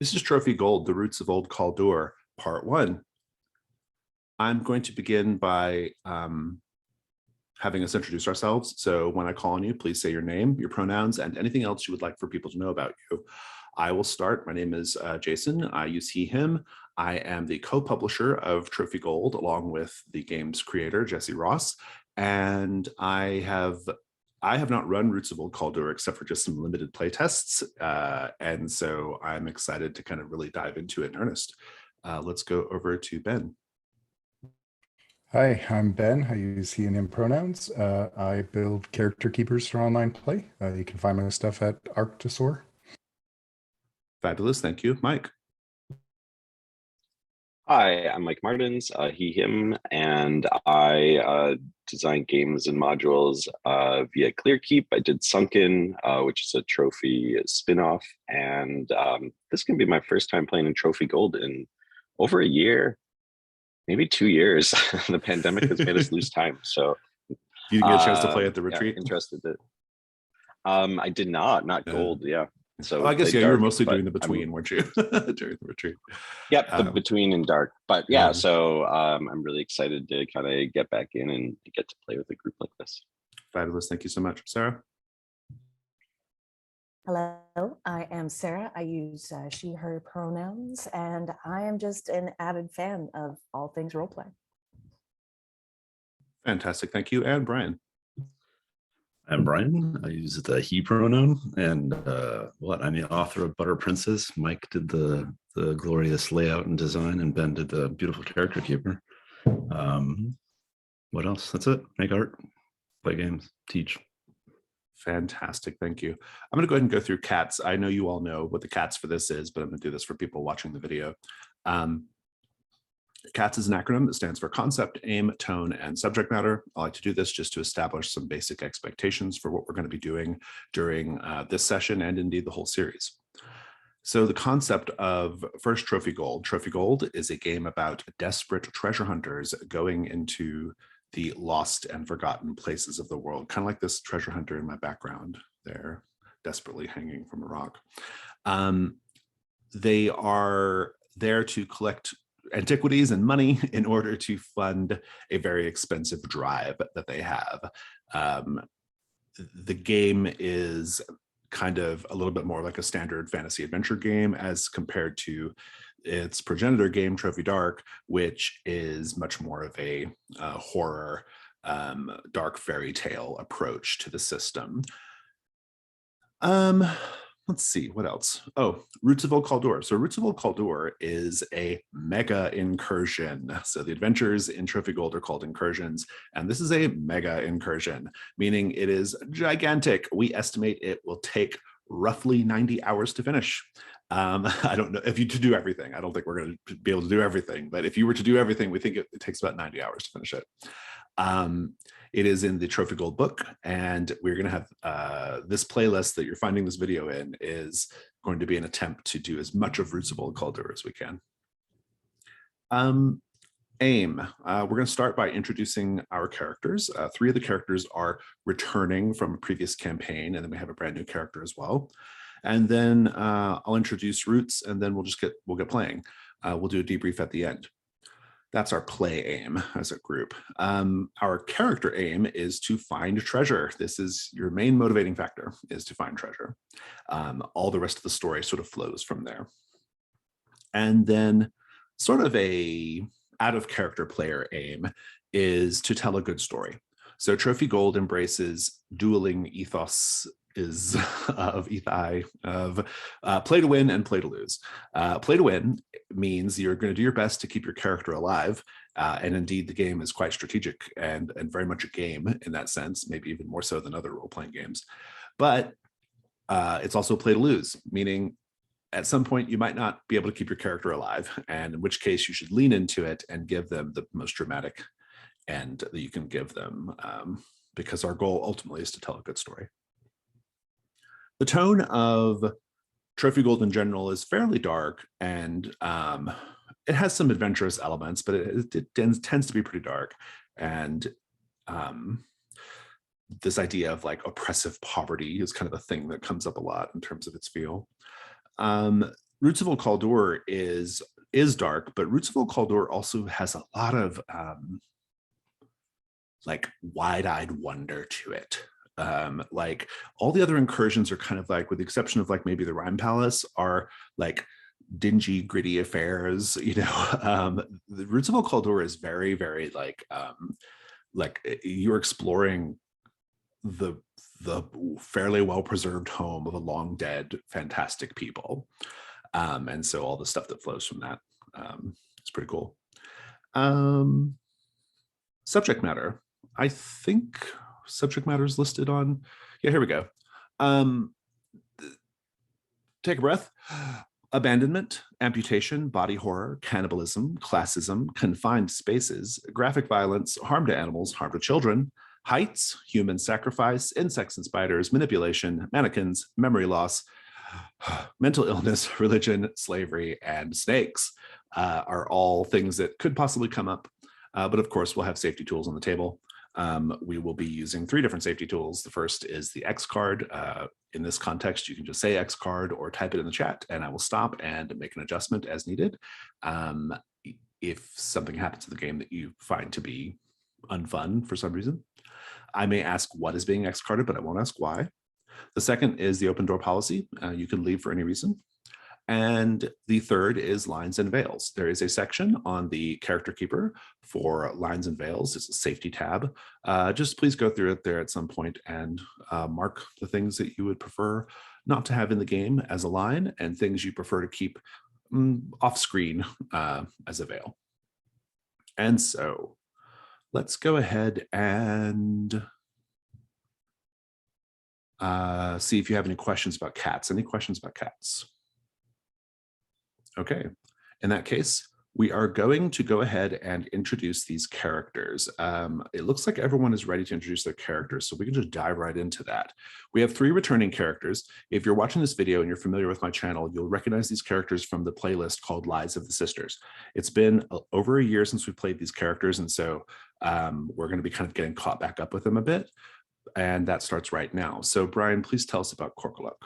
This is Trophy Gold, The Roots of Old Kalduhr, Part 1. I'm going to begin by having us introduce ourselves. So when I call on you, please say your name, your pronouns, and anything else you would like for people to know about you. I will start. My name is Jason. I use he, him. I am the co-publisher of Trophy Gold, along with the game's creator, Jesse Ross. And I have not run Roots of Old Kalduhr except for just some limited play tests. And so I'm excited to kind of really dive into it in earnest. Let's go over to Ben. Hi, I'm Ben. I use he and him pronouns. I build character keepers for online play. You can find my stuff at Arctosaur. Fabulous. Thank you. Mike. Hi, I'm Mike Martins, he, him, and I design games and modules via Clearkeep. I did Sunken, which is a trophy spinoff, and this can be my first time playing in Trophy Gold in over a year, maybe 2 years. The pandemic has made us lose time. So you didn't get a chance to play at the retreat? Yeah, interested that I did not Gold, yeah. So I guess you were mostly doing the between, weren't you? During the retreat. Yep, the between and dark. But yeah, so I'm really excited to kind of get back in and get to play with a group like this. Fabulous. Thank you so much. Sarah? Hello, I am Sarah. I use she, her pronouns, and I am just an avid fan of all things role-play. Fantastic. Thank you. And Brian? I'm Brian. I use the he pronoun, and I'm the author of Butter Princess. Mike did the glorious layout and design, and Ben did the beautiful character keeper. What else? That's it. Make art, play games, teach. Fantastic. Thank you. I'm going to go ahead and go through CATS. I know you all know what the CATS for this is, but I'm going to do this for people watching the video. CATS is an acronym that stands for concept, aim, tone, and subject matter. I like to do this just to establish some basic expectations for what we're going to be doing during this session and indeed the whole series. So the concept of first Trophy Gold. Trophy Gold is a game about desperate treasure hunters going into the lost and forgotten places of the world, kind of like this treasure hunter in my background there, desperately hanging from a rock. They are there to collect antiquities and money in order to fund a very expensive drive that they have. The game is kind of a little bit more like a standard fantasy adventure game as compared to its progenitor game, Trophy Dark, which is much more of a horror, dark fairy tale approach to the system. Let's see, what else? Oh, Roots of Old Kalduhr. So Roots of Old Kalduhr is a mega incursion. So the adventures in Trophy Gold are called incursions, and this is a mega incursion, meaning it is gigantic. We estimate it will take roughly 90 hours to finish. I don't know if you to do everything. I don't think we're going to be able to do everything, but if you were to do everything, we think it takes about 90 hours to finish it. It is in the Trophy Gold book, and we're going to have this playlist that you're finding this video in is going to be an attempt to do as much of Roots of Old Kalduhr as we can. Aim. We're going to start by introducing our characters. 3 of the characters are returning from a previous campaign, and then we have a brand new character as well. And then I'll introduce Roots, and then we'll get playing. We'll do a debrief at the end. That's our play aim as a group. Our character aim is to find treasure. This is your main motivating factor, is to find treasure. All the rest of the story sort of flows from there. And then sort of a out of character player aim is to tell a good story. So Trophy Gold embraces dueling ethos of play to win and play to lose. Play to win means you're going to do your best to keep your character alive, and indeed the game is quite strategic and very much a game in that sense, maybe even more so than other role-playing games. But it's also play to lose, meaning at some point you might not be able to keep your character alive, and in which case you should lean into it and give them the most dramatic end that you can give them, because our goal ultimately is to tell a good story. The tone of Trophy Gold in general is fairly dark, and it has some adventurous elements, but it tends to be pretty dark. And this idea of like oppressive poverty is kind of a thing that comes up a lot in terms of its feel. Roots of Old Kalduhr is dark, but Roots of Old Kalduhr also has a lot of like wide-eyed wonder to it. Like all the other incursions are kind of like, with the exception of like maybe the Rhyme Palace, are like dingy, gritty affairs. You know, the Roots of Old Kalduhr is very, very like you're exploring the fairly well-preserved home of a long dead fantastic people. And so all the stuff that flows from that is pretty cool. Subject matter. I think subject matter is listed on, yeah, here we go. Take a breath. Abandonment, amputation, body horror, cannibalism, classism, confined spaces, graphic violence, harm to animals, harm to children, heights, human sacrifice, insects and spiders, manipulation, mannequins, memory loss, mental illness, religion, slavery, and snakes are all things that could possibly come up. But of course, we'll have safety tools on the table. We will be using 3 different safety tools. The first is the X card. In this context, you can just say X card or type it in the chat, and I will stop and make an adjustment as needed. If something happens to the game that you find to be unfun for some reason, I may ask what is being X carded, but I won't ask why. The second is the open door policy. You can leave for any reason. And the third is lines and veils. There is a section on the character keeper for lines and veils. It's a safety tab. Just please go through it there at some point and mark the things that you would prefer not to have in the game as a line, and things you prefer to keep off screen as a veil. And so let's go ahead and see if you have any questions about cats. Any questions about cats? Okay, in that case, we are going to go ahead and introduce these characters. It looks like everyone is ready to introduce their characters, so we can just dive right into that. We have 3 returning characters. If you're watching this video and you're familiar with my channel, you'll recognize these characters from the playlist called Lives of the Sisters. It's been over a year since we played these characters, and so we're going to be kind of getting caught back up with them a bit, and that starts right now. So Brian, please tell us about Korkaluk.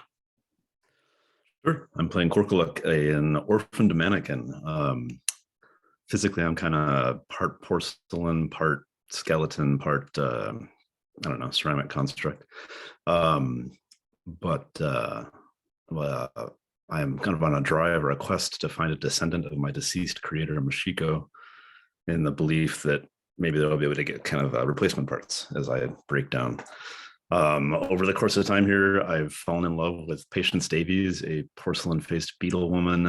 Sure. I'm playing Korkaluk, an orphaned mannequin. Physically, I'm kind of part porcelain, part skeleton, part, I don't know, ceramic construct. Well, I'm kind of on a drive or a quest to find a descendant of my deceased creator, Mashiko, in the belief that maybe they'll be able to get kind of replacement parts as I break down. Over the course of time here, I've fallen in love with Patience Davies, a porcelain-faced beetle woman.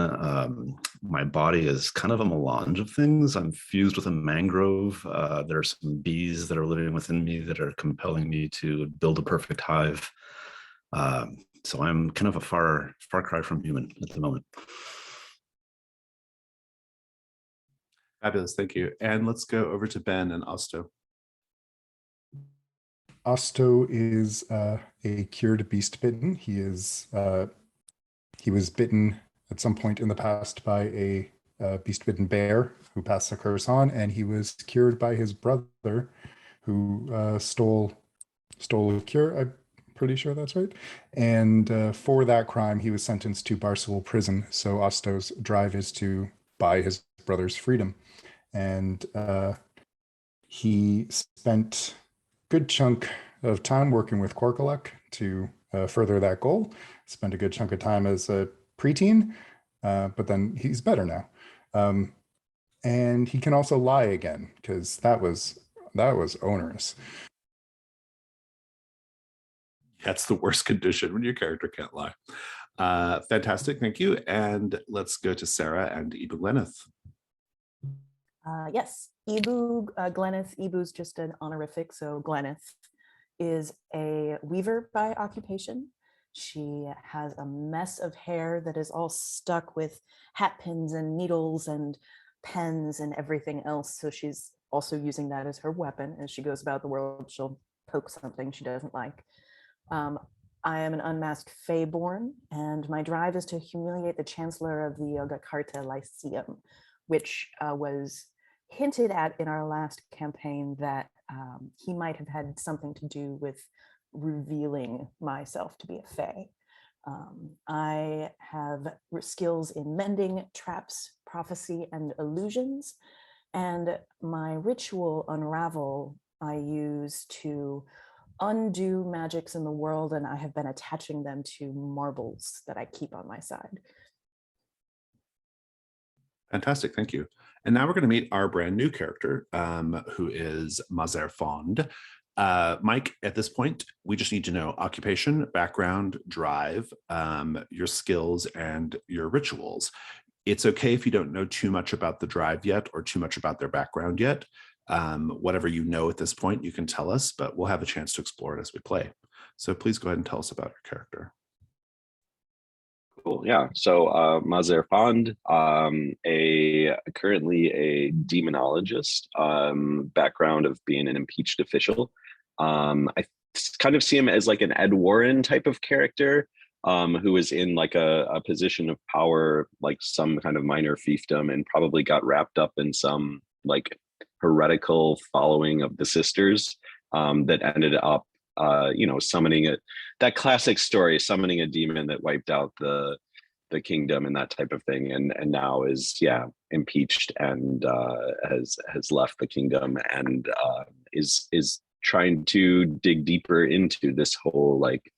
My body is kind of a melange of things. I'm fused with a mangrove. There are some bees that are living within me that are compelling me to build a perfect hive. So I'm kind of a far cry from human at the moment. Fabulous, thank you. And let's go over to Ben and Osto. Osto is a cured beast bitten. He was bitten at some point in the past by a beast bitten bear who passed the curse on, and he was cured by his brother who stole a cure. I'm pretty sure that's right. And for that crime, he was sentenced to Barcelona prison. So Osto's drive is to buy his brother's freedom. And he spent good chunk of time working with Korkaluk to further that goal. Spent a good chunk of time as a preteen, but then he's better now. And he can also lie again, because that was onerous. That's the worst condition, when your character can't lie. Fantastic, thank you. And let's go to Sarah and Ibu Gleneth. Yes, Ibu Gleneth. Ibu's just an honorific, so Gleneth is a weaver by occupation. She has a mess of hair that is all stuck with hat pins and needles and pens and everything else. So she's also using that as her weapon. As she goes about the world, she'll poke something she doesn't like. I am an unmasked Feyborn, and my drive is to humiliate the Chancellor of the Yogyakarta Lyceum, which was hinted at in our last campaign that he might have had something to do with revealing myself to be a Fey. I have skills in mending, traps, prophecy, and illusions. And my ritual Unravel I use to undo magics in the world, and I have been attaching them to marbles that I keep on my side. Fantastic, thank you. And now we're going to meet our brand new character, who is Mazer Fond. Mike, at this point, we just need to know occupation, background, drive, your skills, and your rituals. It's okay if you don't know too much about the drive yet or too much about their background yet. Whatever you know at this point, you can tell us, but we'll have a chance to explore it as we play. So please go ahead and tell us about your character. Cool. Yeah. So Mazer Fond, currently a demonologist, background of being an impeached official. I kind of see him as like an Ed Warren type of character, who is in like a position of power, like some kind of minor fiefdom, and probably got wrapped up in some like heretical following of the sisters, that ended up summoning it, that classic story, summoning a demon that wiped out the kingdom and that type of thing, and now is impeached and has left the kingdom, and is trying to dig deeper into this whole like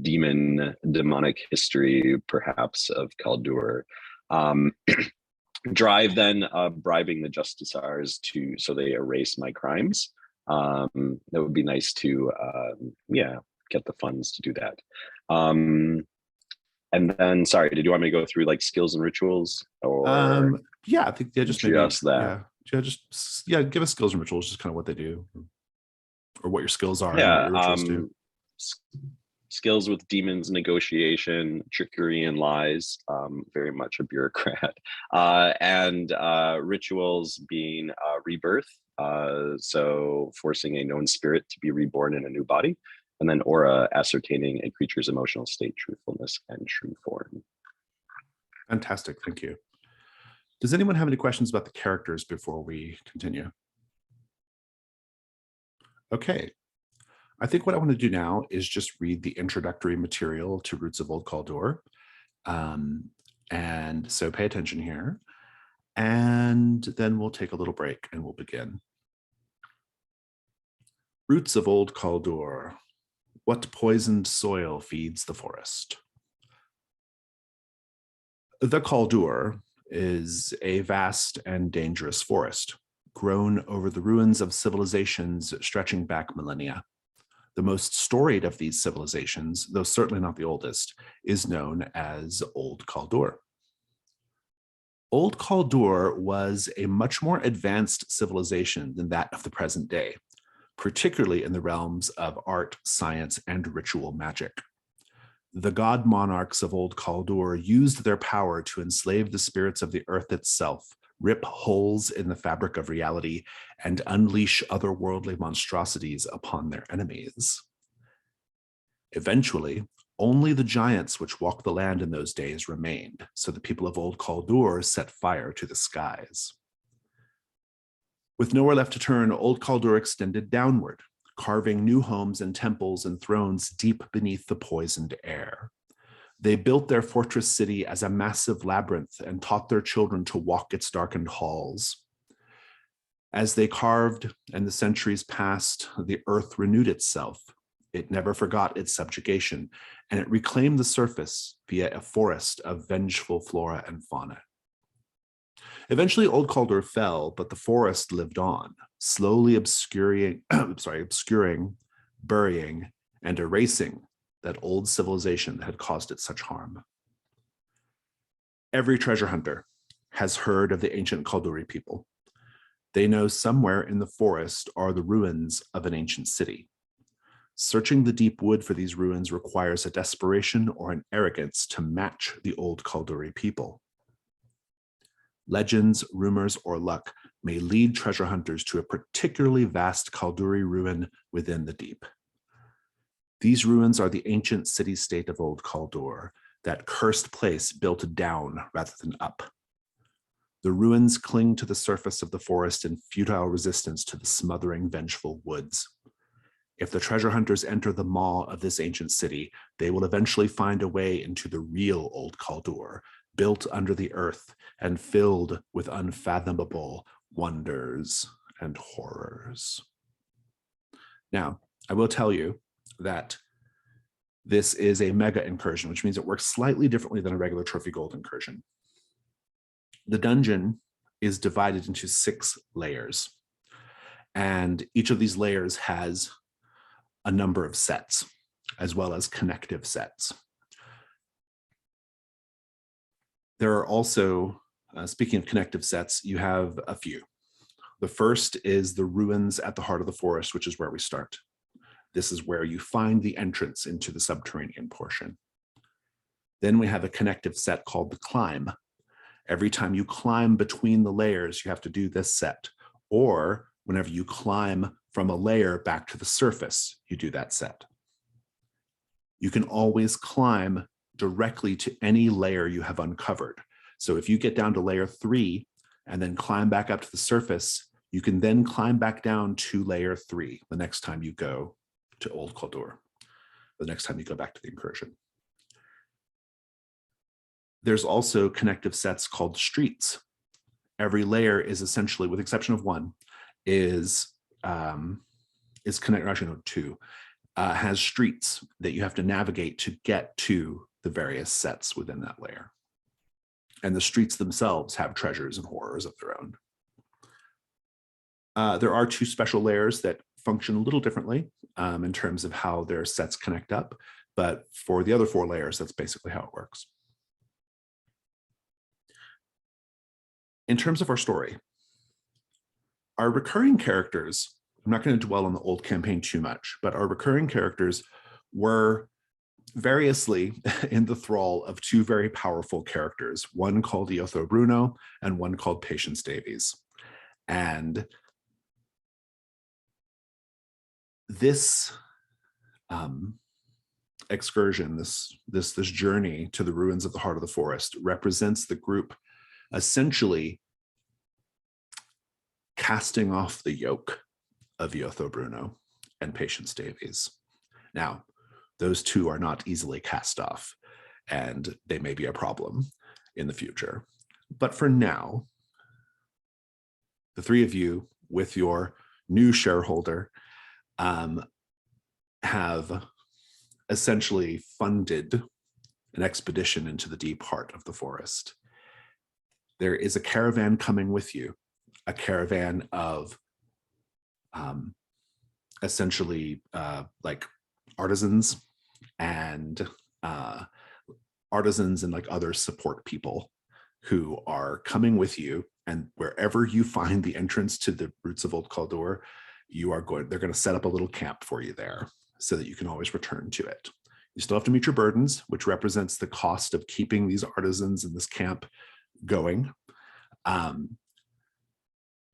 demonic history perhaps of Kalduhr. Drive then, bribing the justiciars so they erase my crimes. That would be nice to get the funds to do that. And then, sorry, did you want me to go through like skills and rituals, or I think just maybe that? Give us skills and rituals, just kind of what they do, or what your skills are. Yeah, and what your rituals do. Skills with demons, negotiation, trickery, and lies. Very much a bureaucrat. And rituals being rebirth. So forcing a known spirit to be reborn in a new body. And then aura, ascertaining a creature's emotional state, truthfulness, and true form. Fantastic, thank you. Does anyone have any questions about the characters before we continue? Okay. I think what I want to do now is just read the introductory material to Roots of Old Kalduhr. And so pay attention here. And then we'll take a little break and we'll begin. Roots of Old Kalduhr. What poisoned soil feeds the forest? The Kalduhr is a vast and dangerous forest, grown over the ruins of civilizations stretching back millennia. The most storied of these civilizations, though certainly not the oldest, is known as Old Kalduhr. Old Kalduhr was a much more advanced civilization than that of the present day, particularly in the realms of art, science, and ritual magic. The god monarchs of Old Kalduhr used their power to enslave the spirits of the earth itself, rip holes in the fabric of reality, and unleash otherworldly monstrosities upon their enemies. Eventually, only the giants which walked the land in those days remained, so the people of Old Kalduhr set fire to the skies. With nowhere left to turn, Old Kalduhr extended downward, carving new homes and temples and thrones deep beneath the poisoned air. They built their fortress city as a massive labyrinth and taught their children to walk its darkened halls. As they carved and the centuries passed, the earth renewed itself. It never forgot its subjugation, and it reclaimed the surface via a forest of vengeful flora and fauna. Eventually, Old Kalduhr fell, but the forest lived on, slowly obscuring, burying, and erasing that old civilization that had caused it such harm. Every treasure hunter has heard of the ancient Kalduri people. They know somewhere in the forest are the ruins of an ancient city. Searching the deep wood for these ruins requires a desperation or an arrogance to match the old Kalduri people. Legends, rumors, or luck may lead treasure hunters to a particularly vast Kalduri ruin within the deep. These ruins are the ancient city-state of Old Kalduhr, that cursed place built down rather than up. The ruins cling to the surface of the forest in futile resistance to the smothering, vengeful woods. If the treasure hunters enter the maw of this ancient city, they will eventually find a way into the real Old Kalduhr, built under the earth and filled with unfathomable wonders and horrors. Now, I will tell you that this is a mega incursion, which means it works slightly differently than a regular trophy gold incursion. The dungeon is divided into 6 layers, and each of these layers has a number of sets, as well as connective sets. There are also, speaking of connective sets, you have a few. The first is the ruins at the heart of the forest, which is where we start. This is where you find the entrance into the subterranean portion. Then we have a connective set called the climb. Every time you climb between the layers, you have to do this set. Or whenever you climb from a layer back to the surface, you do that set. You can always climb directly to any layer you have uncovered. So if you get down to layer 3 and then climb back up to the surface, you can then climb back down to layer 3 the next time you go to Old Kalduhr, the next time you go back to the incursion. There's also connective sets called streets. Every layer is essentially, with the exception of one, is connected, actually no, 2, has streets that you have to navigate to get to the various sets within that layer. And the streets themselves have treasures and horrors of their own. There are 2 special layers that function a little differently in terms of how their sets connect up, but for the other 4 layers, that's basically how it works. In terms of our story, our recurring characters, I'm not going to dwell on the old campaign too much, but our recurring characters were variously in the thrall of 2 very powerful characters, one called Iotho Bruno and one called Patience Davies. And this excursion, this journey to the ruins of the heart of the forest represents the group essentially casting off the yoke of Iotho Bruno and Patience Davies. Now, those 2 are not easily cast off, and they may be a problem in the future. But for now, the 3 of you, with your new shareholder, have essentially funded an expedition into the deep heart of the forest. There is a caravan coming with you, a caravan of essentially like artisans and like other support people who are coming with you, and wherever you find the entrance to the Roots of Old Kalduhr, they're going to set up a little camp for you there so that you can always return to it. You still have to meet your burdens, which represents the cost of keeping these artisans in this camp going.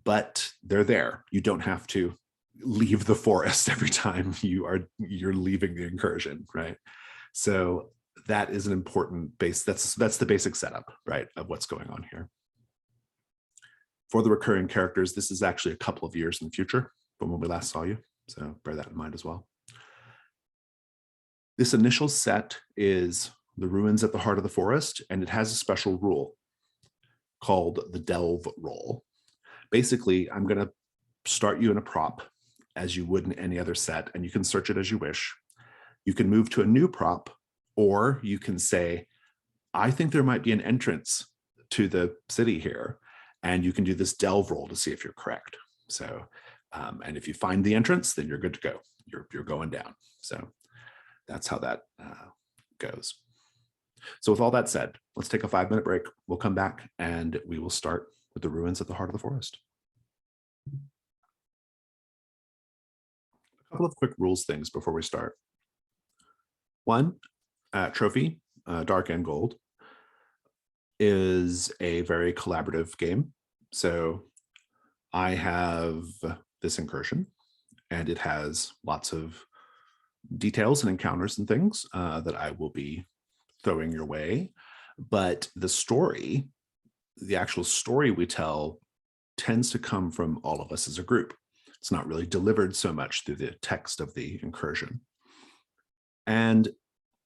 But they're there. You don't have to leave the forest every time you're leaving the incursion, right? So that is an important base. That's the basic setup, right, of what's going on here. For the recurring characters, this is actually a couple of years in the future from when we last saw you, so bear that in mind as well. This initial set is the ruins at the heart of the forest, and it has a special rule called the delve roll. Basically, I'm going to start you in a prop as you would in any other set, and you can search it as you wish. You can move to a new prop, or you can say, I think there might be an entrance to the city here, and you can do this delve roll to see if you're correct. So, and if you find the entrance, then you're good to go. You're going down. So that's how that goes. So with all that said, let's take a 5-minute break. We'll come back and we will start with the ruins at the heart of the forest. A couple of quick rules things before we start. One, Trophy, Dark and Gold, is a very collaborative game. So I have this incursion, and it has lots of details and encounters and things that I will be throwing your way. But the story, the actual story we tell, tends to come from all of us as a group. It's not really delivered so much through the text of the incursion. And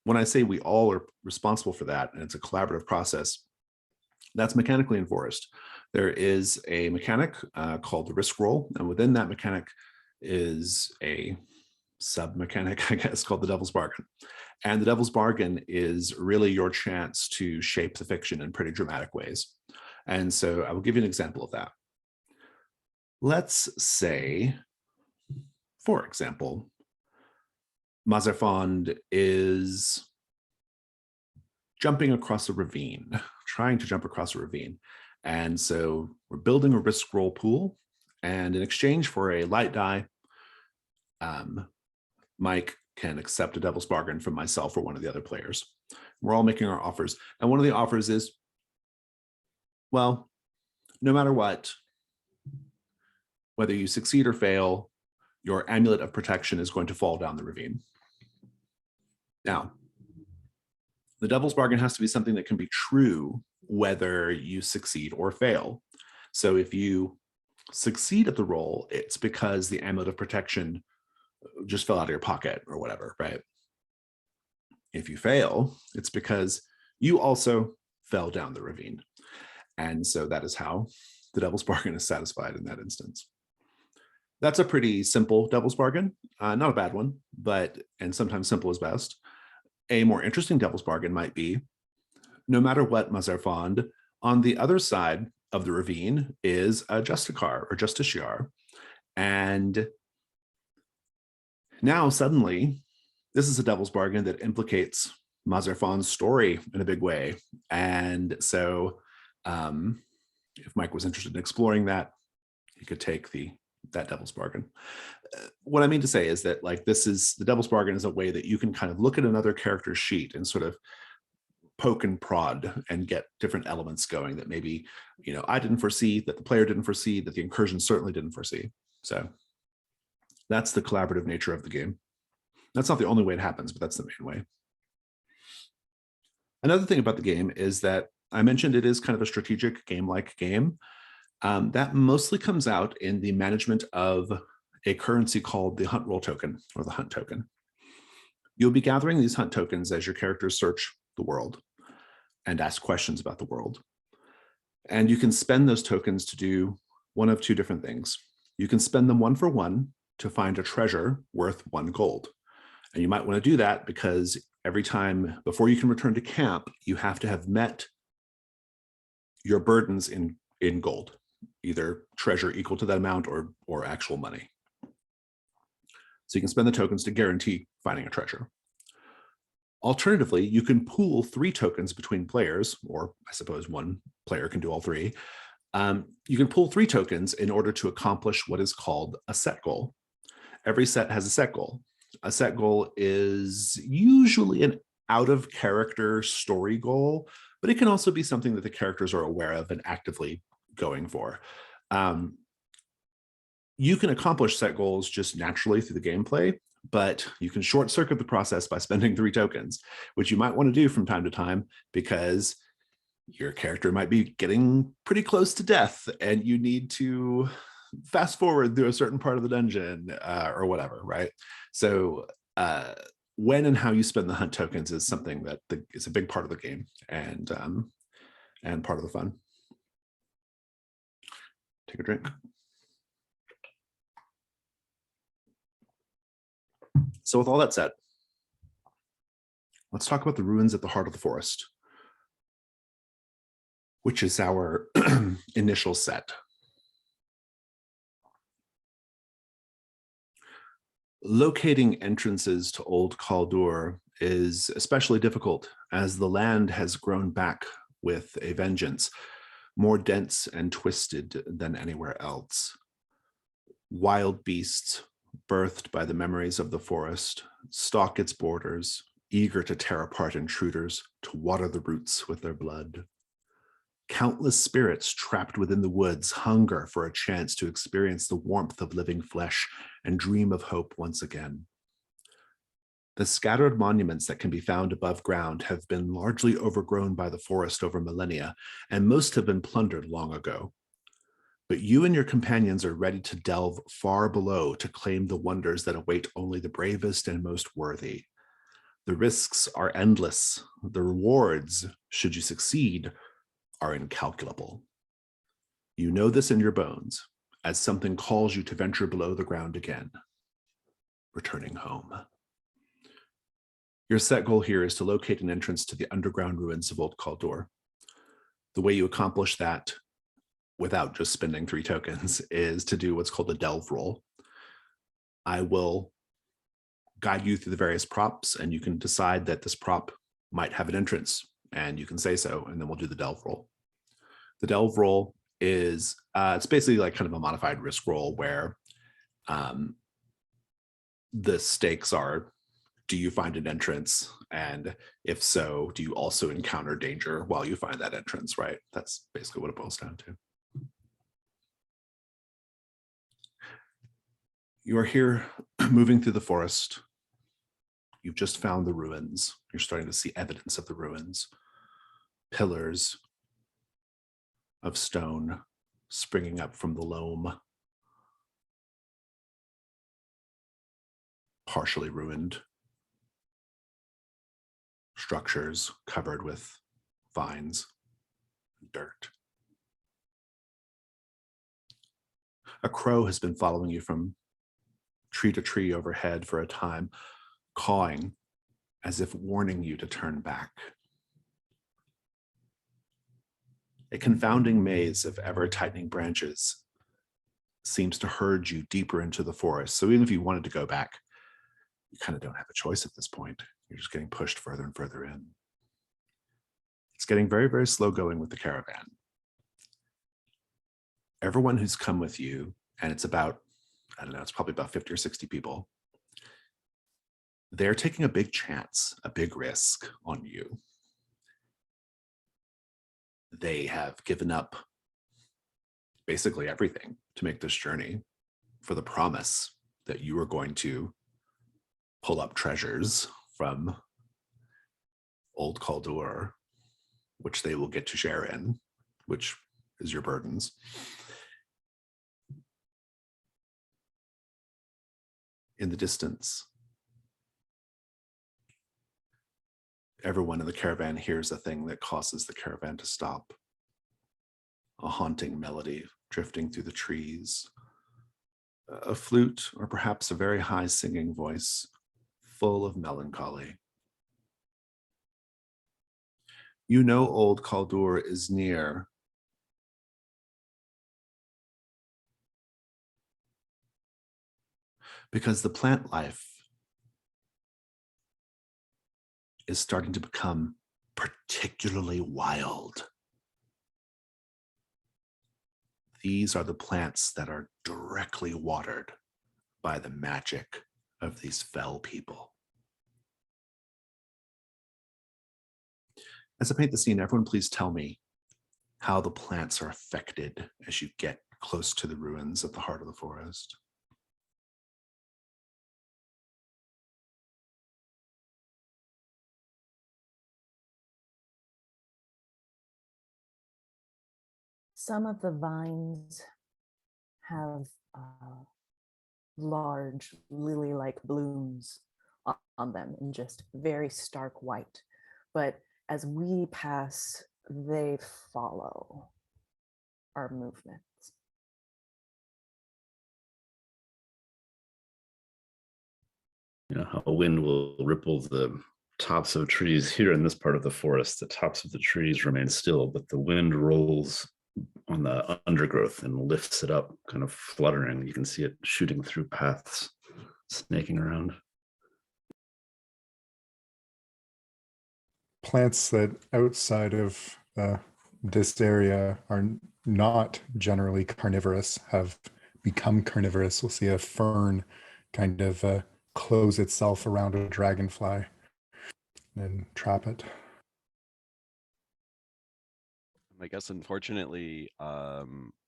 when I say we all are responsible for that, and it's a collaborative process, that's mechanically enforced. There is a mechanic called the risk roll, and within that mechanic is a sub-mechanic, I guess, called the Devil's Bargain. And the Devil's Bargain is really your chance to shape the fiction in pretty dramatic ways. And so I will give you an example of that. Let's say, for example, Mazarfond is jumping across a ravine, trying to jump across a ravine. And so we're building a risk roll pool. And in exchange for a light die, Mike can accept a Devil's Bargain from myself or one of the other players. We're all making our offers. And one of the offers is, well, no matter what, whether you succeed or fail, your amulet of protection is going to fall down the ravine. Now, the Devil's Bargain has to be something that can be true whether you succeed or fail. So if you succeed at the roll, it's because the amulet of protection just fell out of your pocket or whatever, right? If you fail, it's because you also fell down the ravine. And so that is how the Devil's Bargain is satisfied in that instance. That's a pretty simple Devil's Bargain, not a bad one, and sometimes simple is best. A more interesting Devil's Bargain might be, no matter what, Mazarfond, on the other side of the ravine is a Justicar or Justiciar. And now suddenly, this is a Devil's Bargain that implicates Mazarfond's story in a big way. And so if Mike was interested in exploring that, he could take that Devil's Bargain. What I mean to say is that the Devil's Bargain is a way that you can kind of look at another character's sheet and sort of poke and prod and get different elements going that maybe, I didn't foresee, that the player didn't foresee, that the incursion certainly didn't foresee. So that's the collaborative nature of the game. That's not the only way it happens, but that's the main way. Another thing about the game is that I mentioned it is kind of a strategic game-like game. That mostly comes out in the management of a currency called the hunt roll token or the hunt token. You'll be gathering these hunt tokens as your characters search the world and ask questions about the world. And you can spend those tokens to do one of two different things. You can spend them 1 for 1 to find a treasure worth 1 gold. And you might want to do that because every time before you can return to camp, you have to have met your burdens in gold, either treasure equal to that amount or actual money. So you can spend the tokens to guarantee finding a treasure. Alternatively, you can pool 3 tokens between players, or I suppose 1 player can do all 3. You can pool 3 tokens in order to accomplish what is called a set goal. Every set has a set goal. A set goal is usually an out-of-character story goal, but it can also be something that the characters are aware of and actively going for. You can accomplish set goals just naturally through the gameplay, but you can short circuit the process by spending 3 tokens, which you might want to do from time to time because your character might be getting pretty close to death and you need to fast forward through a certain part of the dungeon or whatever, right? So when and how you spend the hunt tokens is something that is a big part of the game and part of the fun. Take a drink. So with all that said, let's talk about the ruins at the heart of the forest, which is our initial set. Locating entrances to Old Kalduhr is especially difficult as the land has grown back with a vengeance, more dense and twisted than anywhere else. Wild beasts, birthed by the memories of the forest, stalk its borders, eager to tear apart intruders, to water the roots with their blood. Countless spirits trapped within the woods hunger for a chance to experience the warmth of living flesh and dream of hope once again. The scattered monuments that can be found above ground have been largely overgrown by the forest over millennia, and most have been plundered long ago. But you and your companions are ready to delve far below to claim the wonders that await only the bravest and most worthy. The risks are endless. The rewards, should you succeed, are incalculable. You know this in your bones, as something calls you to venture below the ground again, returning home. Your set goal here is to locate an entrance to the underground ruins of Old Kalduhr. The way you accomplish that without just spending 3 tokens is to do what's called a delve roll. I will guide you through the various props, and you can decide that this prop might have an entrance, and you can say so, and then we'll do the delve roll. The delve roll is, it's basically like kind of a modified risk roll where the stakes are, do you find an entrance? And if so, do you also encounter danger while you find that entrance, right? That's basically what it boils down to. You are here moving through the forest. You've just found the ruins. You're starting to see evidence of the ruins. Pillars of stone springing up from the loam. Partially ruined structures covered with vines and dirt. A crow has been following you from tree to tree overhead for a time, cawing as if warning you to turn back. A confounding maze of ever-tightening branches seems to herd you deeper into the forest. So even if you wanted to go back, you kind of don't have a choice at this point. You're just getting pushed further and further in. It's getting very, very slow going with the caravan. Everyone who's come with you, and it's about, I don't know, it's probably about 50 or 60 people, they're taking a big chance, a big risk on you. They have given up basically everything to make this journey for the promise that you are going to pull up treasures from Old Kalduhr, which they will get to share in, which is your burdens. In the distance, everyone in the caravan hears a thing that causes the caravan to stop. A haunting melody drifting through the trees. A flute, or perhaps a very high singing voice, full of melancholy. You know Old Kalduhr is near. Because the plant life is starting to become particularly wild. These are the plants that are directly watered by the magic of these fell people. As I paint the scene, everyone please tell me how the plants are affected as you get close to the ruins at the heart of the forest. Some of the vines have large lily-like blooms on them in just very stark white. But as we pass, they follow our movements. You know how a wind will ripple the tops of trees here in this part of the forest. The tops of the trees remain still, but the wind rolls on the undergrowth and lifts it up, kind of fluttering. You can see it shooting through paths, snaking around. Plants that outside of this area are not generally carnivorous have become carnivorous. We'll see a fern kind of close itself around a dragonfly and trap it. I guess unfortunately,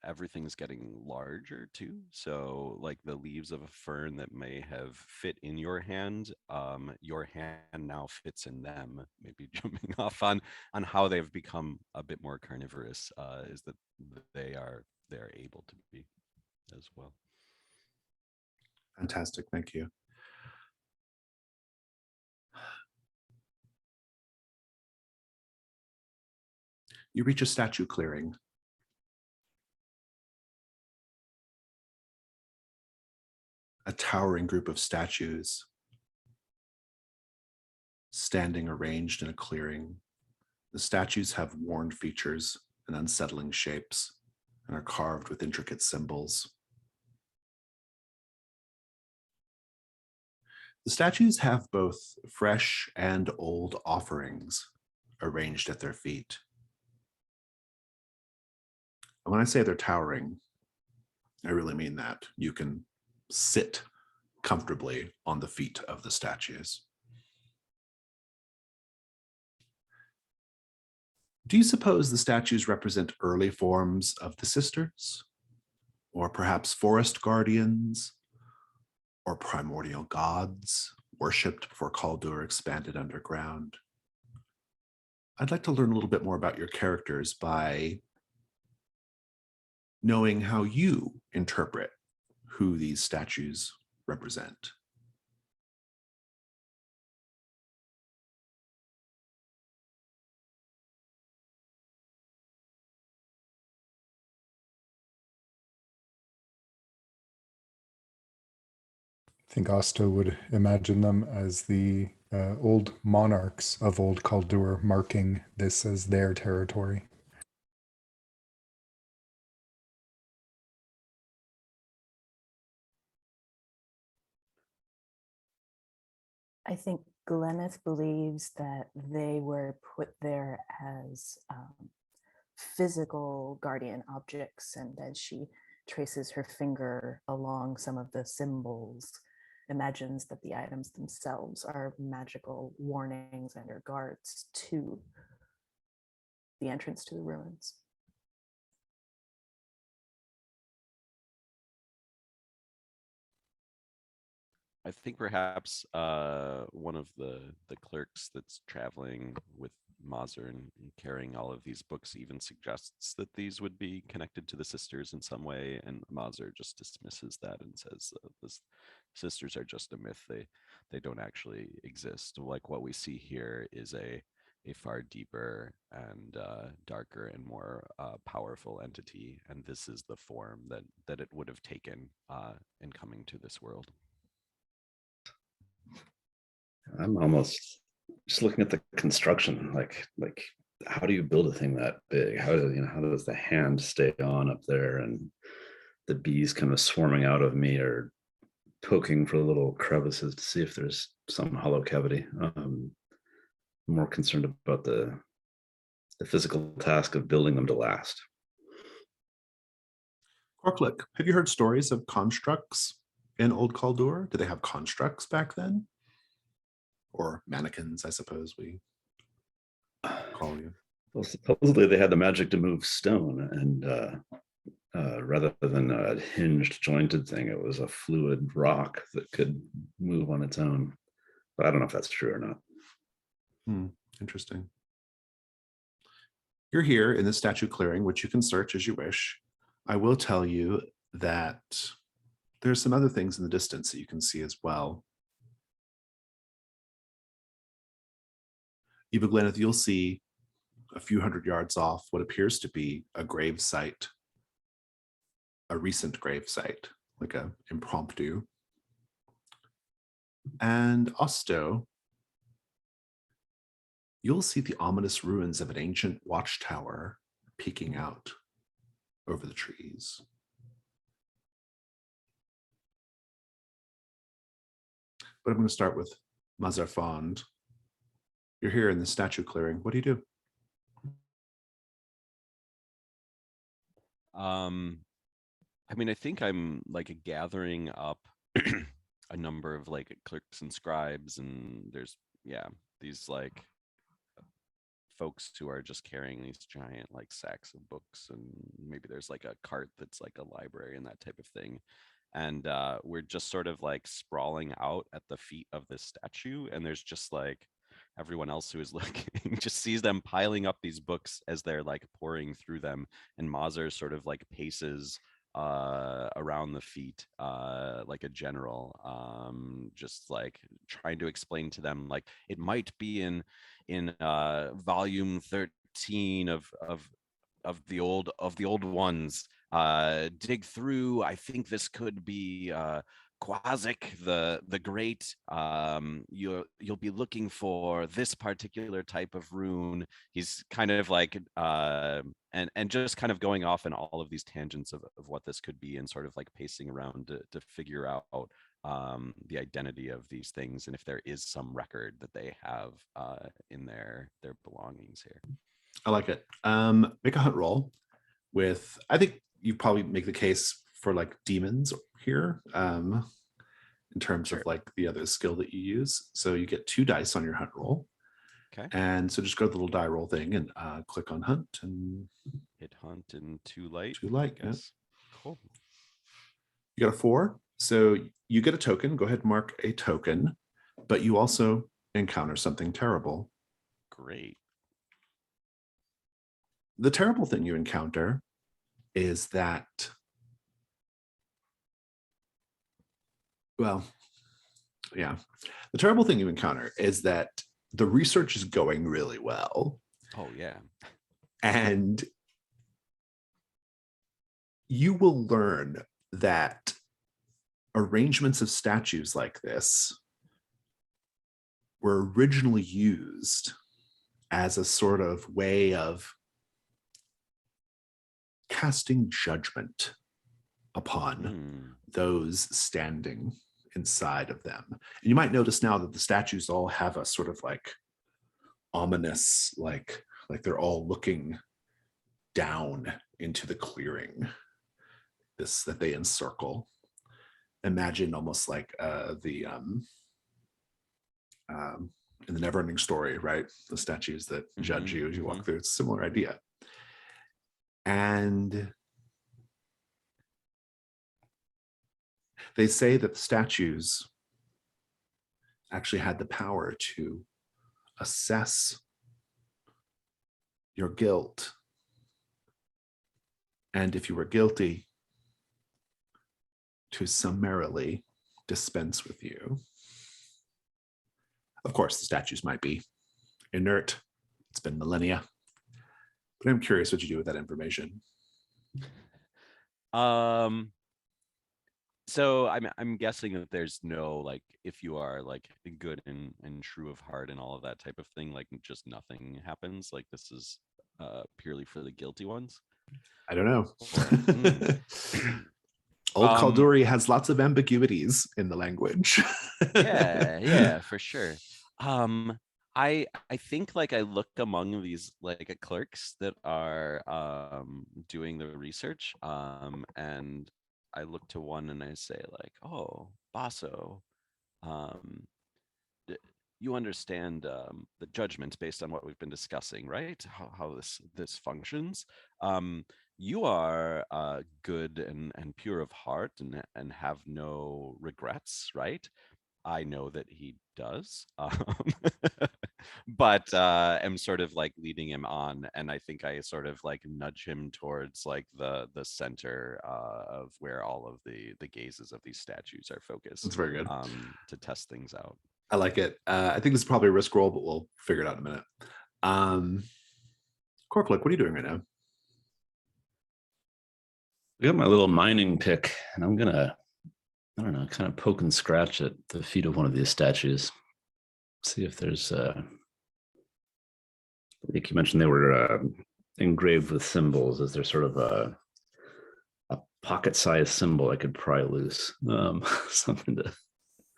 everything's getting larger too. So like the leaves of a fern that may have fit in your hand now fits in them. Maybe jumping off on how they've become a bit more carnivorous is that they are they're able to be as well. Fantastic. Thank you. You reach a statue clearing. A towering group of statues standing arranged in a clearing. The statues have worn features and unsettling shapes and are carved with intricate symbols. The statues have both fresh and old offerings arranged at their feet. And when I say they're towering, I really mean that. You can sit comfortably on the feet of the statues. Do you suppose the statues represent early forms of the sisters? Or perhaps forest guardians? Or primordial gods worshipped before Kalduhr expanded underground? I'd like to learn a little bit more about your characters by knowing how you interpret who these statues represent. I think Asta would imagine them as the old monarchs of Old Kalduhr, marking this as their territory. I think Gleneth believes that they were put there as physical guardian objects, and as she traces her finger along some of the symbols, imagines that the items themselves are magical warnings and are guards to the entrance to the ruins. I think perhaps one of the clerks that's traveling with Mazur and carrying all of these books even suggests that these would be connected to the sisters in some way, and Mazur just dismisses that and says the sisters are just a myth. They don't actually exist. Like what we see here is a far deeper and darker and more powerful entity, and this is the form that it would have taken in coming to this world. I'm almost just looking at the construction, like how do you build a thing that big? How does the hand stay on up there, and the bees kind of swarming out of me or poking for little crevices to see if there's some hollow cavity. I'm more concerned about the physical task of building them to last. Korklik, have you heard stories of constructs in Old Kalduhr? Did they have constructs back then? Or mannequins, I suppose we call you. Well, supposedly they had the magic to move stone, and rather than a hinged, jointed thing, it was a fluid rock that could move on its own. But I don't know if that's true or not. Interesting. You're here in the statue clearing, which you can search as you wish. I will tell you that there's some other things in the distance that you can see as well. Eva Gleneth, you'll see a few hundred yards off what appears to be a grave site, a recent grave site, like an impromptu. And Osto, you'll see the ominous ruins of an ancient watchtower peeking out over the trees. But I'm going to start with Mazar Fond. You're here in the statue clearing. What do you do? I mean, I think I'm like gathering up a number of like clerks and scribes, and there's these like folks who are just carrying these giant like sacks of books, and maybe there's like a cart that's like a library and that type of thing. And we're just sort of like sprawling out at the feet of this statue, and there's just like everyone else who is looking just sees them piling up these books as they're like pouring through them, and Mazur sort of like paces around the feet like a general, just like trying to explain to them like it might be in volume 13 of the old ones. Dig through. I think this could be Quasic the Great. You'll be looking for this particular type of rune. He's kind of like and just kind of going off in all of these tangents of what this could be, and sort of like pacing around to figure out the identity of these things, and if there is some record that they have in their belongings here. I like it. Make a hunt roll with, I think you probably make the case for like demons here, in terms of like the other skill that you use. So you get 2 dice on your hunt roll. Okay. And so just go to the little die roll thing and click on hunt and Hit hunt and 2 light. 2 light. I Yeah. guess. Cool. You got a 4. So you get a token. Go ahead and mark a token, but you also encounter something terrible. Great. The terrible thing you encounter is that, well, yeah, the terrible thing you encounter is that the research is going really well, Oh yeah. and you will learn that arrangements of statues like this were originally used as a sort of way of casting judgment upon those standing inside of them. And you might notice now that the statues all have a sort of like ominous, like they're all looking down into the clearing this that they encircle. Imagine almost like in the Neverending Story, right? The statues that judge you as you walk through. It's a similar idea. And they say that the statues actually had the power to assess your guilt. And if you were guilty, to summarily dispense with you. Of course, the statues might be inert. It's been millennia. But I'm curious what you do with that information. So I'm guessing that there's no like, if you are like good and true of heart and all of that type of thing, like just nothing happens. Like this is purely for the guilty ones. I don't know. Or, Old Kalduhr has lots of ambiguities in the language. yeah, for sure. I think like I look among these like clerks that are doing the research, and I look to one and I say like, oh, Basso, you understand the judgment based on what we've been discussing, right? How this functions. You are good and pure of heart and have no regrets, right? I know that he does, but am sort of like leading him on, and I think I sort of like nudge him towards like the center of where all of the gazes of these statues are focused. That's very good. To test things out. I like it. I think this is probably a risk roll, but we'll figure it out in a minute. Corklick, what are you doing right now? I got my little mining pick, and I'm gonna, I don't know, kind of poke and scratch at the feet of one of these statues. See if there's I think you mentioned they were engraved with symbols. Is there sort of a pocket-sized symbol I could pry loose? Something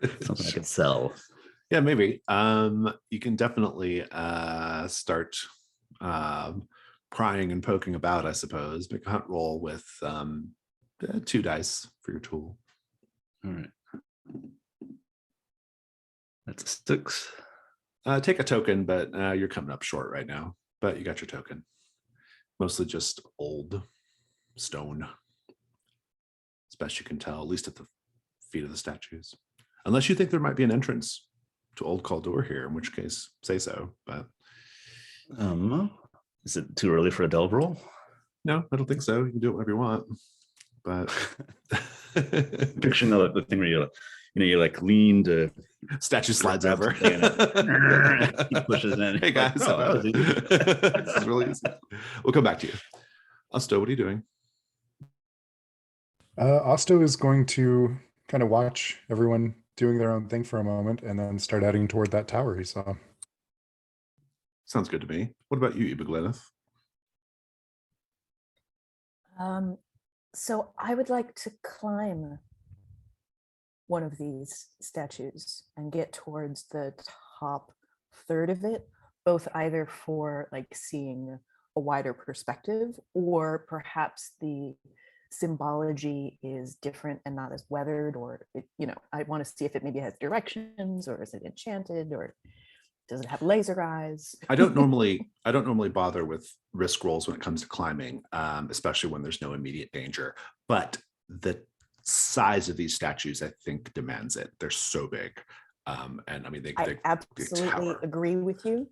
I could sell. Yeah, maybe. You can definitely start prying and poking about, I suppose. Make a hunt roll with 2 dice for your tool. All right. That's a 6. Take a token, but you're coming up short right now. But you got your token. Mostly just old stone. As best you can tell, at least at the feet of the statues. Unless you think there might be an entrance to Old Kalduhr here, in which case say so. But Is it too early for a delve roll? no, I don't think so. You can do it whatever you want. But Picturing the thing where you like lean to statue slides over. He pushes in. Hey guys, Oh, that was easy. this is really easy. We'll come back to you. Osto, what are you doing? Osto is going to kind of watch everyone doing their own thing for a moment and then start heading toward that tower he saw. Sounds good to me. What about you, Ibagleneth? So I would like to climb one of these statues and get towards the top third of it, both either for like seeing a wider perspective, or perhaps the symbology is different and not as weathered, or I want to see if it maybe has directions, or is it enchanted, or does it have laser eyes? I don't normally bother with risk rolls when it comes to climbing, especially when there's no immediate danger. But the size of these statues, I think, demands it. They're so big, and I mean, I absolutely agree with you,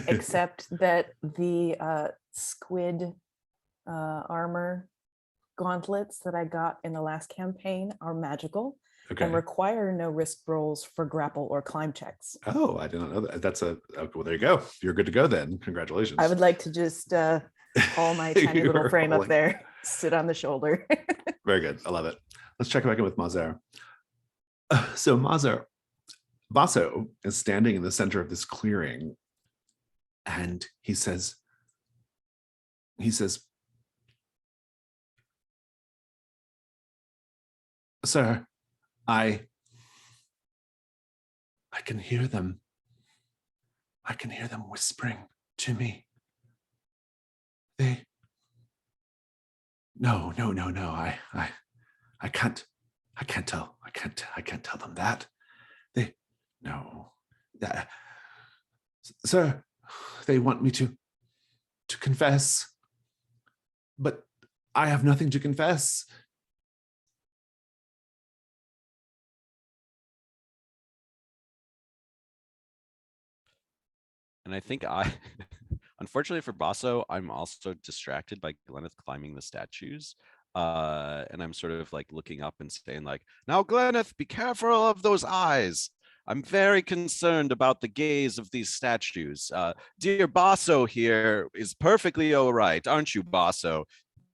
except that the squid armor gauntlets that I got in the last campaign are magical. Okay. And require no risk rolls for grapple or climb checks. Oh, I didn't know that. Well, there you go. You're good to go then. Congratulations. I would like to just haul my tiny little frame up there, sit on the shoulder. Very good. I love it. Let's check back in with Mazer. So Mazer, Basso is standing in the center of this clearing, and he says, "Sir, I can hear them. I can hear them whispering to me. No. I can't tell. I can't tell them that. Sir, they want me to confess, but I have nothing to confess." And I think unfortunately for Basso, I'm also distracted by Gleneth climbing the statues. And I'm sort of like looking up and saying like, "Now, Gleneth, be careful of those eyes. I'm very concerned about the gaze of these statues. Dear Basso here is perfectly all right, aren't you, Basso?"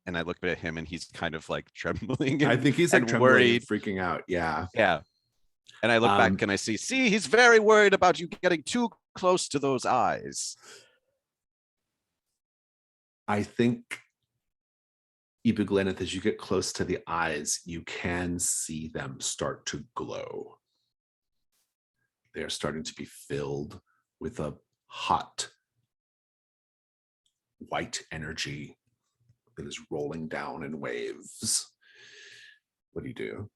And I look at him and he's kind of like trembling. I think he's like trembling worried, and freaking out. Yeah. Yeah. And I look back and I see, he's very worried about you getting too close to those eyes. I think, Ibagleneth, as you get close to the eyes, you can see them start to glow. They are starting to be filled with a hot, white energy that is rolling down in waves. What do you do?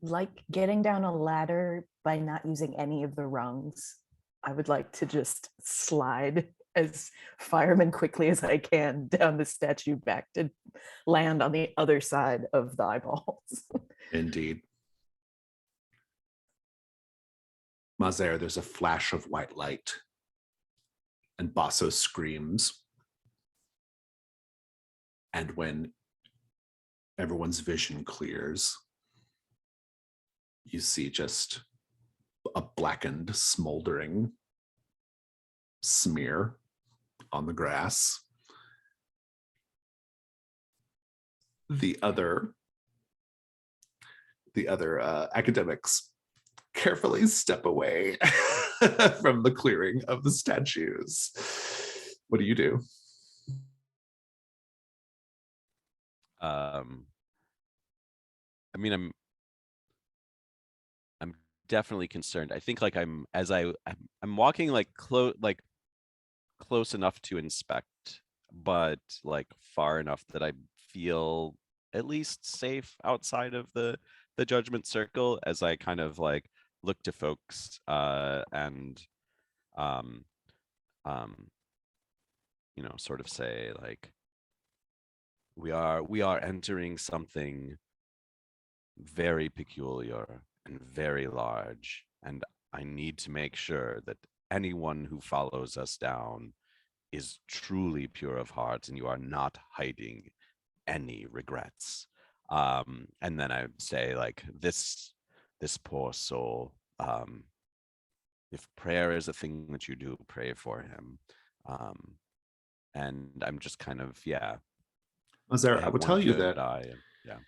Like getting down a ladder by not using any of the rungs, I would like to just slide as fireman quickly as I can down the statue back to land on the other side of the eyeballs. Indeed. Mazer, there's a flash of white light, and Basso screams. And when everyone's vision clears, you see just a blackened, smoldering smear on the grass. The other academics carefully step away from the clearing of the statues. What do you do? I mean, I'm definitely concerned. I think like I'm walking like close enough to inspect, but like far enough that I feel at least safe outside of the judgment circle, as I kind of like look to folks and sort of say like, we are entering something very peculiar and very large, and I need to make sure that anyone who follows us down is truly pure of heart and you are not hiding any regrets. And then I say, like, this poor soul, if prayer is a thing that you do, pray for him. And I'm just kind of, yeah, I Mazair, I have will one tell you good that eye, and yeah.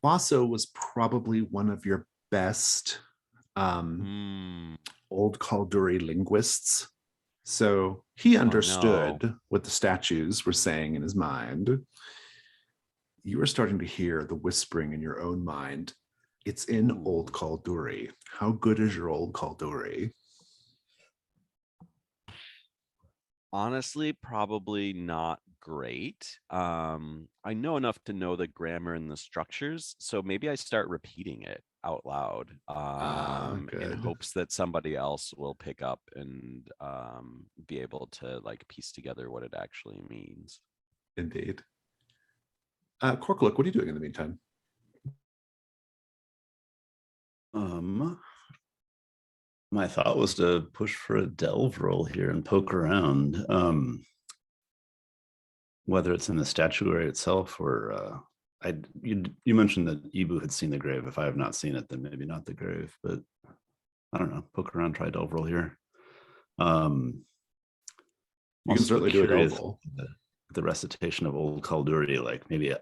Basso was probably one of your best Old Kalduri linguists. So he Oh, understood no. what the statues were saying in his mind. You are starting to hear the whispering in your own mind. It's in Old Ooh. Kalduri. How good is your Old Kalduri? Honestly, probably not great. I know enough to know the grammar and the structures, so maybe I start repeating it out loud, in Good. hopes that somebody else will pick up and be able to like piece together what it actually means. Indeed. Corklook, what are you doing in the meantime? My thought was to push for a delve roll here and poke around. Whether it's in the statuary itself or you mentioned that Ibu had seen the grave. If I have not seen it, then maybe not the grave, but I don't know. Poke around, try delve roll here. You can certainly do a delve roll. The recitation of Old Kalduri, like maybe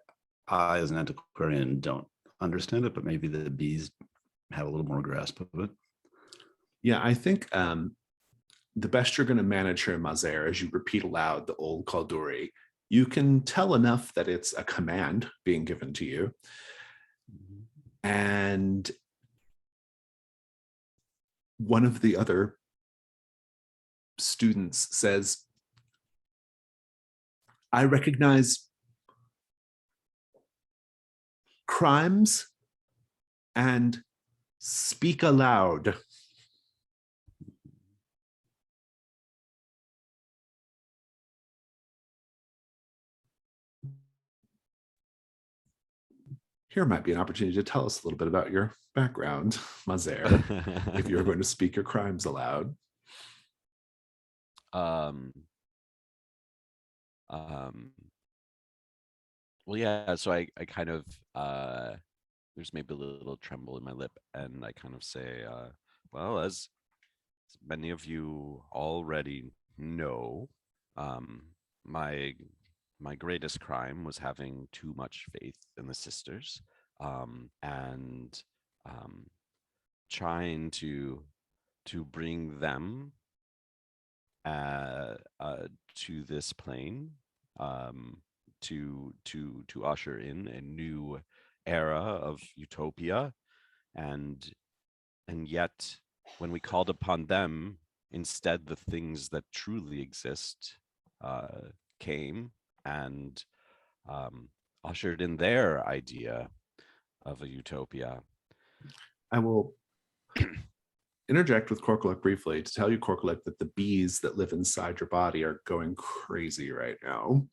I, as an antiquarian, don't understand it, but maybe the bees have a little more grasp of it. Yeah, I think the best you're going to manage here, Mazair, as you repeat aloud the Old Kalduri, you can tell enough that it's a command being given to you. And one of the other students says, I recognize crimes and speak aloud. Here might be an opportunity to tell us a little bit about your background, Mazair, if you're going to speak your crimes aloud. um, well, yeah, so I kind of there's maybe a little tremble in my lip, and I kind of say, well, as many of you already know, um, my my greatest crime was having too much faith in the sisters, and um, trying to bring them to this plane, to usher in a new era of utopia, and yet when we called upon them, instead the things that truly exist came and ushered in their idea of a utopia. I will interject with Corklook briefly to tell you, Corklook, that the bees that live inside your body are going crazy right now.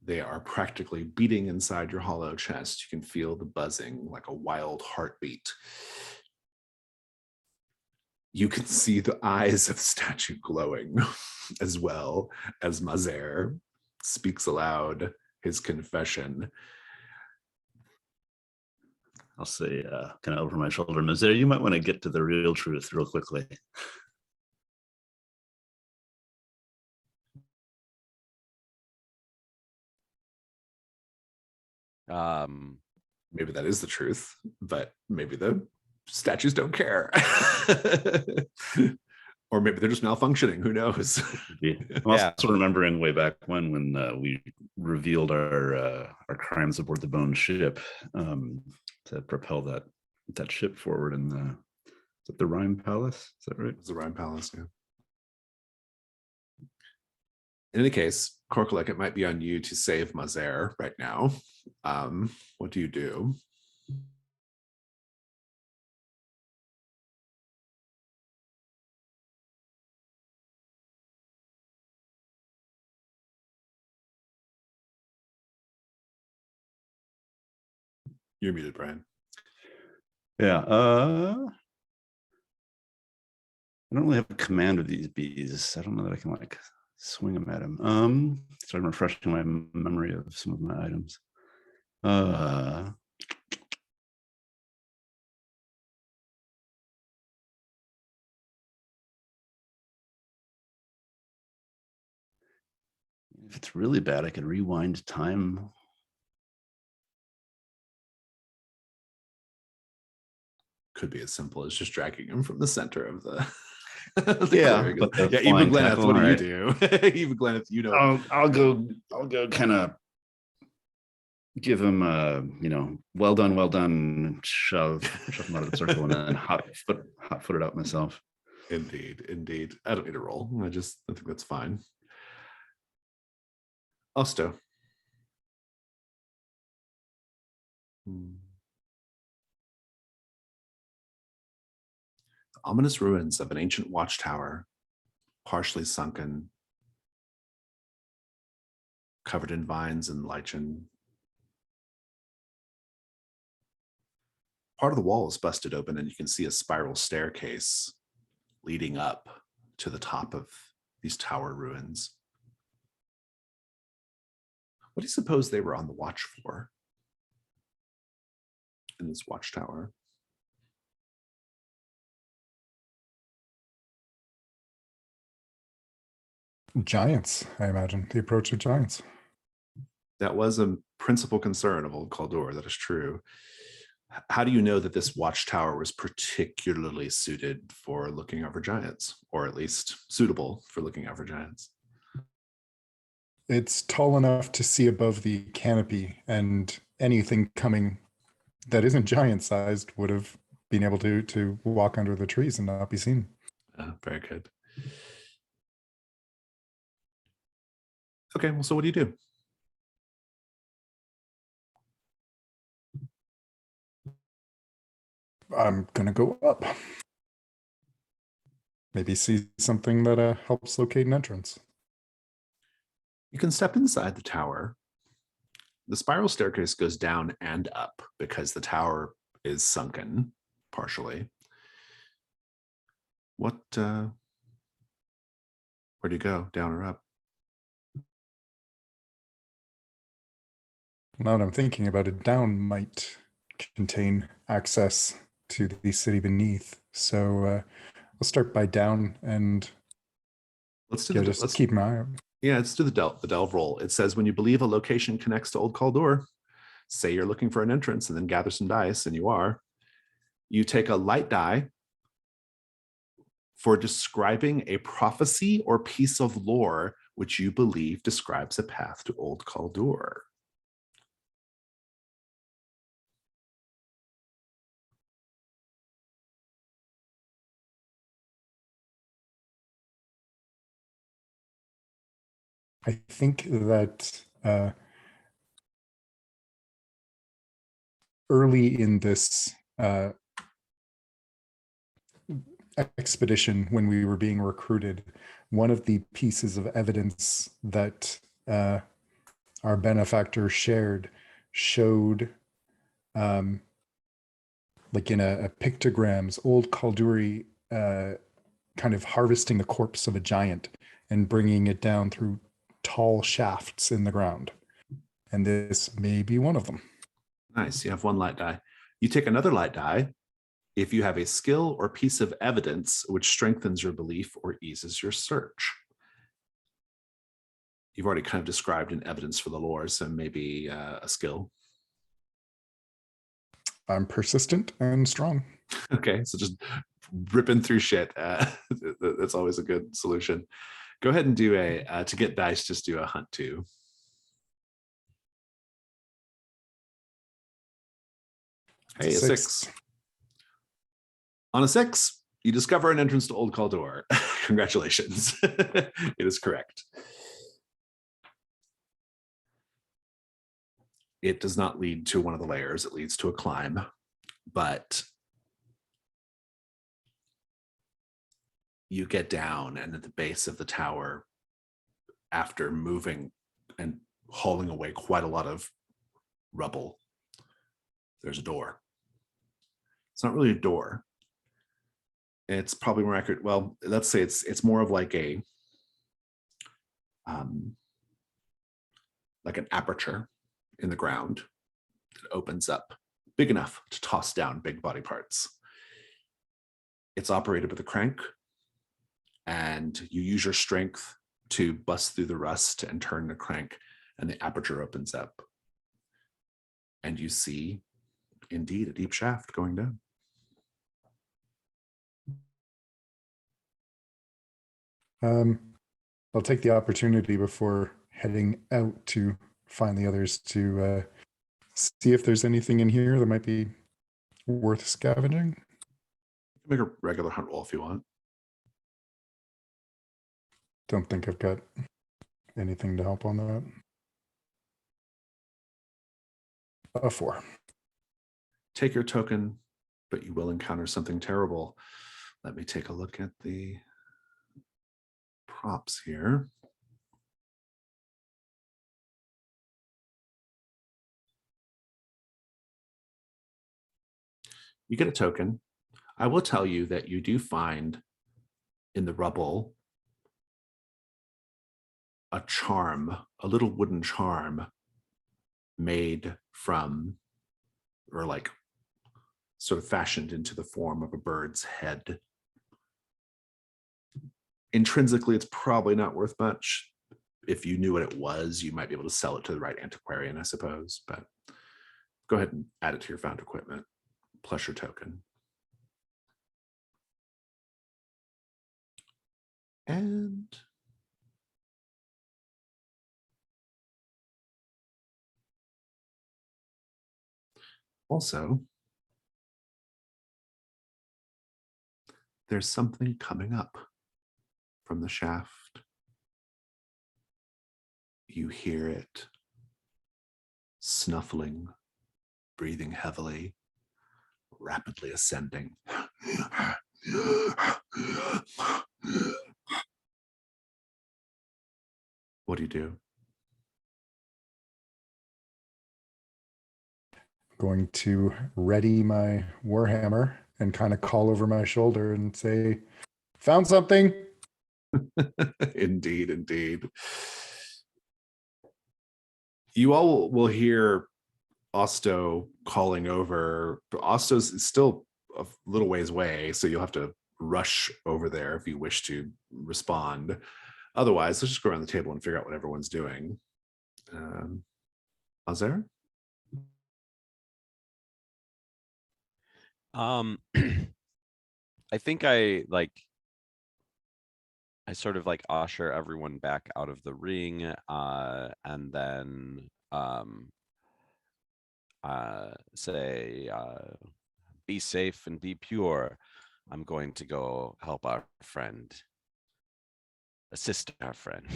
They are practically beating inside your hollow chest. You can feel the buzzing like a wild heartbeat. You can see the eyes of the statue glowing as well as Mazair speaks aloud his confession. I'll say, kind of over my shoulder, Mazair, you might want to get to the real truth real quickly. Maybe that is the truth, but maybe the statues don't care. Or maybe they're just malfunctioning. Who knows? I'm also remembering way back when we revealed our crimes aboard the Bone ship to propel that ship forward in the Rhyme Palace. Is that right? It's the Rhyme Palace, yeah. In any case, Corklook, it might be on you to save Mazair right now. What do you do? You're muted, Brian. Yeah. I don't really have a command of these bees. I don't know that I can like swing them at him. So I'm refreshing my memory of some of my items. If it's really bad, I could rewind time. Could be as simple as just dragging him from the center of the, Yeah, clearing. but the Yeah, even flying Gleneth, tackle, what do you alright. do? Even Gleneth, you know. I'll go kind of give him a, well done, shove him out of the circle, and then hot foot it out myself. Indeed. I don't need a roll. I think that's fine. Osto. Ominous ruins of an ancient watchtower, partially sunken, covered in vines and lichen. Part of the wall is busted open, and you can see a spiral staircase leading up to the top of these tower ruins. What do you suppose they were on the watch for in this watchtower? Giants, I imagine. The approach of giants. That was a principal concern of Old Kalduhr. That is true. How do you know that this watchtower was particularly suited for looking over giants, or at least suitable for looking over giants? It's tall enough to see above the canopy, and anything coming that isn't giant-sized would have been able to walk under the trees and not be seen. Very good. Okay, well, so what do you do? I'm gonna go up. Maybe see something that helps locate an entrance. You can step inside the tower. The spiral staircase goes down and up because the tower is sunken partially. Where do you go, down or up? Now that I'm thinking about it, down might contain access to the city beneath. So I'll start by down and Let's keep my eye out. Yeah, let's do the delve roll. It says when you believe a location connects to Old Kalduhr, say you're looking for an entrance, and then gather some dice, and you are. You take a light die for describing a prophecy or piece of lore which you believe describes a path to Old Kalduhr. I think that early in this expedition, when we were being recruited, one of the pieces of evidence that our benefactor shared showed, like in a pictograms, Old Kalduhr kind of harvesting the corpse of a giant and bringing it down through tall shafts in the ground. And this may be one of them. Nice. You have one light die. You take another light die if you have a skill or piece of evidence which strengthens your belief or eases your search. You've already kind of described an evidence for the lore, so maybe a skill. I'm persistent and strong. Okay, so just ripping through shit. That's always a good solution. Go ahead and do to get dice, just do a hunt 2. Hey, a 6. On a 6, you discover an entrance to Old Kalduhr. Congratulations. It is correct. It does not lead to one of the layers. It leads to a climb. But you get down, and at the base of the tower, after moving and hauling away quite a lot of rubble, there's a door. It's not really a door. It's probably more accurate. Well, let's say it's more of like like an aperture in the ground that opens up big enough to toss down big body parts. It's operated with a crank, and you use your strength to bust through the rust and turn the crank, and the aperture opens up. And you see, indeed, a deep shaft going down. I'll take the opportunity before heading out to find the others to see if there's anything in here that might be worth scavenging. Make a regular hunt roll if you want. Don't think I've got anything to help on that. A 4. Take your token, but you will encounter something terrible. Let me take a look at the props here. You get a token. I will tell you that you do find in the rubble a charm, a little wooden charm made from, or like sort of fashioned into the form of a bird's head. Intrinsically, it's probably not worth much. If you knew what it was, you might be able to sell it to the right antiquarian, I suppose. But go ahead and add it to your found equipment, plus your token. And also, there's something coming up from the shaft. You hear it snuffling, breathing heavily, rapidly ascending. What do you do? Going to ready my warhammer and kind of call over my shoulder and say, "Found something." Indeed, indeed. You all will hear Osto calling over. Osto's still a little ways away, so you'll have to rush over there if you wish to respond. Otherwise, let's just go around the table and figure out what everyone's doing. Azer? I think I sort of like usher everyone back out of the ring, and then say, be safe and be pure. I'm going to go help our friend, assist our friend,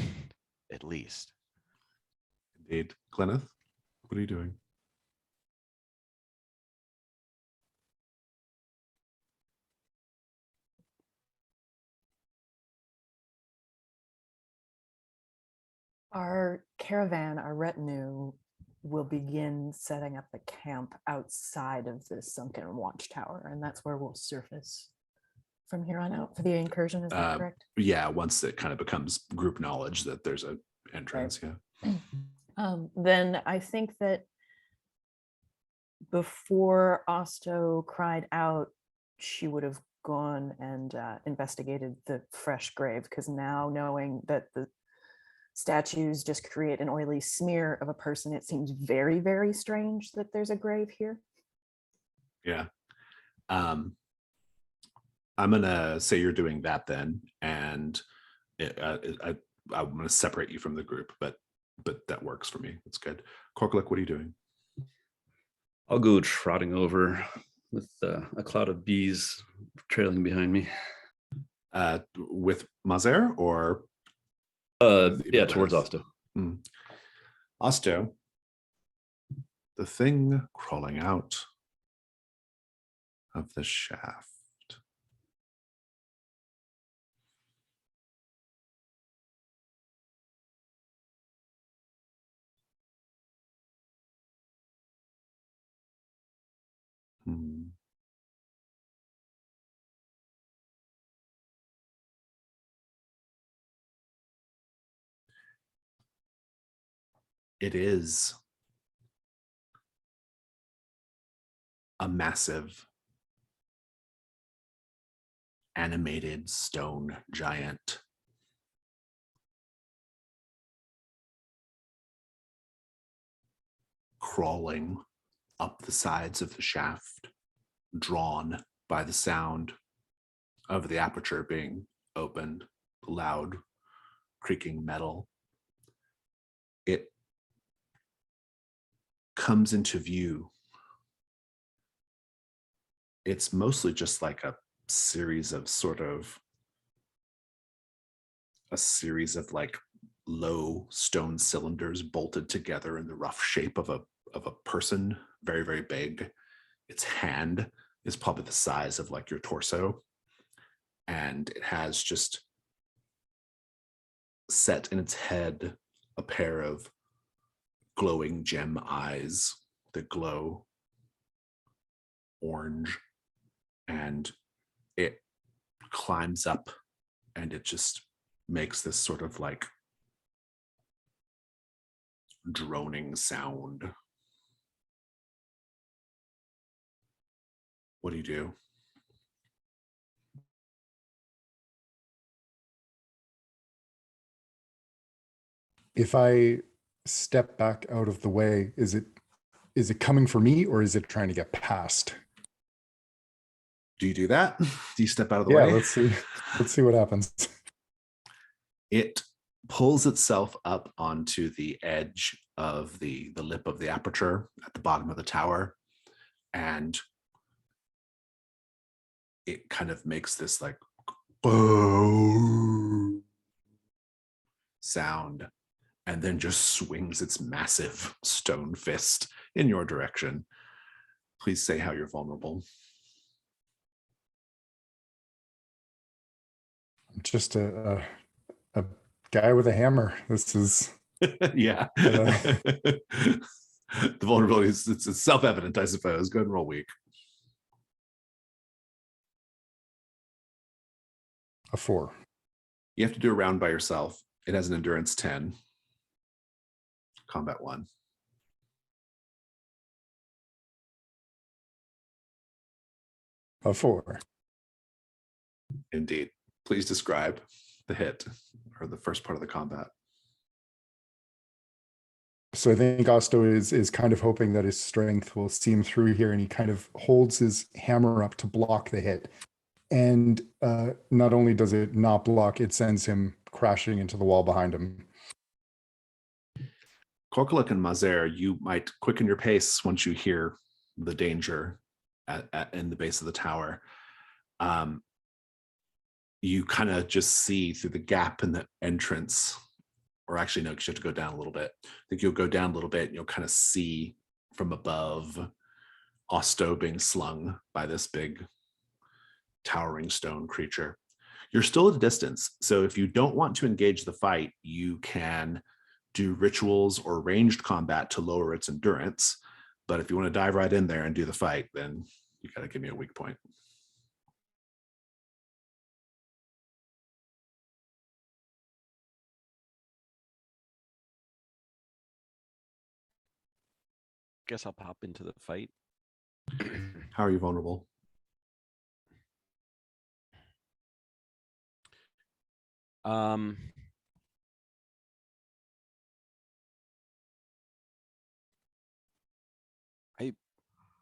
at least. Indeed. Gleneth, what are you doing? Our caravan, our retinue, will begin setting up the camp outside of the sunken watchtower, and that's where we'll surface from here on out for the incursion. Is that correct? Yeah, once it kind of becomes group knowledge that there's an entrance, yeah. Then I think that before Osto cried out, she would have gone and investigated the fresh grave, because now knowing that the statues just create an oily smear of a person, it seems very, very strange that there's a grave here. Yeah. I'm gonna say you're doing that then, and I'm gonna separate you from the group, but that works for me. That's good. Korkalik, what are you doing? I'll go trotting over with a cloud of bees trailing behind me. With Mazer or? Yeah, towards Osto. Osto, the thing crawling out of the shaft. Hmm. It is a massive animated stone giant. Crawling up the sides of the shaft, drawn by the sound of the aperture being opened, loud creaking metal. It comes into view. It's mostly just like a series of like low stone cylinders bolted together in the rough shape of a person, very, very big. Its hand is probably the size of like your torso. And it has just set in its head a pair of glowing gem eyes that glow orange. And it climbs up and it just makes this sort of like droning sound. What do you do? If I step back out of the way, is it coming for me or is it trying to get past? Do you do that? Do you step out of the Yeah, way? let's see. Let's see what happens. It pulls itself up onto the edge of the lip of the aperture at the bottom of the tower, and it kind of makes this like boom sound, and then just swings its massive stone fist in your direction. Please say how you're vulnerable. I'm just a guy with a hammer. This is Yeah. The vulnerability is it's self-evident, I suppose. Go ahead and roll weak. a 4. You have to do a round by yourself. It has an endurance 10. Combat 1. A 4. Indeed. Please describe the hit or the first part of the combat. So I think Osto is kind of hoping that his strength will see him through here, and he kind of holds his hammer up to block the hit. And not only does it not block, it sends him crashing into the wall behind him. Korkuluk and Mazer, you might quicken your pace once you hear the danger in the base of the tower. You kind of just see through the gap in the entrance, or actually no, because you have to go down a little bit. I think you'll go down a little bit and you'll kind of see from above Osto being slung by this big towering stone creature. You're still at a distance, so if you don't want to engage the fight, you can do rituals or ranged combat to lower its endurance. But if you want to dive right in there and do the fight, then you got to give me a weak point. Guess I'll pop into the fight. How are you vulnerable? I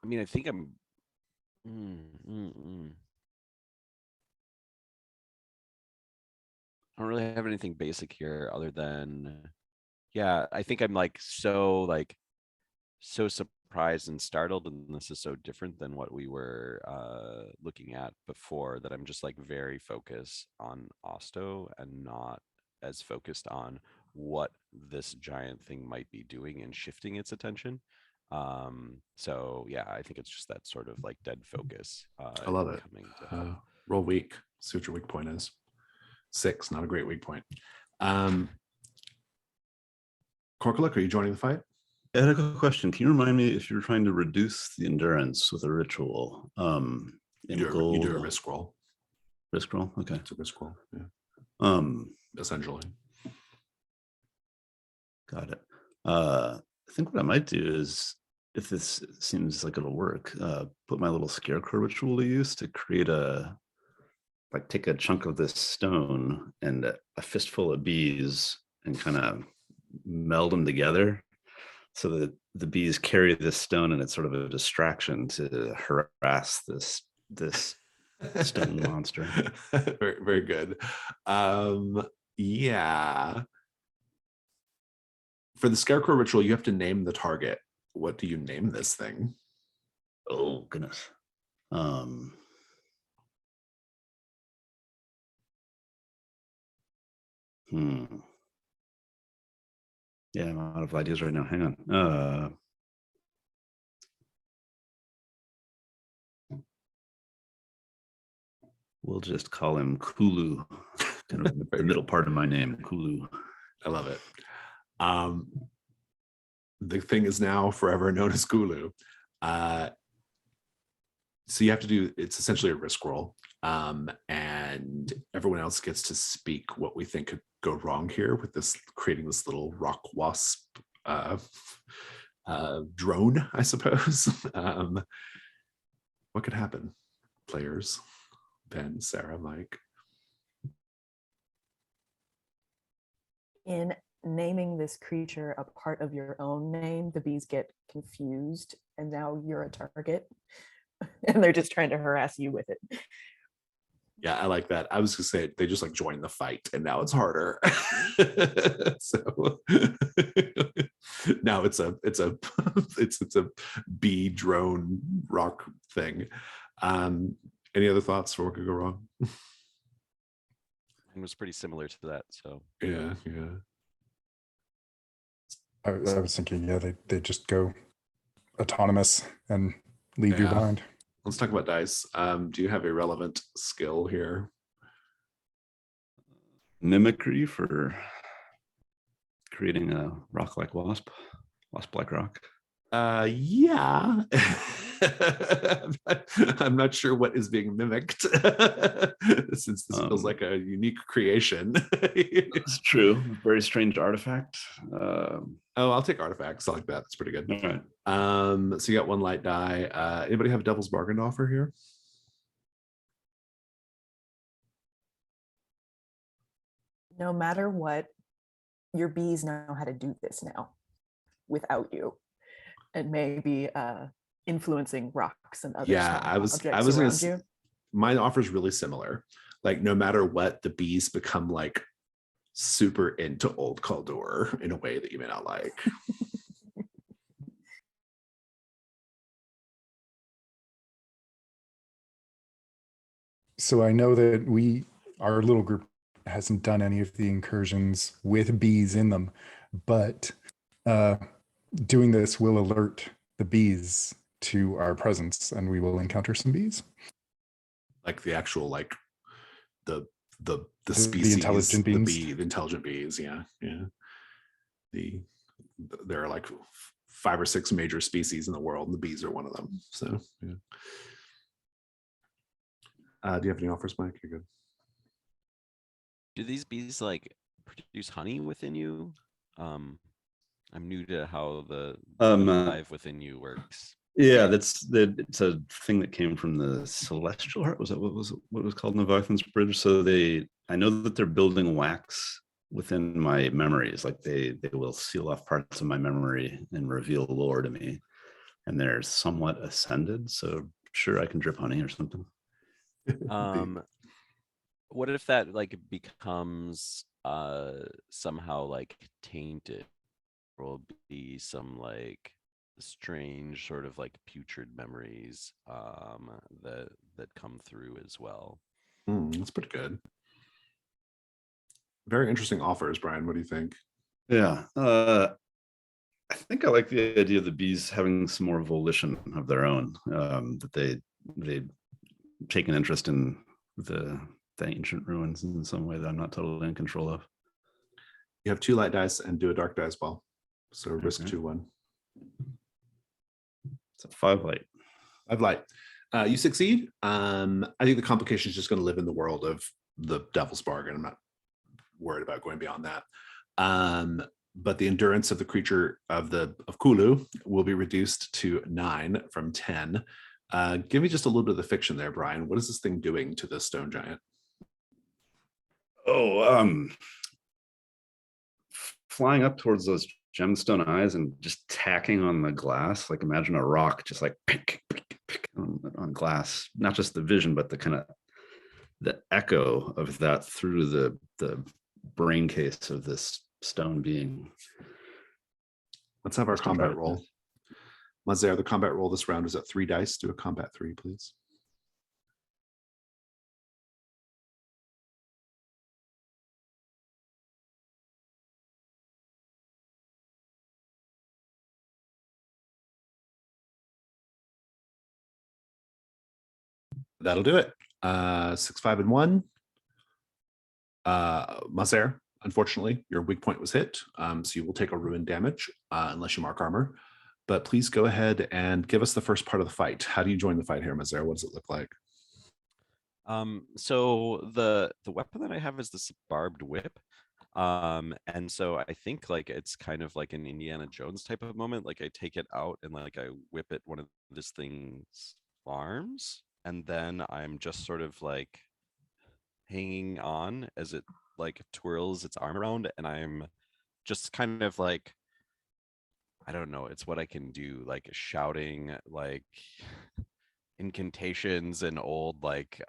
mean, I think I'm. I don't really have anything basic here other than, yeah, I think I'm like so surprised and startled, and this is so different than what we were looking at before, that I'm just like very focused on Osto and not as focused on what this giant thing might be doing and shifting its attention. So yeah, I think it's just that sort of like dead focus. I love it. Coming to help. Roll weak. See what your weak point is. 6, not a great weak point. Korkuluk, are you joining the fight? I had a quick question. Can you remind me if you're trying to reduce the endurance with a ritual? In gold, You do a risk roll. risk roll. Okay. It's a risk roll. Yeah, essentially. Got it. I think what I might do is, if this seems like it'll work, put my little Scarecrow Ritual to use to create take a chunk of this stone and a fistful of bees and kind of meld them together so that the bees carry this stone, and it's sort of a distraction to harass this stone monster. Very, very good. Yeah. For the Scarecrow Ritual, you have to name the target. What do you name this thing? Oh goodness. Yeah, I'm out of ideas right now. Hang on. We'll just call him Kulu. Kind of the middle part of my name, Kulu. I love it. The thing is now forever known as Kulu. So you have to do, it's essentially a risk roll. And everyone else gets to speak what we think could go wrong here with this, creating this little rock wasp drone, I suppose. What could happen? Players, Ben, Sarah, Mike. In naming this creature a part of your own name, the bees get confused and now you're a target and they're just trying to harass you with it. Yeah, I like that. I was gonna say they just like joined the fight and now it's harder. So now it's a bee drone rock thing. Any other thoughts for what could go wrong? It was pretty similar to that. So Yeah. I was thinking, yeah, they just go autonomous and leave you behind. Let's talk about dice. Do you have a relevant skill here? Mimicry for creating a rock-like wasp-like rock. Yeah. I'm not sure what is being mimicked since this feels like a unique creation. That's true. Very strange artifact. Oh, I'll take artifacts. I like that. That's pretty good. All right. So you got one light die. Anybody have Devil's Bargain to offer here? No matter what, your bees know how to do this now without you, and maybe influencing rocks and other Yeah, small I was objects gonna around you. my offer is really similar. Like no matter what, the bees become like super into Old Kalduhr in a way that you may not like. So I know that our little group hasn't done any of the incursions with bees in them, but doing this will alert the bees to our presence and we will encounter some bees. Like the actual like the species, the intelligent beings. The intelligent bees. Yeah. There are like 5 or 6 major species in the world, and the bees are one of them. So yeah. Do you have any offers, Mike? You're good. do these bees like produce honey within you? I'm new to how the hive within you works. Yeah, it's a thing that came from the Celestial Heart. Was that what was called Leviathan's Bridge? So I know that they're building wax within my memories. Like they will seal off parts of my memory and reveal lore to me. And they're somewhat ascended. So sure, I can drip honey or something. What if that like becomes somehow like tainted? Will be some like strange sort of like putrid memories that come through as well. That's pretty good. Very interesting offers, Brian. What do you think? Yeah, I think I like the idea of the bees having some more volition of their own. That they take an interest in the ancient ruins in some way that I'm not totally in control of. You have 2 light dice and do a dark die as well. So risk Okay. 2, 1. It's a 5 light. I've light. You succeed. I think the complication is just going to live in the world of the Devil's Bargain. I'm not worried about going beyond that. But the endurance of the creature of Kulu will be reduced to 9 from 10. Give me just a little bit of the fiction there, Brian. What is this thing doing to the stone giant? Flying up towards those gemstone eyes and just tacking on the glass. Like imagine a rock just like pick on glass. Not just the vision, but the kind of the echo of that through the brain case of this stone being. Let's have our combat roll. Mazer, the combat roll this round is at 3 dice. Do a combat 3, please. That'll do it. 6, 5, and 1. Mazer, unfortunately, your weak point was hit, so you will take a ruin damage unless you mark armor. But please go ahead and give us the first part of the fight. How do you join the fight here, Mazer? What does it look like? So the weapon that I have is this barbed whip. And so I think like it's kind of like an Indiana Jones type of moment. Like I take it out and like I whip at one of this thing's arms, and then I'm just sort of like hanging on as it like twirls its arm around, and I'm just kind of like, I don't know, it's what I can do, like shouting like incantations and old like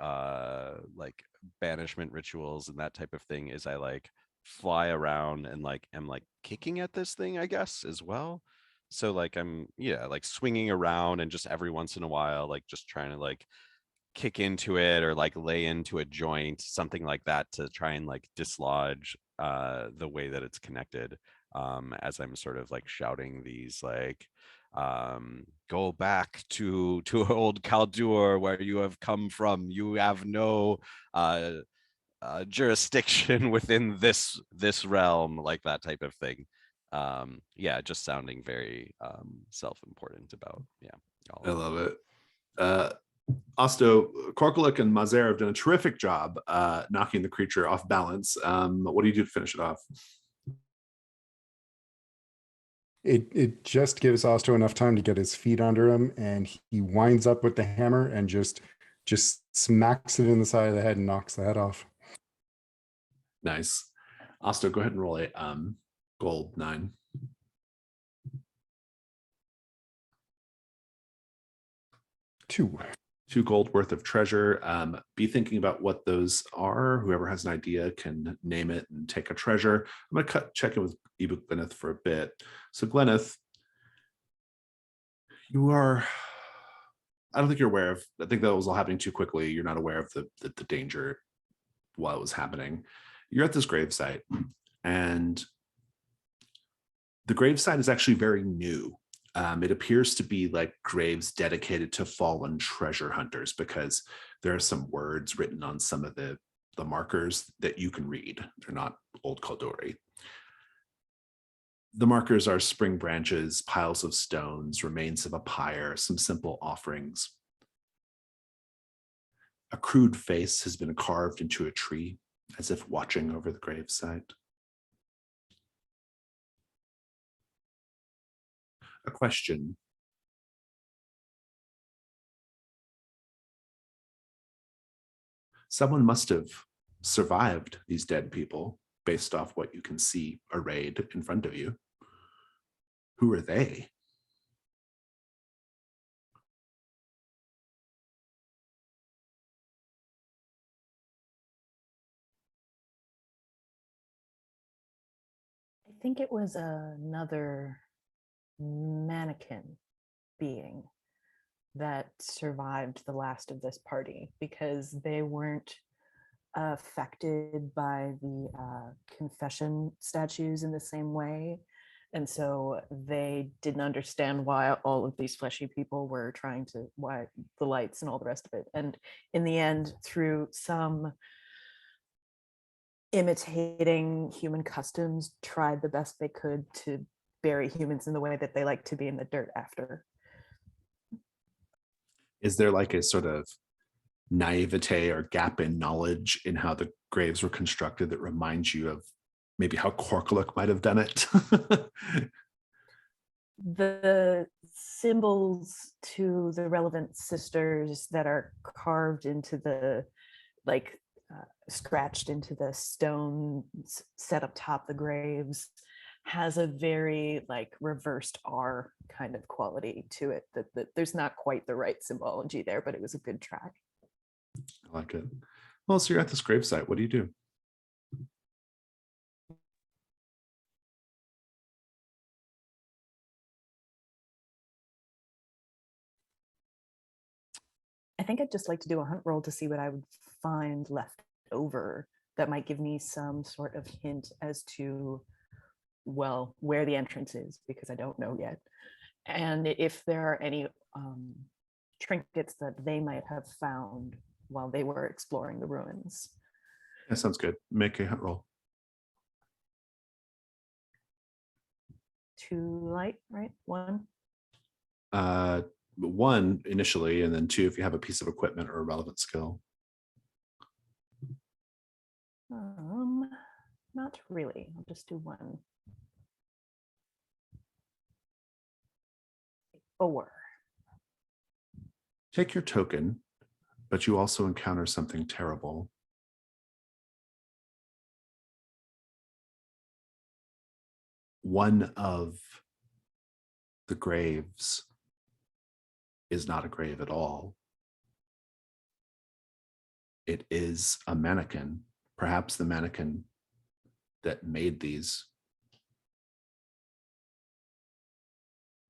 banishment rituals and that type of thing, as I like fly around and like am like kicking at this thing, I guess, as well. So like I'm like swinging around and just every once in a while like just trying to like kick into it or like lay into a joint, something like that, to try and like dislodge the way that it's connected, as I'm sort of like shouting these like go back to old Kalduhr, where you have come from. You have no jurisdiction within this realm, like that type of thing. Just sounding very self-important about all I of love it. Osto, Korkulik, and Mazer have done a terrific job knocking the creature off balance. What do you do to finish it off? It just gives Osto enough time to get his feet under him, and he winds up with the hammer and just smacks it in the side of the head and knocks the head off. Nice. Osto, go ahead and roll a gold 9. Two gold worth of treasure. Be thinking about what those are. Whoever has an idea can name it and take a treasure. I'm going to check in with Ebook Gleneth for a bit. So Gleneth, you are, I don't think you're aware of, I think that was all happening too quickly. You're not aware of the danger while it was happening. You're at this gravesite, and the gravesite is actually very new. It appears to be like graves dedicated to fallen treasure hunters, because there are some words written on some of the markers that you can read. They're not Old Kalduhr. The markers are spring branches, piles of stones, remains of a pyre, some simple offerings. A crude face has been carved into a tree, as if watching over the gravesite. A question. Someone must have survived these dead people based off what you can see arrayed in front of you. Who are they? I think it was another mannequin being that survived the last of this party, because they weren't affected by the confession statues in the same way. And so they didn't understand why all of these fleshy people were trying to, why the lights and all the rest of it. And in the end, through some imitating human customs, tried the best they could to bury humans in the way that they like to be in the dirt after. Is there like a sort of naivete or gap in knowledge in how the graves were constructed that reminds you of maybe how Korkuluk might have done it? The symbols to the relevant sisters that are carved into the, like, scratched into the stone set up top the graves has a very like reversed R kind of quality to it, that there's not quite the right symbology there, but it was a good try. I like it. Well, so you're at this gravesite. What do you do? I think I'd just like to do a hunt roll to see what I would find left over that might give me some sort of hint as to, well, where the entrance is, because I don't know yet. And if there are any trinkets that they might have found while they were exploring the ruins. That sounds good. Make a hunt roll. 2 light, right? 1. One initially, and then 2 if you have a piece of equipment or a relevant skill. Not really. I'll just do 1. 4. Take your token, but you also encounter something terrible. One of the graves is not a grave at all. It is a mannequin, perhaps the mannequin that made these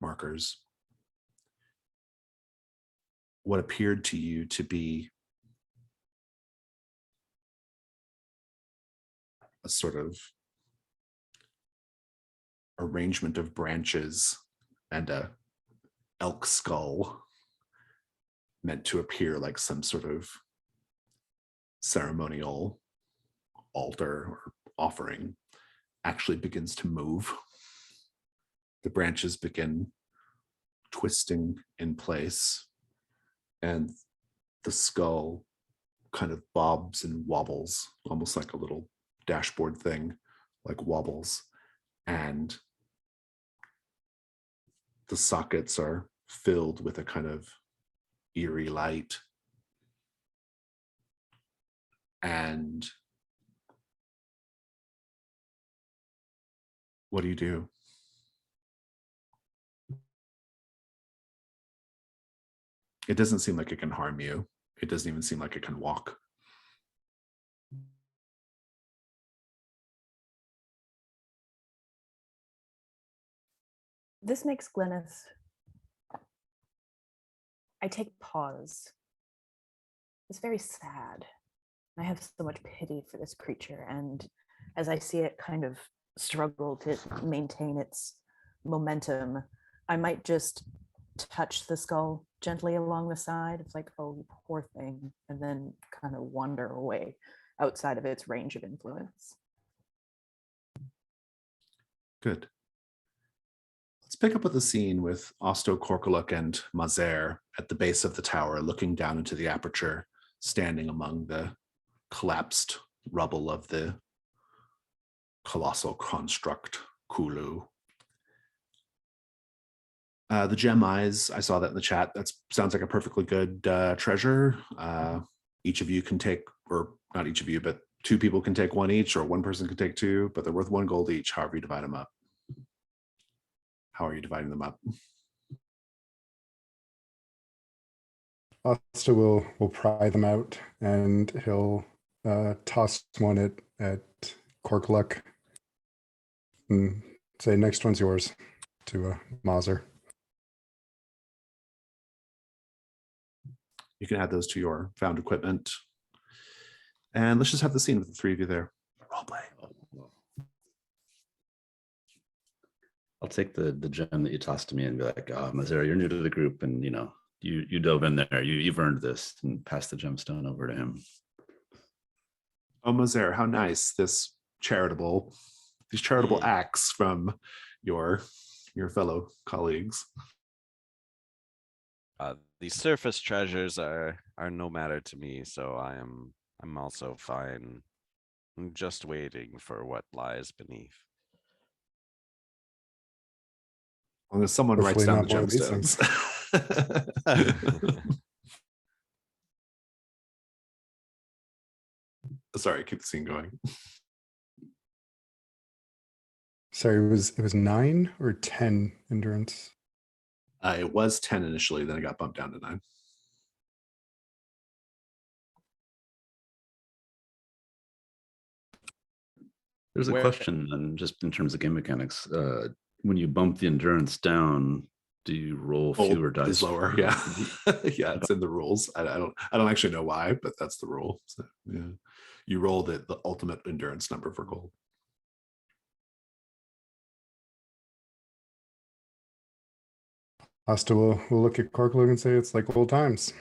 markers. What appeared to you to be a sort of arrangement of branches and a elk skull meant to appear like some sort of ceremonial altar or offering actually begins to move. The branches begin twisting in place, and the skull kind of bobs and wobbles, almost like a little dashboard thing, like wobbles. And the sockets are filled with a kind of eerie light. And what do you do? It doesn't seem like it can harm you. It doesn't even seem like it can walk. This makes Gleneth. I take pause. It's very sad. I have so much pity for this creature, and as I see it kind of struggle to maintain its momentum, I might just touch the skull gently along the side. It's like, oh, you poor thing, and then kind of wander away outside of its range of influence. Good. Let's pick up with the scene with Osto, Korkuluk, and Mazer at the base of the tower, looking down into the aperture, standing among the collapsed rubble of the colossal construct Kulu. The gem eyes, I saw that in the chat. That sounds like a perfectly good treasure. Each of you can take, or not each of you, but 2 people can take 1 each, or 1 person can take 2, but they're worth 1 gold each, however you divide them up. How are you dividing them up? Asta will pry them out, and he'll toss one at Korkuluk and say, "Next one's yours," to Mazer. You can add those to your found equipment. And let's just have the scene with the 3 of you there. Role play. I'll take the gem that you tossed to me and be like, "Oh, Mazer, you're new to the group, and you dove in there. You've earned this," and pass the gemstone over to him. Oh, Mazer, how nice these charitable acts from your fellow colleagues. These surface treasures are no matter to me, so I'm also fine. I'm just waiting for what lies beneath. As long as someone writes Hopefully down not the more of these things. gemstones. Sorry, keep the scene going. Sorry, it was 9 or 10 endurance. It was 10 initially, then it got bumped down to 9. There's a Where- question, and just in terms of game mechanics, when you bump the endurance down, do you roll fewer dice? Is lower, for- yeah. Yeah, it's in the rules. I don't actually know why, but that's the rule. So yeah. You roll the ultimate endurance number for gold. Asta will look at Corklug and say it's like old times.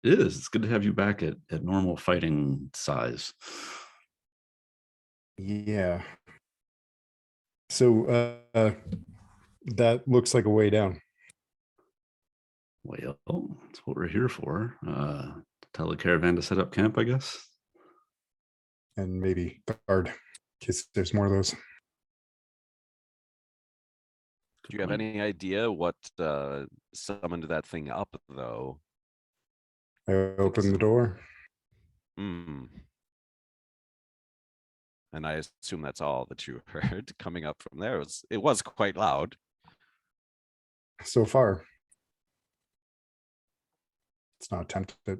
It is. It's good to have you back at normal fighting size. Yeah. So that looks like a way down. Well, that's what we're here for. Tell the caravan to set up camp, I guess. And maybe guard in case there's more of those. Do you have any idea what summoned that thing up, though? I open the door. Hmm. And I assume that's all that you heard coming up from there. It was quite loud. So far, it's not tempted.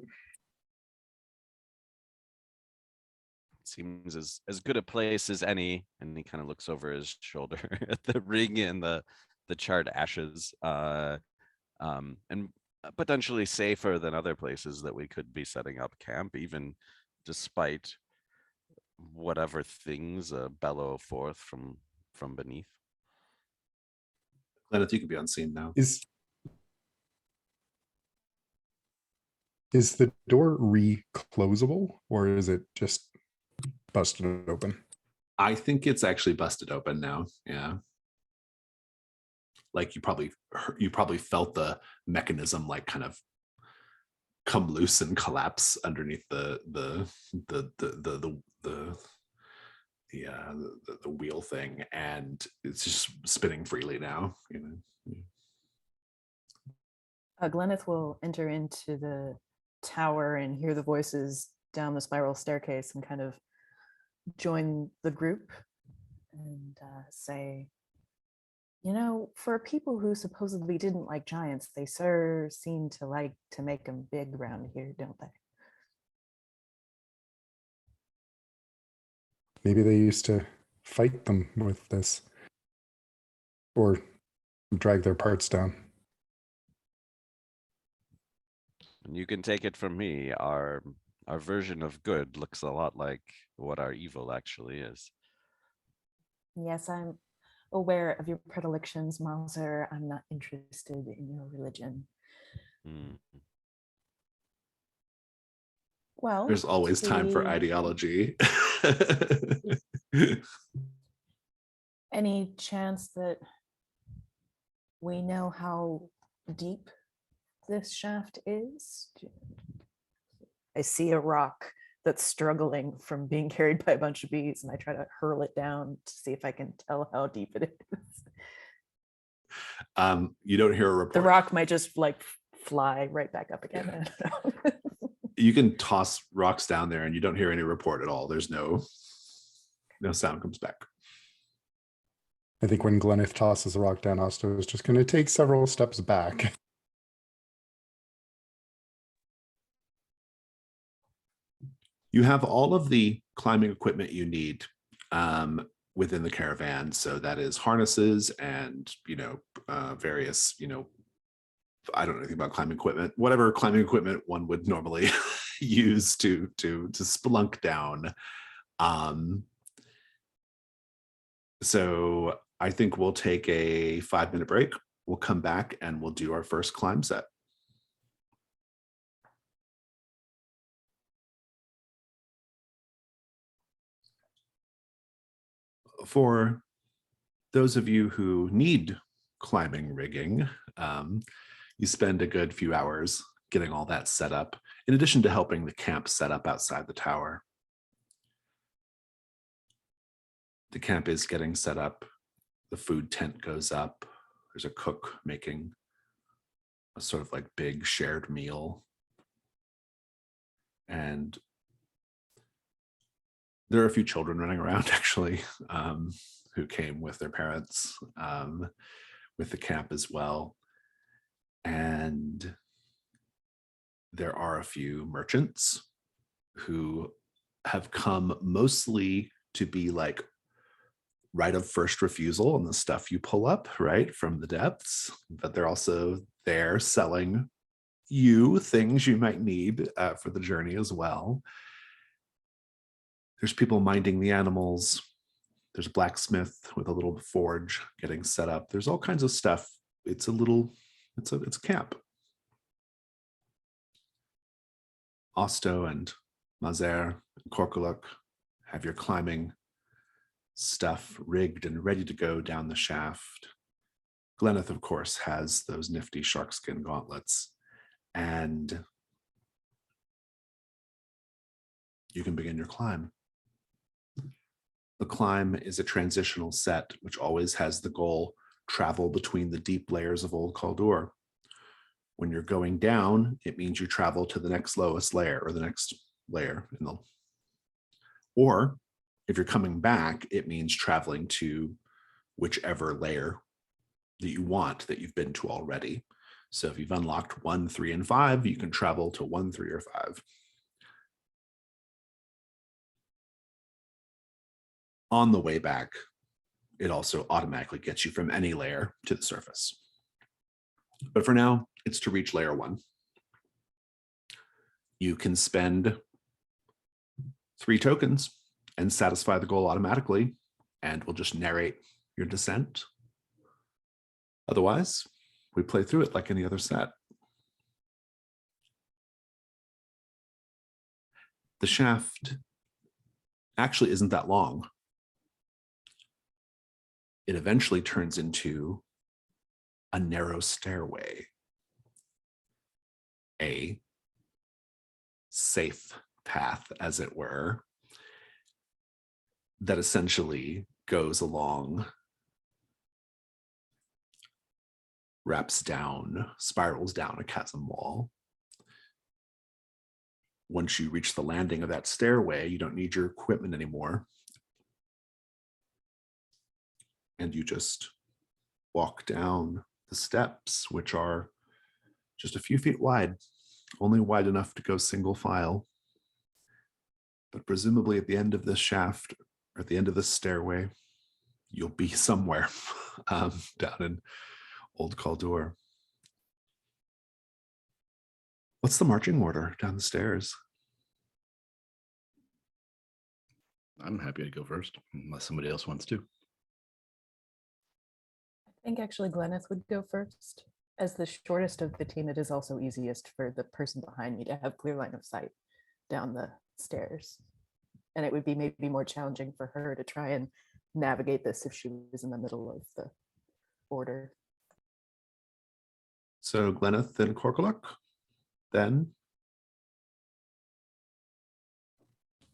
Seems as good a place as any. And he kind of looks over his shoulder at the ring and the charred ashes. And potentially safer than other places that we could be setting up camp, even despite whatever things bellow forth from beneath. Gleneth, you can be on scene now. Is the door reclosable or is it just busted open? I think it's actually busted open now. Yeah. Like you probably felt the mechanism like kind of come loose and collapse underneath the wheel thing, and it's just spinning freely now. Gleneth will enter into the tower and hear the voices down the spiral staircase and kind of join the group and say, you know, for people who supposedly didn't like giants, they sure seem to like to make them big around here, don't they? Maybe they used to fight them with this or drag their parts down. And you can take it from me, our version of good looks a lot like what our evil actually is. Yes, I'm aware of your predilections, Mauser. I'm not interested in your religion. Hmm. Well, There's always time for we- ideology. Any chance that we know how deep this shaft is? I see a rock that's struggling from being carried by a bunch of bees, and I try to hurl it down to see if I can tell how deep it is. You don't hear a report. The rock might just like fly right back up again. I don't know. You can toss rocks down there and you don't hear any report at all. There's no sound comes back. I think when Gleneth tosses the rock down, Asta is just going to take several steps back. You have all of the climbing equipment you need within the caravan. So that is harnesses and, various, I don't know anything about climbing equipment, whatever climbing equipment one would normally use to splunk down. So I think we'll take a 5-minute break. We'll come back and we'll do our first climb set. For those of you who need climbing rigging, you spend a good few hours getting all that set up, in addition to helping the camp set up outside the tower. The camp is getting set up. The food tent goes up. There's a cook making a sort of like big shared meal. And there are a few children running around actually, who came with their parents, with the camp as well. And there are a few merchants who have come mostly to be like right of first refusal on the stuff you pull up, right, from the depths, but they're also there selling you things you might need for the journey as well. There's people minding the animals. There's a blacksmith with a little forge getting set up. There's all kinds of stuff. It's a camp. Osto and Mazer and Korkuluk have your climbing stuff rigged and ready to go down the shaft. Gleneth, of course, has those nifty sharkskin gauntlets, and you can begin your climb. The climb is a transitional set, which always has the goal: travel between the deep layers of Old Kalduhr. When you're going down, it means you travel to the next lowest layer or the next layer or if you're coming back, it means traveling to whichever layer that you want that you've been to already. So if you've unlocked 1, 3, and 5, you can travel to 1, 3, or 5. On the way back, it also automatically gets you from any layer to the surface. But for now, it's to reach layer 1. You can spend 3 tokens and satisfy the goal automatically, and we'll just narrate your descent. Otherwise, we play through it like any other set. The shaft actually isn't that long. It eventually turns into a narrow stairway, a safe path, as it were, that essentially goes along, wraps down, spirals down a chasm wall. Once you reach the landing of that stairway, you don't need your equipment anymore. And you just walk down the steps, which are just a few feet wide, only wide enough to go single file. But presumably at the end of this shaft, or at the end of this stairway, you'll be somewhere down in Old Kalduhr. What's the marching order down the stairs? I'm happy to go first, unless somebody else wants to. I think actually Gleneth would go first. As the shortest of the team, it is also easiest for the person behind me to have clear line of sight down the stairs. And it would be maybe more challenging for her to try and navigate this if she was in the middle of the order. So Gleneth, then Korkuluk, then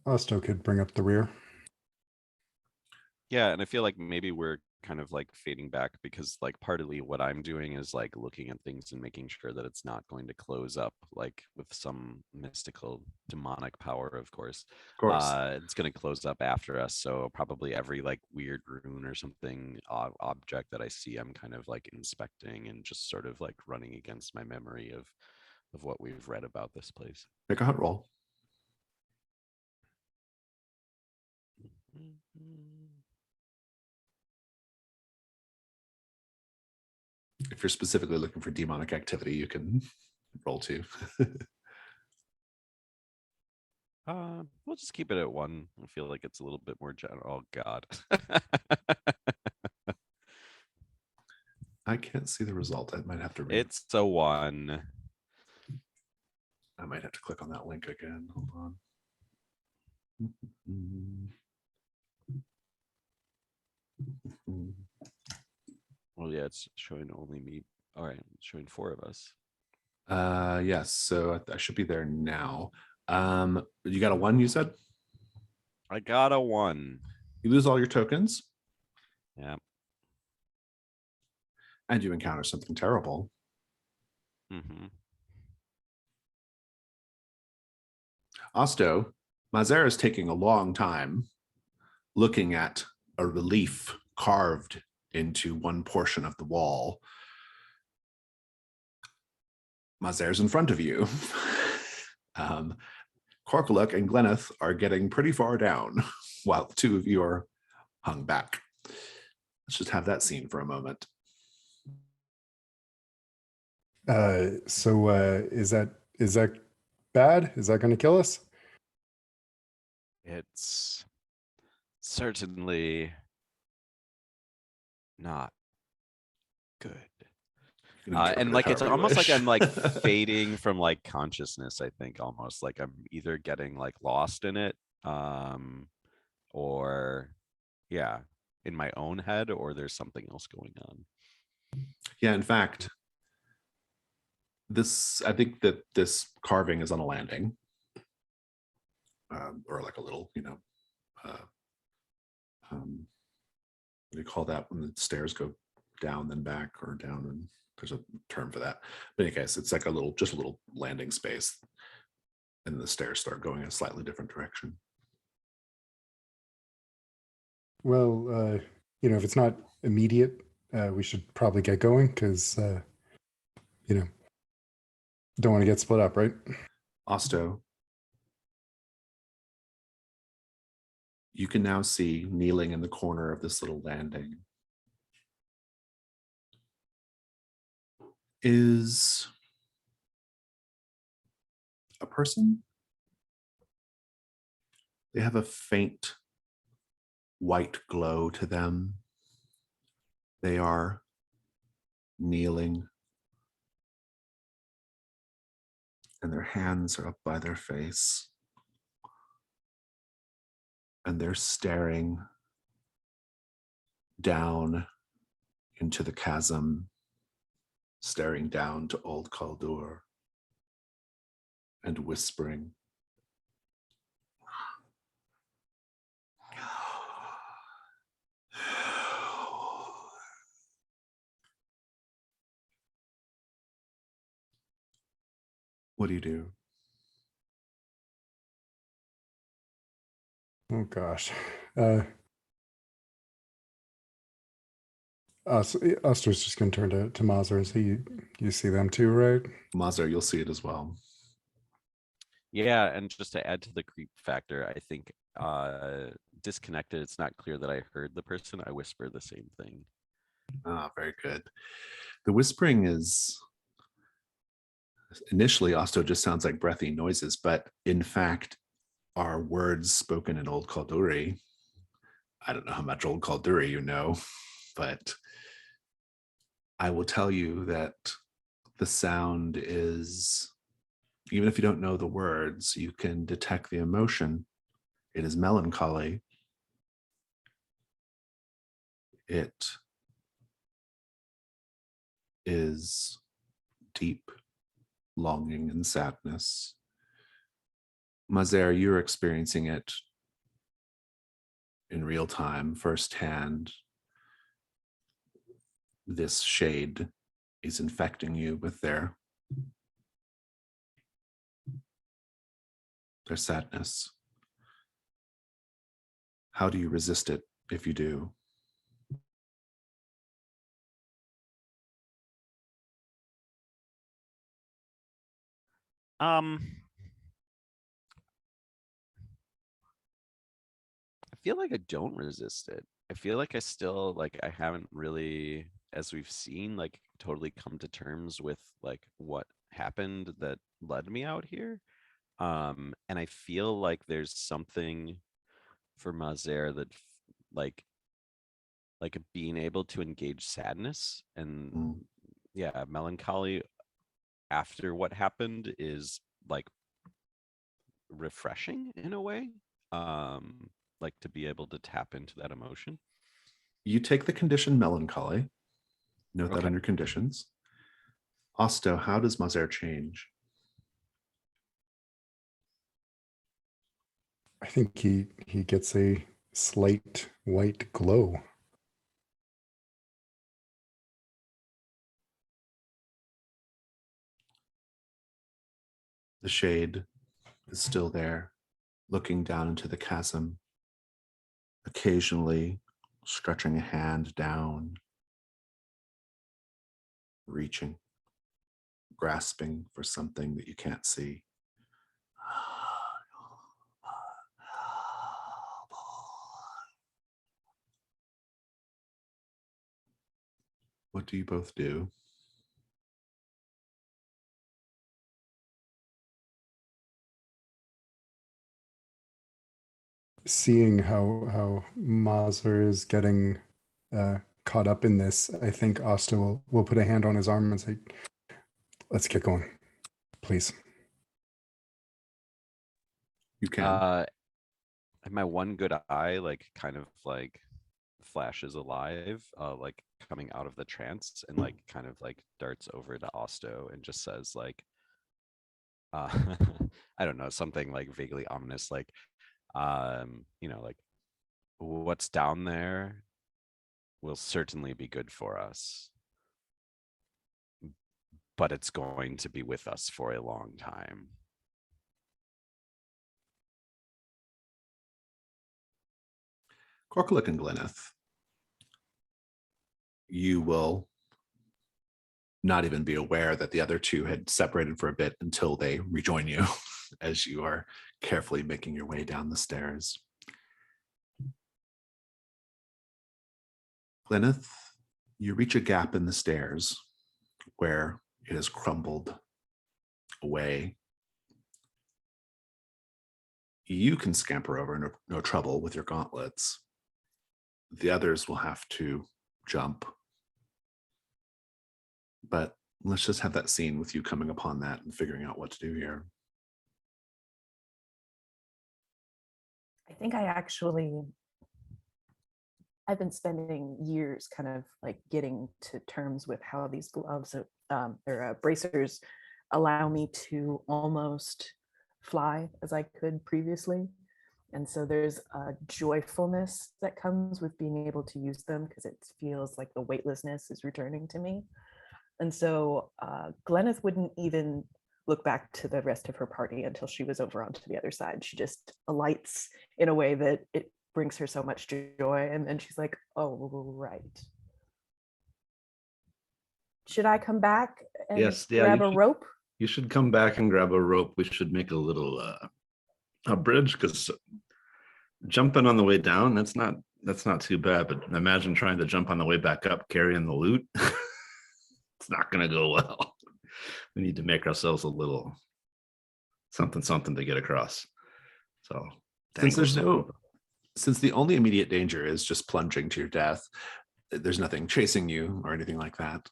Osto could bring up the rear. Yeah, and I feel like maybe we're kind of like fading back because like partly what I'm doing is like looking at things and making sure that it's not going to close up like with some mystical demonic power, of course. of course. It's going to close up after us, so probably every like weird rune or something object that I see, I'm kind of like inspecting and just sort of like running against my memory of what we've read about this place. Make a hunt roll. If you're specifically looking for demonic activity, you can roll 2. We'll just keep it at 1. I feel like it's a little bit more general. Oh God. I can't see the result. I might have to It's a 1. I might have to click on that link again. Hold on. Well, yeah, it's showing only me. All right, it's showing 4 of us. Yes, so I should be there now. You got a 1, you said? I got a 1. You lose all your tokens Yeah. and you encounter something terrible. Mm-hmm. Osto, Mazer is taking a long time looking at a relief carved into one portion of the wall. Mazer's in front of you. Corkuluk and Gleneth are getting pretty far down while the 2 of you are hung back. Let's just have that scene for a moment. So is that bad? Is that going to kill us? It's certainly not good. You can interpret And it like it's however you almost like wish. I'm like fading from like consciousness. I think almost like I'm either getting like lost in it, or yeah, in my own head, or there's something else going on. Yeah, in fact, I think that this carving is on a landing, or like a little, what do you call that when the stairs go down then back, or down, and there's a term for that. But in any case, it's like just a little landing space, and the stairs start going in a slightly different direction. Well, if it's not immediate, we should probably get going because, don't want to get split up, right? Osto, you can now see kneeling in the corner of this little landing is a person. They have a faint white glow to them. They are kneeling, and their hands are up by their face, and they're staring down into the chasm, staring down to Old Kalduhr, and whispering. What do you do? Oh gosh. Oster's just going to turn to Mazur and say, you see them too, right? Mazer, you'll see it as well. Yeah, and just to add to the creep factor, I think disconnected, it's not clear that I heard the person. I whisper the same thing. Ah, very good. The whispering is initially Osto just sounds like breathy noises, but in fact are words spoken in Old Kalduri. I don't know how much Old Kalduri you know, but I will tell you that the sound is, even if you don't know the words, you can detect the emotion. It is melancholy. It is deep longing and sadness. Mazer, you're experiencing it in real time, firsthand. This shade is infecting you with their sadness. How do you resist it if you do? I feel like I don't resist it. I feel like I still like I haven't really, as we've seen, like totally come to terms with like what happened that led me out here. And I feel like there's something for Mazer that like being able to engage sadness and Mm. yeah, melancholy after what happened is like refreshing in a way. Like to be able to tap into that emotion. you take the condition melancholy. Note that Okay. under conditions. Osto, how does Mazer change? I think he gets a slight white glow. The shade is still there, looking down into the chasm, occasionally stretching a hand down, reaching, grasping for something that you can't see. What do you both do? Seeing how Mazur is getting caught up in this, I think Asta will put a hand on his arm and say, "Let's get going, please." You can. And my one good eye, like, kind of like flashes alive, like coming out of the trance, and like kind of like darts over to Osto and just says like, I don't know, something like vaguely ominous, like, like, what's down there will certainly be good for us, but it's going to be with us for a long time. Corkalick and Gleneth, you will not even be aware that the other two had separated for a bit until they rejoin you as you are carefully making your way down the stairs. Gleneth, you reach a gap in the stairs where it has crumbled away. You can scamper over, no trouble with your gauntlets. The others will have to jump. But let's just have that scene with you coming upon that and figuring out what to do here. I think I've been spending years kind of like getting to terms with how these gloves or bracers allow me to almost fly as I could previously. And so there's a joyfulness that comes with being able to use them because it feels like the weightlessness is returning to me. And so Gleneth wouldn't even look back to the rest of her party until she was over onto the other side. She just alights in a way that it brings her so much joy. And then she's like, oh, right. Should I come back and Yes, yeah, grab a rope? You should come back and grab a rope. We should make a little a bridge, because jumping on the way down, that's not too bad. But imagine trying to jump on the way back up carrying the loot. It's not going to go well. We need to make ourselves a little something to get across. So since the only immediate danger is just plunging to your death, there's nothing chasing you or anything like that.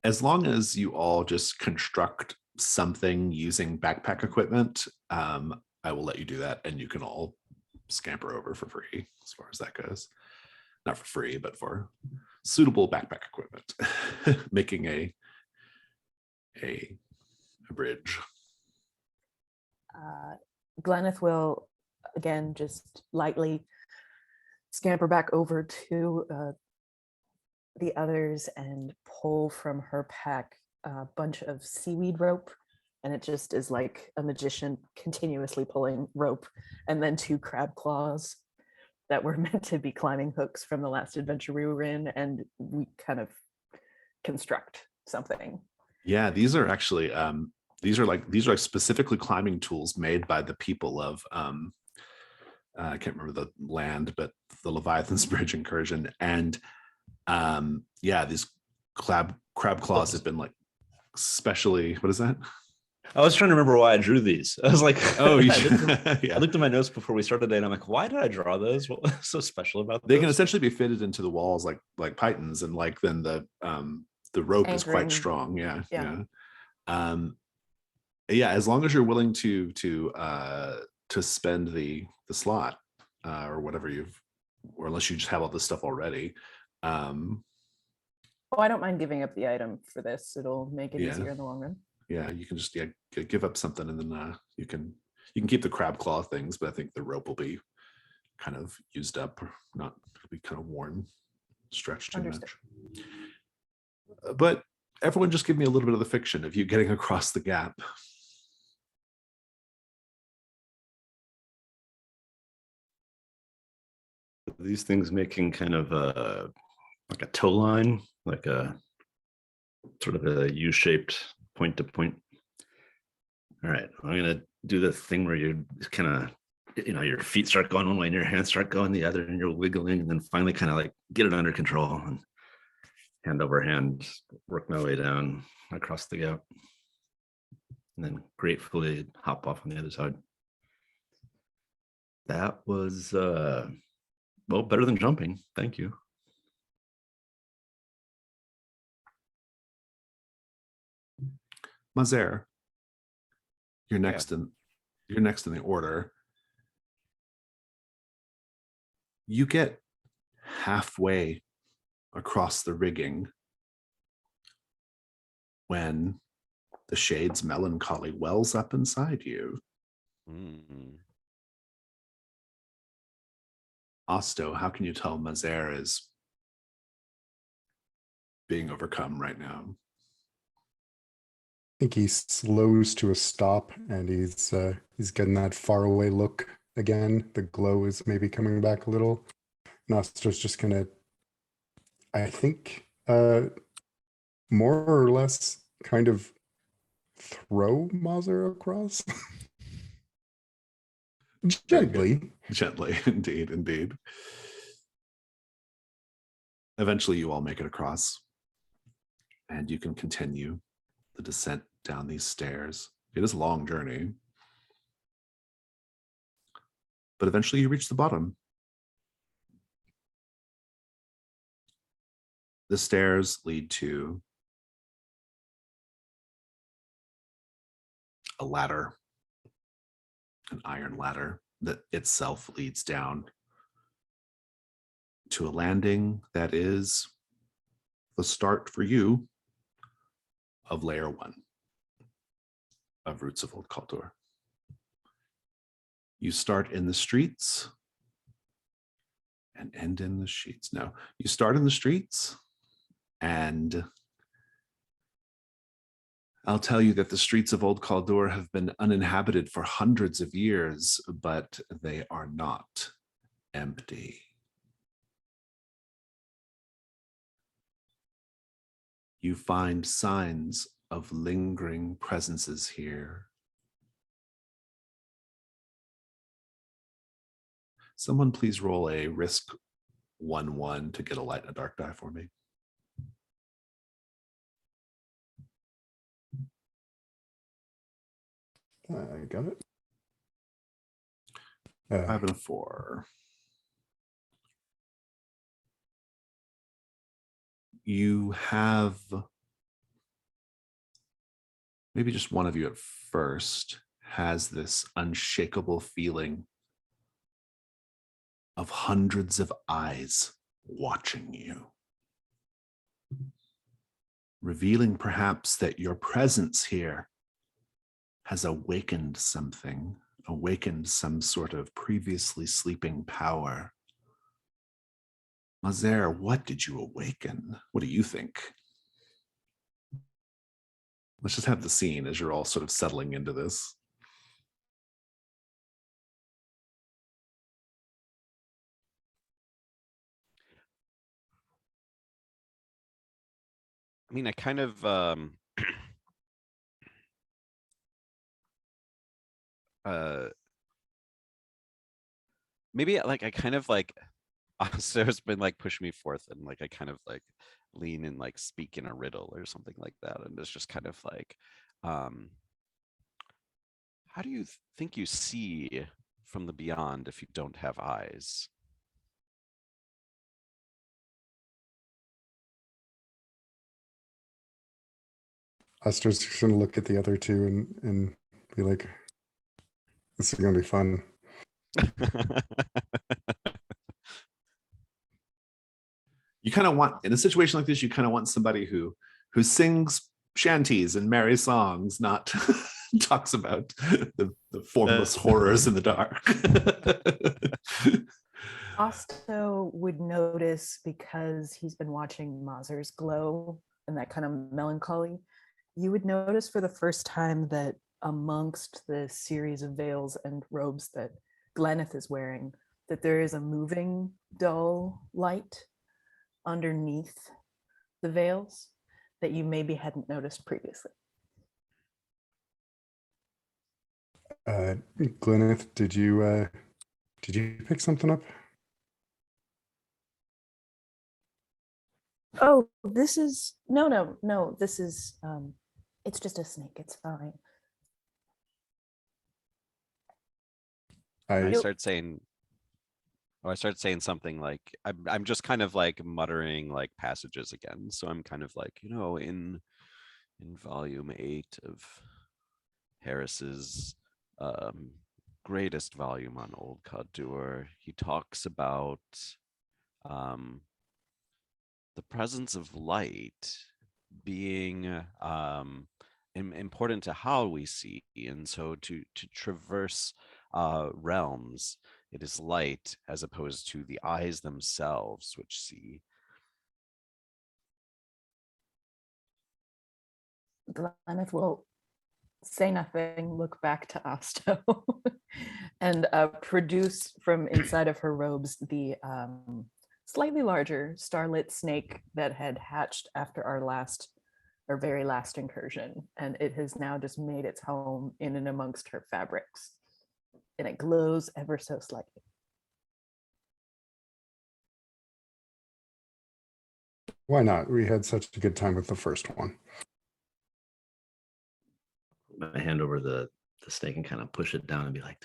As long as you all just construct something using backpack equipment, I will let you do that, and you can all scamper over for free as far as that goes. Not for free, but for suitable backpack equipment, making a bridge. Gleneth will again just lightly scamper back over to the others and pull from her pack a bunch of seaweed rope, and it just is like a magician continuously pulling rope, and then 2 crab claws that were meant to be climbing hooks from the last adventure we were in, and we kind of construct something. Yeah, these are actually these are like specifically climbing tools made by the people of I can't remember the land, but the Leviathan's Bridge incursion. And yeah, these crab claws have been like specially, what is that? I was trying to remember why I drew these. I was like, Oh, yeah. I looked at my notes before we started today, and I'm like, why did I draw those? What was so special about They those? can essentially be fitted into the walls like pythons, and like then the rope is quite Anchoring. strong. Yeah. Yeah. Yeah, as long as you're willing to spend the slot or whatever you've or unless you just have all this stuff already. Oh, I don't mind giving up the item for this. It'll make it Yeah. easier in the long run. Yeah, you can just give up something, and then you can keep the crab claw things, but I think the rope will be kind of used up, or not, it'll be kind of worn, stretched too Understood. much. But everyone just give me a little bit of the fiction of you getting across the gap. These things making kind of like a tow line, like a sort of a U-shaped point to point. All right, I'm gonna do the thing where you kind of, your feet start going one way and your hands start going the other, and you're wiggling, and then finally kind of like get it under control and hand over hand work my way down across the gap, and then gratefully hop off on the other side. That was well, better than jumping. Thank you. Mazer, you're next in the order. You get halfway across the rigging when the shade's melancholy wells up inside you. Osto, how can you tell Mazer is being overcome right now? I think he slows to a stop, and he's getting that faraway look again. The glow is maybe coming back a little. Nostra's just gonna, I think, more or less kind of throw Mazer across. Gently. Gently, indeed. Eventually you all make it across, and you can continue the descent down these stairs. It is a long journey, but eventually you reach the bottom. The stairs lead to a ladder, an iron ladder that itself leads down to a landing that is the start for you of layer 1 of Roots of Old Kalduhr. You start in the streets and end in the sheets. No, you start in the streets, and I'll tell you that the streets of Old Kalduhr have been uninhabited for hundreds of years, but they are not empty. You find signs of lingering presences here. Someone please roll a risk 1-1 to get a light and a dark die for me. I got it. 5 and a 4. You have, maybe just one of you at first has this unshakable feeling of hundreds of eyes watching you, revealing perhaps that your presence here has awakened something, awakened some sort of previously sleeping power. Mazer, what did you awaken? What do you think? Let's just have the scene as you're all sort of settling into this. I mean, I kind of maybe like I kind of like Osto's been like pushing me forth, and like I kind of like lean and like speak in a riddle or something like that, and it's just kind of like how do you think you see from the beyond if you don't have eyes? Astra's just gonna look at the other two and be like, "This is gonna be fun." You kind of want, in a situation like this, you kind of want somebody who sings shanties and merry songs, not talks about the formless horrors in the dark. Osto would notice, because he's been watching Mazer's glow and that kind of melancholy, you would notice for the first time that amongst the series of veils and robes that Gleneth is wearing, that there is a moving dull light underneath the veils that you maybe hadn't noticed previously. Gleneth, did you pick something up? Oh, this is no, this is it's just a snake, it's fine. I I start saying, I start saying something like, I'm just kind of like muttering like passages again. So I'm kind of like, in volume 8 of Harris's greatest volume on Old Kalduhr, he talks about the presence of light being important to how we see, and so to traverse realms, it is light as opposed to the eyes themselves which see. Gleneth will say nothing, look back to Osto, and produce from inside of her robes the slightly larger starlit snake that had hatched after our very last incursion, and it has now just made its home in and amongst her fabrics, and it glows ever so slightly. Why not? We had such a good time with the first one. My hand over the snake and kind of push it down and be like,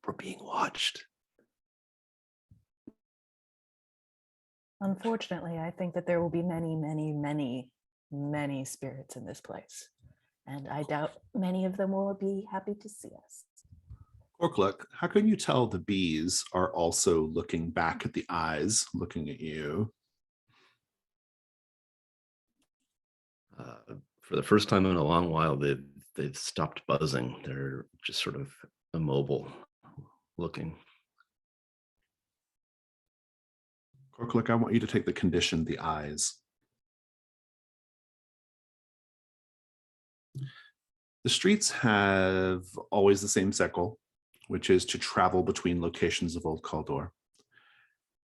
we're being watched. Unfortunately, I think that there will be many, many, many, many spirits in this place, and I doubt many of them will be happy to see us. Orkluk, how can you tell the bees are also looking back at the eyes, looking at you? For the first time in a long while, they've stopped buzzing. They're just sort of immobile looking. Orkluk, I want you to take the condition, the eyes. The streets have always the same cycle, which is to travel between locations of Old Kalduhr.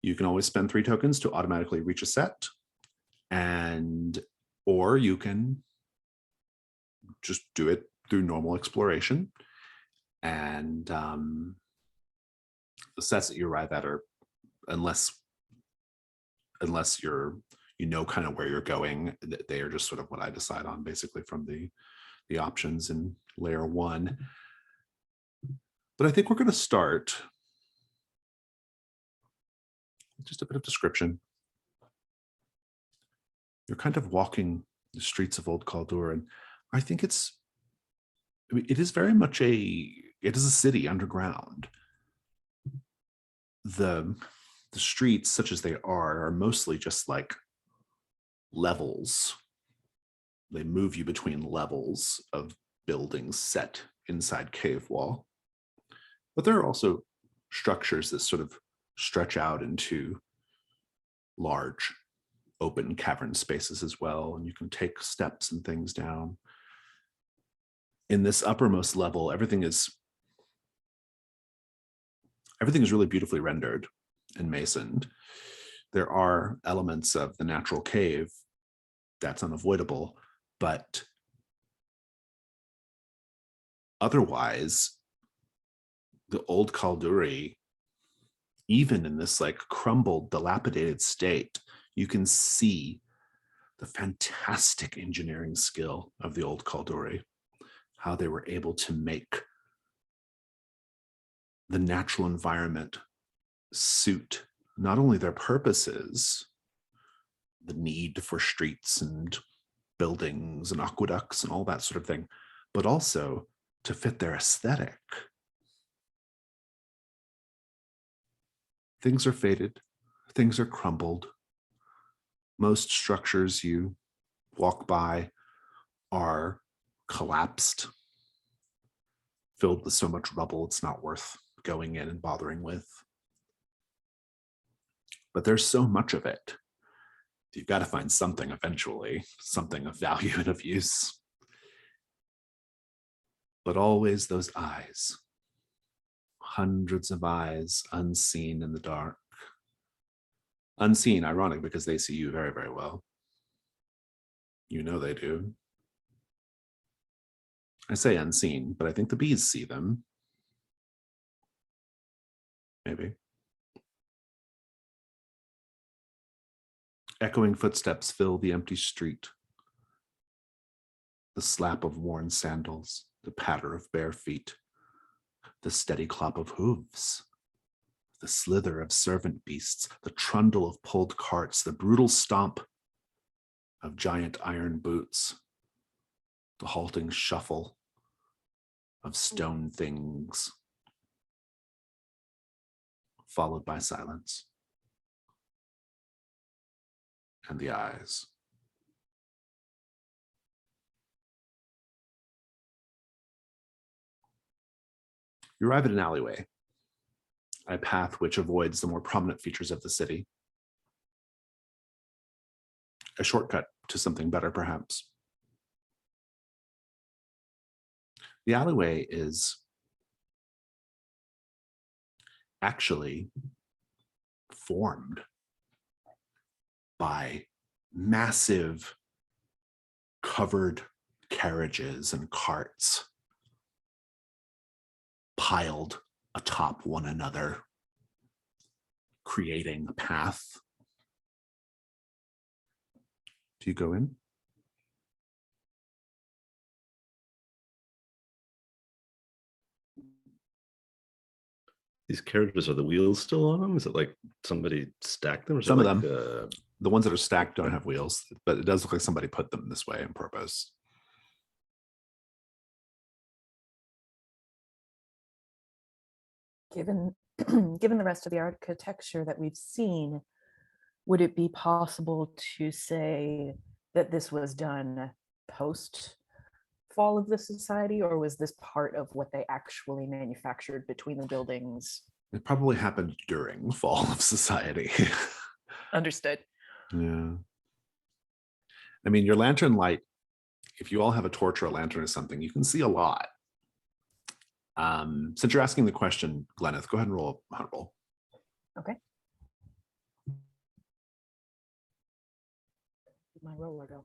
You can always spend 3 tokens to automatically reach a set, or you can just do it through normal exploration. And the sets that you arrive at are, unless you're, kind of where you're going, they are just sort of what I decide on basically from the options in layer 1. But I think we're going to start with just a bit of description. You're kind of walking the streets of Old Kalduhr, and I think it is very much it is a city underground. The streets, such as they are mostly just like levels. They move you between levels of buildings set inside cave wall. But there are also structures that sort of stretch out into large open cavern spaces as well, and you can take steps and things down. In this uppermost level, everything is really beautifully rendered and masoned. There are elements of the natural cave that's unavoidable, but otherwise, the Old Kalduhr, even in this like crumbled, dilapidated state, you can see the fantastic engineering skill of the Old Kalduhr, how they were able to make the natural environment suit not only their purposes, the need for streets and buildings and aqueducts and all that sort of thing, but also to fit their aesthetic. Things are faded, things are crumbled, Most structures you walk by are collapsed, filled with so much rubble it's not worth going in and bothering with. But there's so much of it. You've got to find something eventually, something of value and of use. But always those eyes, hundreds of eyes unseen in the dark. Unseen, ironic, because they see you very, very well. You know they do. I say unseen, but I think the bees see them. Maybe. Echoing footsteps fill the empty street. The slap of worn sandals, the patter of bare feet, the steady clop of hooves, the slither of servant beasts, the trundle of pulled carts, the brutal stomp of giant iron boots, the halting shuffle of stone things, followed by silence and the eyes. You arrive at an alleyway, a path which avoids the more prominent features of the city. A shortcut to something better, perhaps. The alleyway is actually formed by massive covered carriages and carts piled atop one another, creating a path. Do you go in? These carriages, are the wheels still on them? Is it like somebody stacked them? Or is Some it of like, them. The ones that are stacked don't have wheels, but it does look like somebody put them this way on purpose. Given given the rest of the architecture that we've seen, would it be possible to say that this was done post fall of the society, or was this part of what they actually manufactured between the buildings? It probably happened during the fall of society. Understood. Yeah. I mean, your lantern light, if you all have a torch or a lantern or something, you can see a lot. Since you're asking the question, Gleneth, go ahead and roll a hunt roll. Okay. My roller go.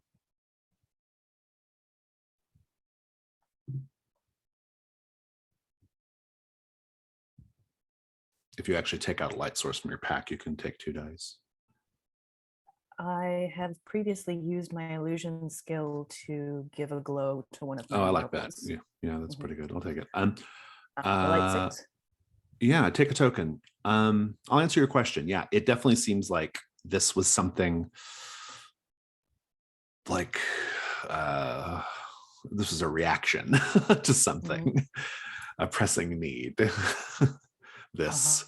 If you actually take out a light source from your pack, you can take 2 dice. I have previously used my illusion skill to give a glow to one of my Oh, I like that. marbles. Yeah, that's pretty good. I'll take it. The light 6. Yeah, take a token. I'll answer your question. Yeah, it definitely seems like this was something like this was a reaction to something, a pressing need. This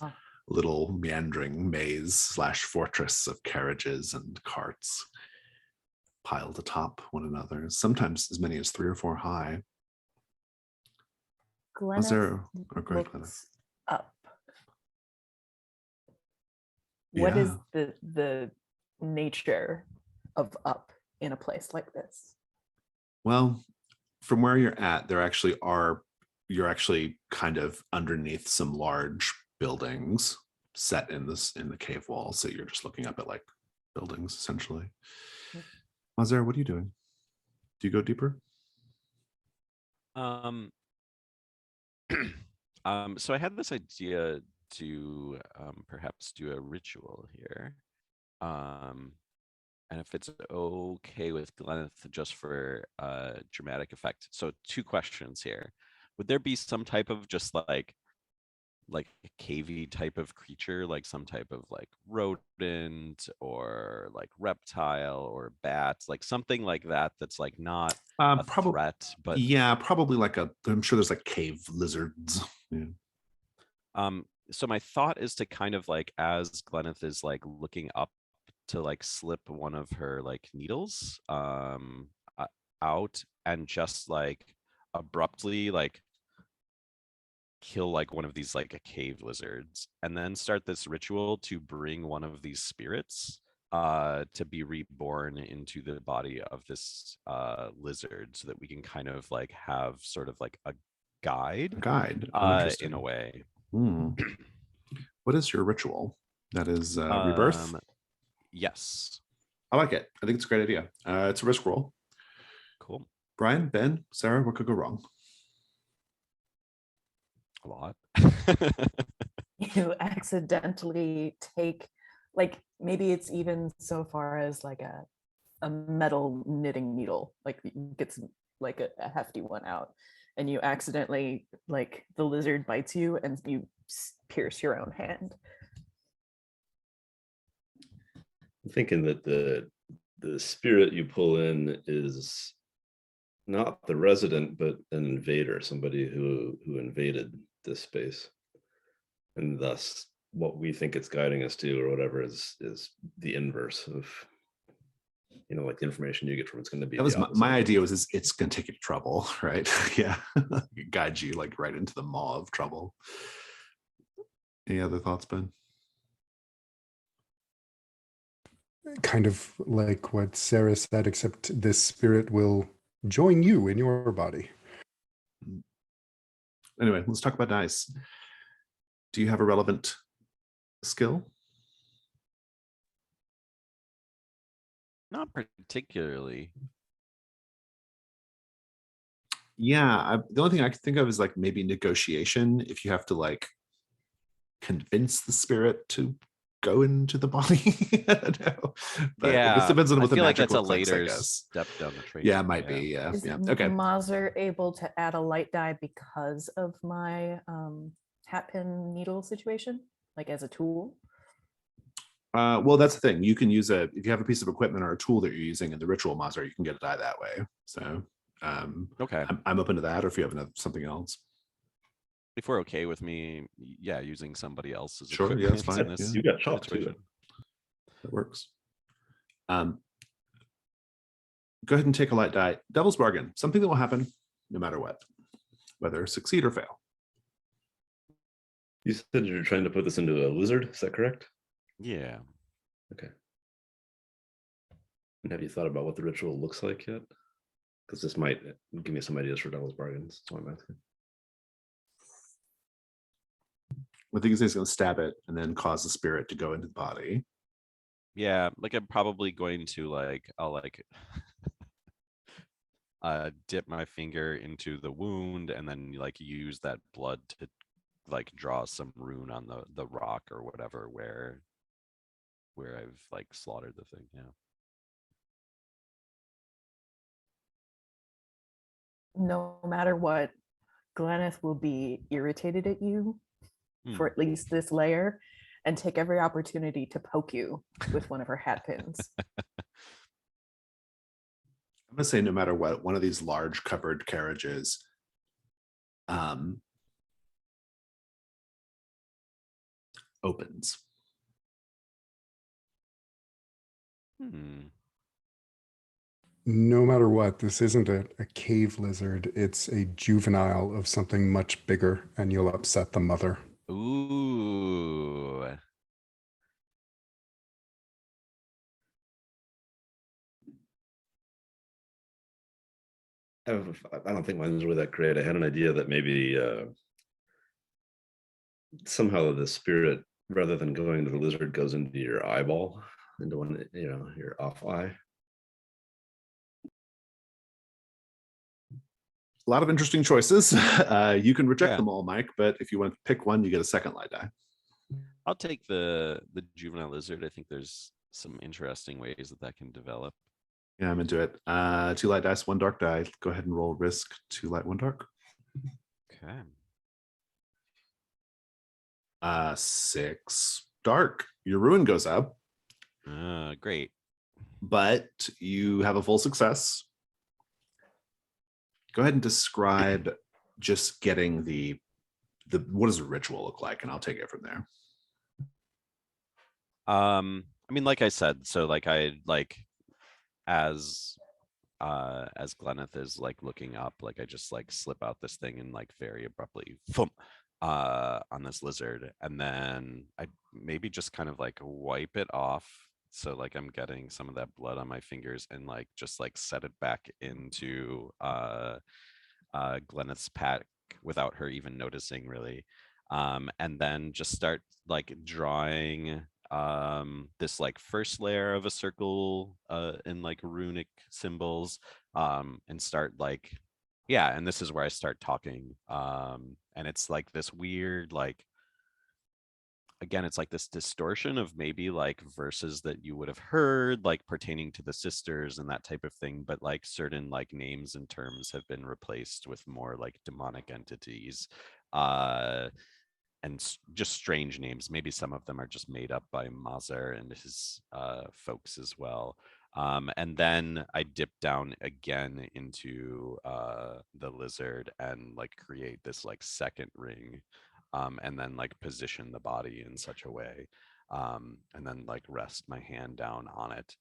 little meandering maze / fortress of carriages and carts piled atop one another, sometimes as many as 3 or 4 high. Was there a great looks up. What is the nature of up in a place like this? Well, from where you're at, you're actually kind of underneath some large buildings set in the cave wall. So you're just looking up at like buildings essentially. Mazar, what are you doing? Do you go deeper? So I had this idea to perhaps do a ritual here. And if it's okay with Gleneth, just for dramatic effect. So 2 questions here. Would there be some type of just like a cavey type of creature, like some type of like rodent or like reptile or bat, like something like that that's like not a threat, but yeah, probably like I'm sure there's like cave lizards. Yeah. So my thought is to kind of like, as Gleneth is like looking up to like slip one of her like needles out and just like abruptly like kill like one of these like a cave lizards, and then start this ritual to bring one of these spirits to be reborn into the body of this lizard, so that we can kind of like have sort of like a guide Oh, in interesting. a way. What is your ritual? That is rebirth. Yes. I like it. I think it's a great idea. It's a risk roll. Cool. Brian, Ben, Sarah, what could go wrong? A lot. You accidentally take, like, maybe it's even so far as like a metal knitting needle, like gets like a hefty one out, and you accidentally, like, the lizard bites you and you pierce your own hand. I'm thinking that the spirit you pull in is not the resident, but an invader, somebody who invaded this space, and thus what we think it's guiding us to, or whatever, is the inverse of, you know, like the information you get from it's going to be. That was the opposite. my idea. Was it's going to take you to trouble, right? Yeah, guide you like right into the maw of trouble. Any other thoughts, Ben? Kind of like what Sarah said, except this spirit will join you in your body. Anyway, let's talk about dice. Do you have a relevant skill? Not particularly. Yeah, the only thing I can think of is like maybe negotiation. If you have to like convince the spirit to go into the body. I don't know. But Yeah, this depends on I what the feel like magic that's a looks like, I later guess. step down the trade. Yeah, it might be. Yeah, Is yeah. Okay. Mazer able to add a light die because of my hat pin needle situation, like as a tool? Well, that's the thing. You can use if you have a piece of equipment or a tool that you're using in the ritual Mazer, you can get a die that way. So Okay. I'm open to that, or if you have something else. If we're okay with me, yeah, using somebody else's Sure, yeah, that's equipment fine. in this You got chalk too. situation. That works. Go ahead and take a light die. Devil's bargain, something that will happen no matter what, whether succeed or fail. You said you're trying to put this into a lizard, is that correct? Yeah. Okay. And have you thought about what the ritual looks like yet? Because this might give me some ideas for Devil's bargains. That's why I'm asking. I think he's going to stab it and then cause the spirit to go into the body. Yeah, like I'm probably going to like, I'll like dip my finger into the wound and then like use that blood to like draw some rune on the rock or whatever where I've like slaughtered the thing. Yeah. No matter what, Gleneth will be irritated at you for at least this layer and take every opportunity to poke you with one of her hat pins. I'm going to say no matter what, one of these large covered carriages opens. No matter what, this isn't a cave lizard. It's a juvenile of something much bigger, and you'll upset the mother. Ooh. I don't think mine's really that great. I had an idea that maybe somehow the spirit, rather than going to the lizard, goes into your eyeball, into one, you know, your off eye. A lot of interesting choices. You can reject Yeah. them all, Mike, but if you want to pick one, you get a second light die. I'll take the juvenile lizard. I think there's some interesting ways that can develop. Yeah, I'm into it. 2 light dice, 1 dark die. Go ahead and roll risk, 2 light, 1 dark. Okay. 6 dark. Your ruin goes up, Great. but you have a full success. Go ahead and describe just getting the what does a ritual look like, and I'll take it from there. I mean, like I said, so like I like as Glenneth is like looking up, like I just like slip out this thing and like very abruptly thump on this lizard, and then I maybe just kind of like wipe it off, so like I'm getting some of that blood on my fingers, and like just like set it back into Glenneth's pack without her even noticing, really. And then just start like drawing this like first layer of a circle in like runic symbols, and start like, yeah, and this is where I start talking, and it's like this weird like, again, it's like this distortion of maybe like verses that you would have heard like pertaining to the sisters and that type of thing, but like certain like names and terms have been replaced with more like demonic entities, uh and just strange names. Maybe some of them are just made up by Mazer and his folks as well. And then I dip down again into the lizard and like create this like second ring, and then like position the body in such a way, and then like rest my hand down on it,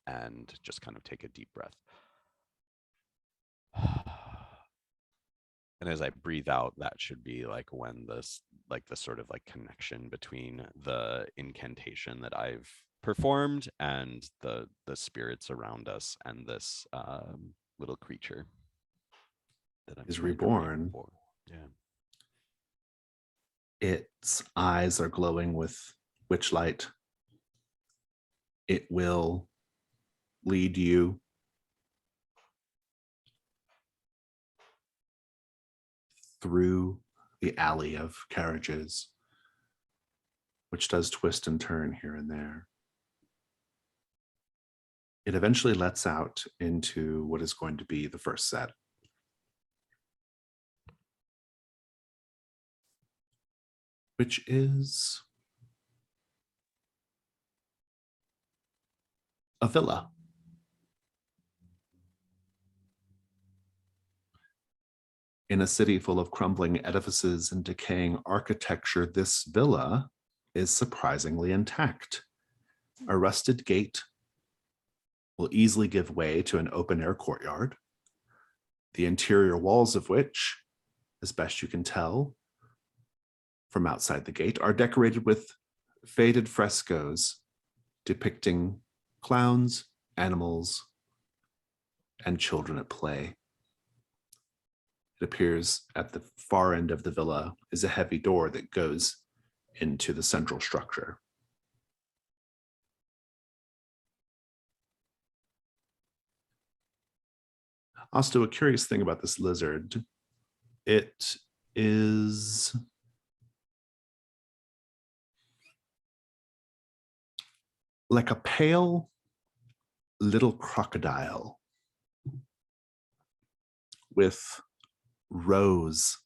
and just kind of take a deep breath. And as I breathe out, that should be like when this, like the sort of like connection between the incantation that I've performed and the spirits around us and this little creature that I'm Is trying to create reborn. for. Yeah. Its eyes are glowing with witch light. It will lead you through the alley of carriages, which does twist and turn here and there. It eventually lets out into what is going to be the first set. Which is a villa. In a city full of crumbling edifices and decaying architecture, this villa is surprisingly intact. A rusted gate will easily give way to an open-air courtyard, the interior walls of which, as best you can tell from outside the gate, are decorated with faded frescoes depicting clowns, animals, and children at play. It appears at the far end of the villa is a heavy door that goes into the central structure. Also, a curious thing about this lizard, it is like a pale little crocodile with rows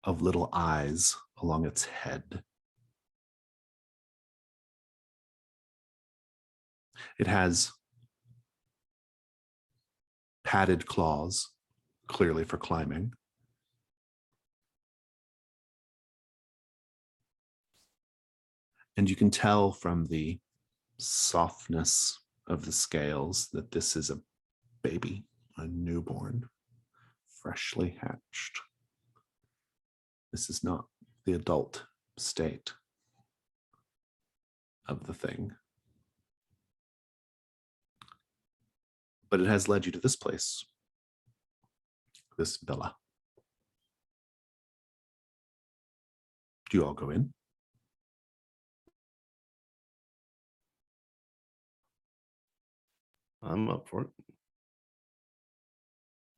of little eyes along its head. It has padded claws, clearly for climbing. And you can tell from the softness of the scales that this is a baby, a newborn, freshly hatched. This is not the adult state of the thing. But it has led you to this place, this villa. Do you all go in? I'm up for it.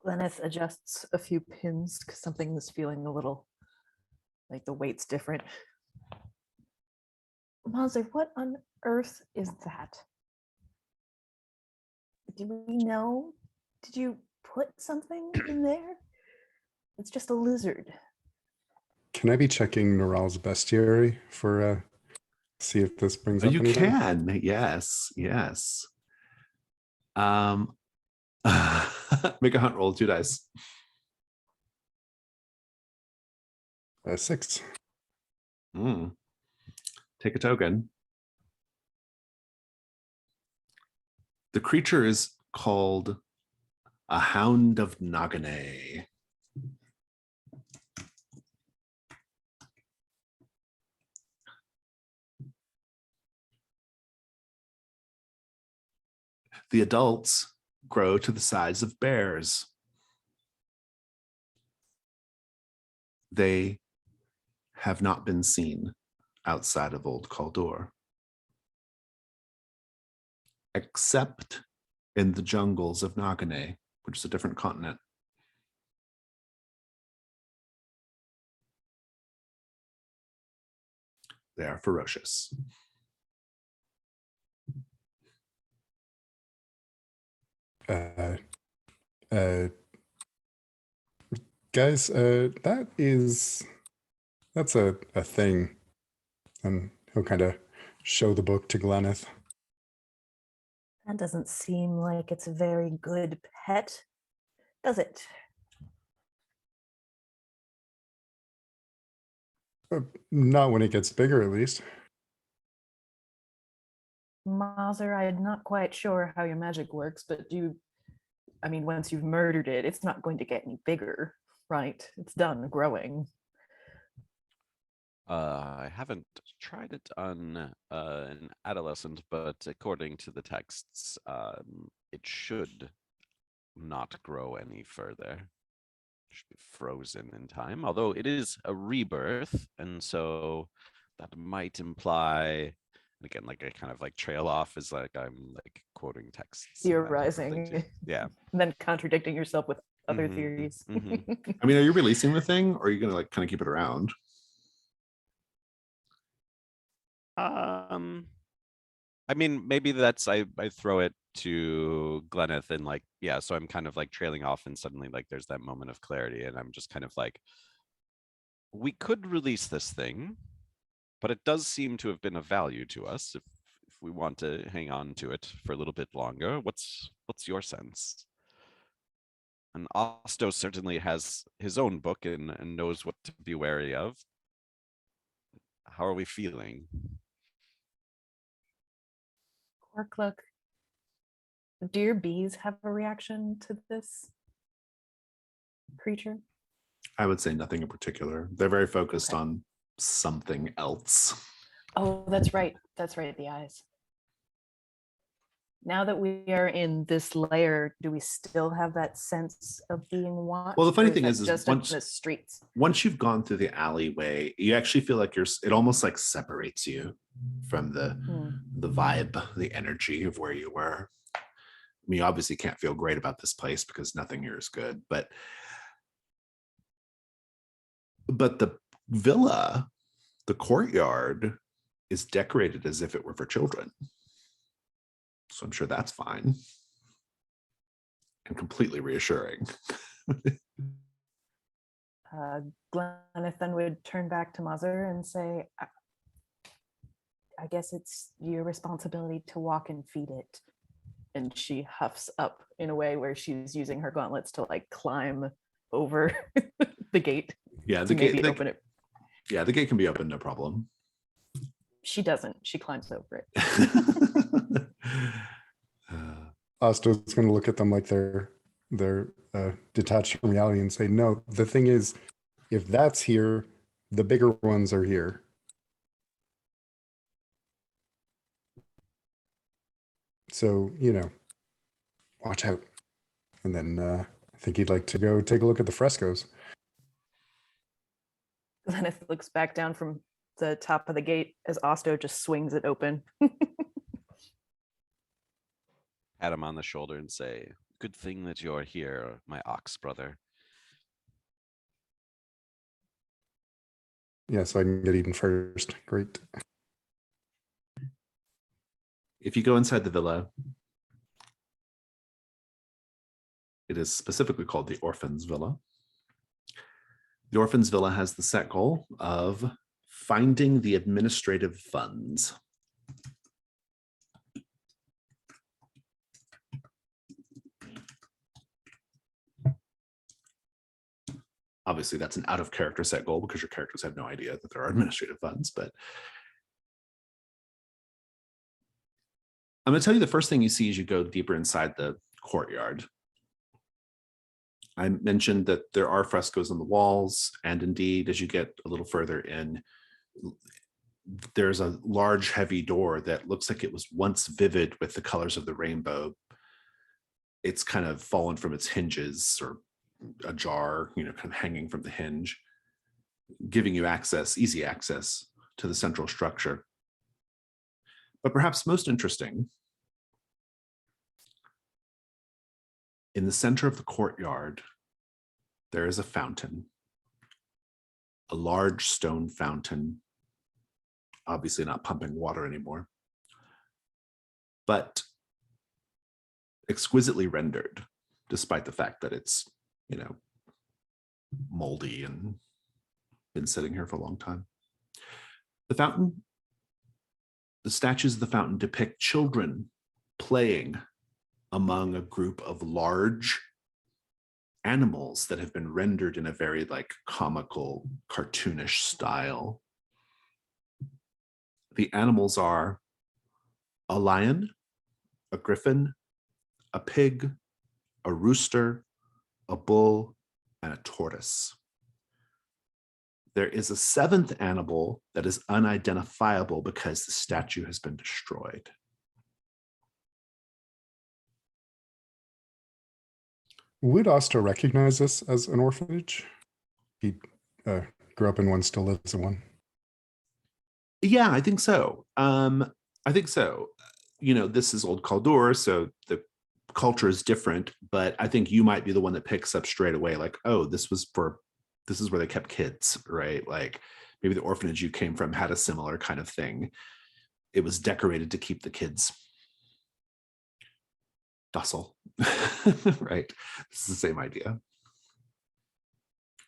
Gleneth adjusts a few pins because something is feeling a little like the weight's different. Mazer, what on earth is that? Do we know? Did you put something in there? It's just a lizard. Can I be checking Noral's bestiary for see if this brings Oh, up you anything? can, yes, yes. Make a hunt roll, 2 dice. 6. Take a token. The creature is called a Hound of Nagane. The adults grow to the size of bears. They have not been seen outside of Old Kalduhr, except in the jungles of Nagane, which is a different continent. They are ferocious. Guys, that's a thing. And he'll kind of show the book to Gleneth. That doesn't seem like it's a very good pet, does it? Not when it gets bigger, at least. Mazer, I'm not quite sure how your magic works, but once you've murdered it, it's not going to get any bigger, right? It's done growing. I haven't tried it on an adolescent, but according to the texts, it should not grow any further. It should be frozen in time, although it is a rebirth, and so that might imply, and again, like I kind of like trail off as like I'm like quoting texts. and that type of thing Theorizing, too. Yeah. and then contradicting yourself with other Mhm, theories. mhm. I mean, are you releasing the thing, or are you going to like kind of keep it around? I mean, maybe that's I throw it to Gleneth and like, yeah, so I'm kind of like trailing off and suddenly like there's that moment of clarity and I'm just kind of like, we could release this thing, but it does seem to have been of value to us if we want to hang on to it for a little bit longer. What's your sense? And Osto certainly has his own book and knows what to be wary of. How are we feeling? Corkluck, do your bees have a reaction to this creature? I would say nothing in particular. They're very focused Okay. on something else. Oh, that's right. That's right, the eyes. Now that we are in this layer, do we still have that sense of being watched? Well, the funny or thing that is just once- in the streets. Once you've gone through the alleyway, you actually feel like it almost like separates you from the vibe, the energy of where you were. I mean, you obviously can't feel great about this place because nothing here is good, but the villa, the courtyard, is decorated as if it were for children. So I'm sure that's fine and completely reassuring. Gleneth then would turn back to Mazer and say, I guess it's your responsibility to walk and feed it. And she huffs up in a way where she's using her gauntlets to like climb over the gate. Yeah, to maybe open it. Yeah, the gate can be open, no problem. She doesn't. She climbs over it. Osto's going to look at them like they're detached from reality and say, no, the thing is, if that's here, the bigger ones are here. So, watch out. And then I think he'd like to go take a look at the frescoes. Gleneth looks back down from the top of the gate as Osto just swings it open. Pat him on the shoulder and say, good thing that you're here, my ox brother. Yeah, so I can get eaten first. Great. If you go inside the villa, it is specifically called the Orphan's Villa. The Orphan's Villa has the set goal of finding the administrative funds. Obviously, that's an out of character set goal because your characters have no idea that there are administrative funds, but I'm going to tell you the first thing you see as you go deeper inside the courtyard. I mentioned that there are frescoes on the walls, and indeed, as you get a little further in, there's a large, heavy door that looks like it was once vivid with the colors of the rainbow. It's kind of fallen from its hinges or ajar, kind of hanging from the hinge, giving you access, easy access to the central structure. But perhaps most interesting, in the center of the courtyard, there is a fountain, a large stone fountain, obviously not pumping water anymore, but exquisitely rendered, despite the fact that it's, moldy and been sitting here for a long time. The fountain, the statues of the fountain depict children playing among a group of large animals that have been rendered in a very comical, cartoonish style. The animals are a lion, a griffin, a pig, a rooster, a bull, and a tortoise. There is a seventh animal that is unidentifiable because the statue has been destroyed. Would Oster recognize this as an orphanage? He grew up in one, still lives in one. Yeah, I think so. This is Old Kalduhr, so the culture is different, but I think you might be the one that picks up straight away, oh, this is where they kept kids, right? Maybe the orphanage you came from had a similar kind of thing. It was decorated to keep the kids docile, right? This is the same idea.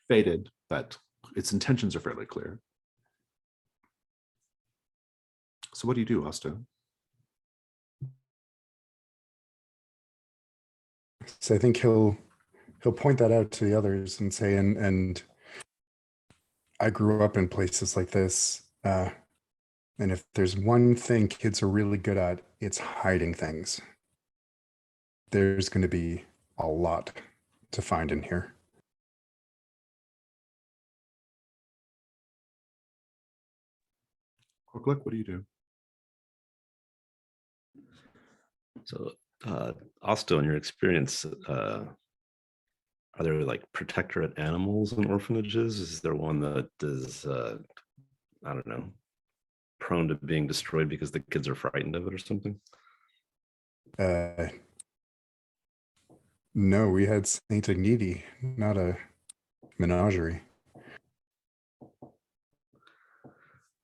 Faded, but its intentions are fairly clear. So what do you do, Austin? So I think he'll point that out to the others and say, and I grew up in places like this, and if there's one thing kids are really good at, it's hiding things. There's going to be a lot to find in here. Look, what do you do? So, Osto, in your experience, are there protectorate animals in orphanages? Is there one that is, I don't know, prone to being destroyed because the kids are frightened of it or something? No, we had Saint Agnidi, not a menagerie.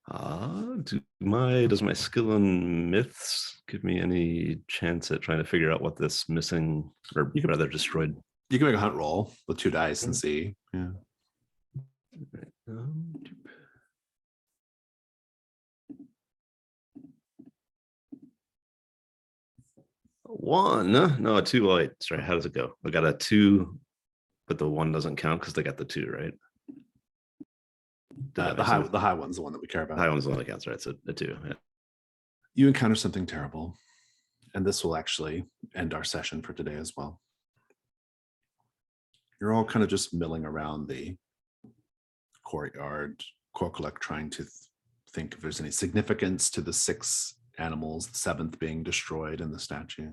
Does my skill in myths give me any chance at trying to figure out what this missing, or rather destroyed? You can make a hunt roll with 2 dice and see. Yeah. One, no, a 2. Wait, sorry, how does it go? I got a 2, but the 1 doesn't count because they got the 2, right? The high one's the one that we care about. The high one's the one that counts, right? So a 2. Yeah. You encounter something terrible, and this will actually end our session for today as well. You're all kind of just milling around the courtyard, Korkulek trying to think if there's any significance to the 6 animals, the 7th being destroyed in the statue.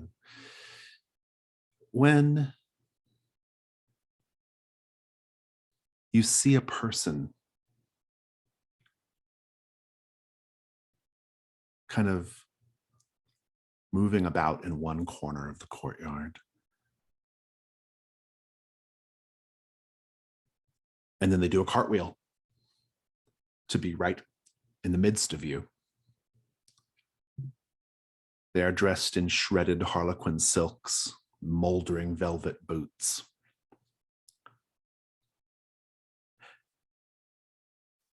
When you see a person kind of moving about in one corner of the courtyard, and then they do a cartwheel to be right in the midst of you. They are dressed in shredded harlequin silks, moldering velvet boots.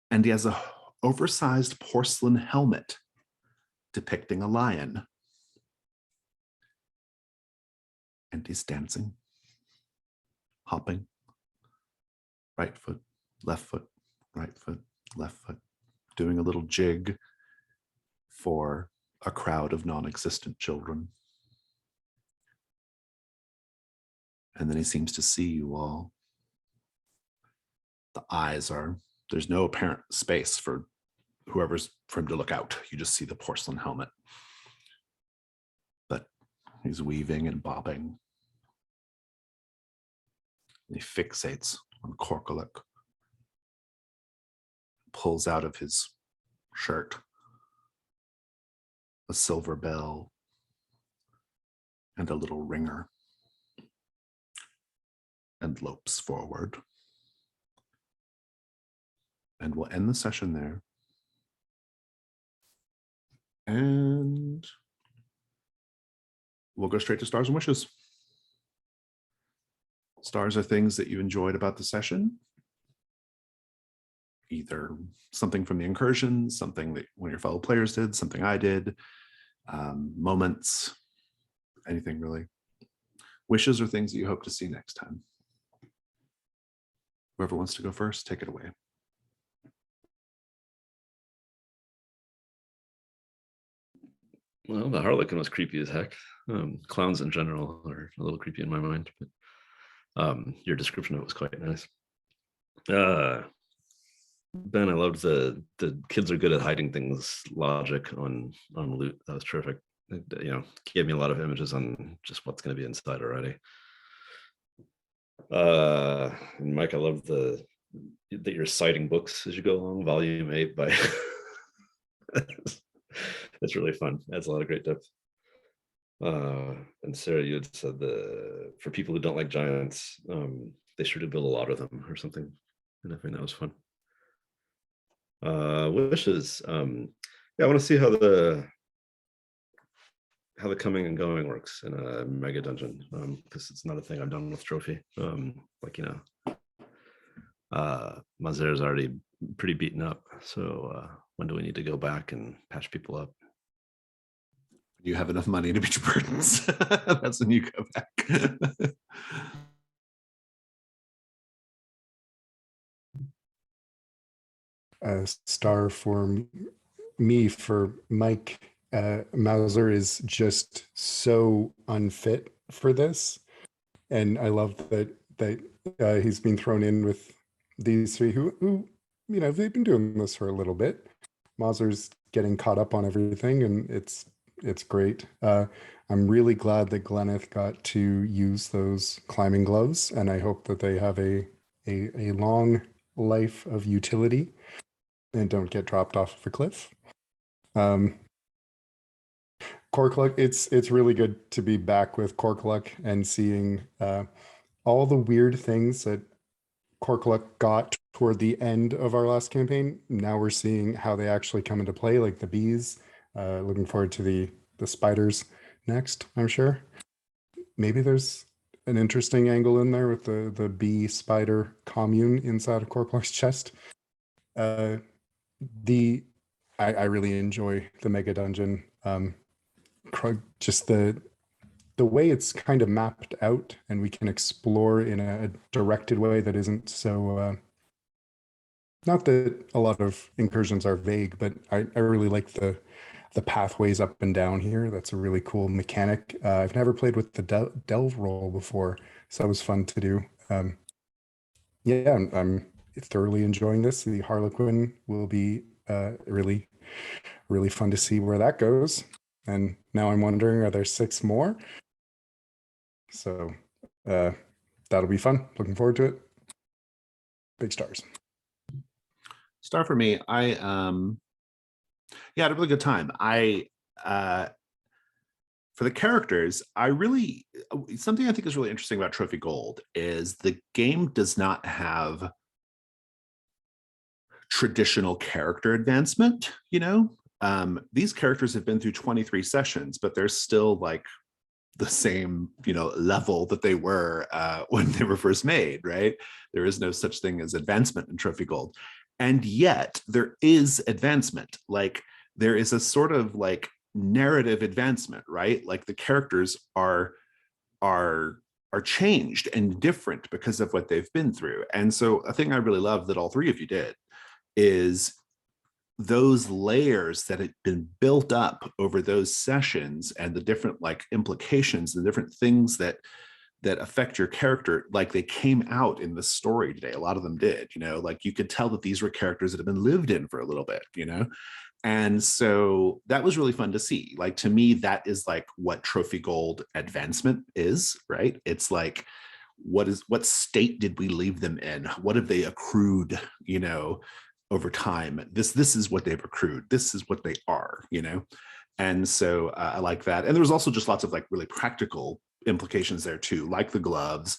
And he has an oversized porcelain helmet depicting a lion. And he's dancing, hopping, right foot, left foot, right foot, left foot, doing a little jig for a crowd of non-existent children. And then he seems to see you all. The eyes are, there's no apparent space for whoever's for him to look out. You just see the porcelain helmet. But he's weaving and bobbing. He fixates on Korkaluk. Pulls out of his shirt a silver bell and a little ringer, and lopes forward. And we'll end the session there. And we'll go straight to stars and wishes. Stars are things that you enjoyed about the session. Either something from the incursion, something that one of your fellow players did, something I did, moments, anything really. Wishes are things that you hope to see next time. Whoever wants to go first, take it away. Well, the Harlequin was creepy as heck. Clowns in general are a little creepy in my mind, but your description of it was quite nice. Ben, I loved the kids are good at hiding things logic on loot. That was terrific. It, gave me a lot of images on just what's going to be inside already. And Mike, I love that you're citing books as you go along. Volume 8 by that's really fun. Adds a lot of great depth. And Sarah, you had said for people who don't like giants, they sure do build a lot of them or something. And I think that was fun. Wishes. I want to see how the coming and going works in a mega dungeon, because it's not a thing I've done with trophy. Mazer's already pretty beaten up, so when do we need to go back and patch people up? You have enough money to meet your burdens. That's when you go back. A star for me, for Mike. Mauser is just so unfit for this, and I love that he's been thrown in with these three who they've been doing this for a little bit. Mauser's getting caught up on everything, and it's great. I'm really glad that Gleneth got to use those climbing gloves, and I hope that they have a long life of utility and don't get dropped off of a cliff. Korkaluk, it's really good to be back with Korkaluk and seeing all the weird things that Korkaluk got toward the end of our last campaign. Now we're seeing how they actually come into play, like the bees. Looking forward to the spiders next, I'm sure. Maybe there's an interesting angle in there with the bee spider commune inside of Korkaluk's chest. I really enjoy the mega dungeon. Just the way it's kind of mapped out, and we can explore in a directed way that isn't so not that a lot of incursions are vague, but I really like the pathways up and down here. That's a really cool mechanic. I've never played with the delve roll before, so that was fun to do. I'm thoroughly enjoying this. The Harlequin will be really, really fun to see where that goes. And now I'm wondering, are there 6 more? So that'll be fun. Looking forward to it. Big stars. Star for me. I had a really good time. For the characters, something I think is really interesting about Trophy Gold is the game does not have traditional character advancement. These characters have been through 23 sessions, but they're still like the same level that they were when they were first made, right? There is no such thing as advancement in Trophy Gold, and yet there is advancement. Like there is a sort of like narrative advancement, right? Like the characters are changed and different because of what they've been through. And so a thing I really love that all 3 of you did is those layers that had been built up over those sessions and the different like implications, the different things that affect your character, like they came out in the story today. A lot of them did, you know, like you could tell that these were characters that have been lived in for a little bit, you know. And so that was really fun to see. Like, to me, that is like what trophy gold advancement is, right? It's like, what state did we leave them in? What have they accrued, you know, over time? This is what they've accrued. This is what they are, you know. And so I like that. And there was also just lots of like really practical implications there too, like the gloves,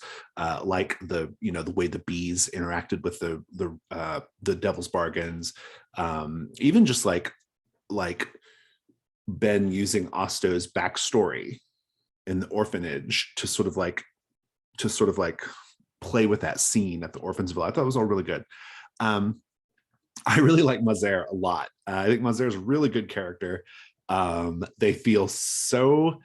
like the, you know, the way the bees interacted with the devil's bargains, even just like Ben using Osto's backstory in the orphanage to sort of like play with that scene at the orphansville. I thought it was all really good. I really like Mazer a lot. I think Mazer is a really good character. They feel so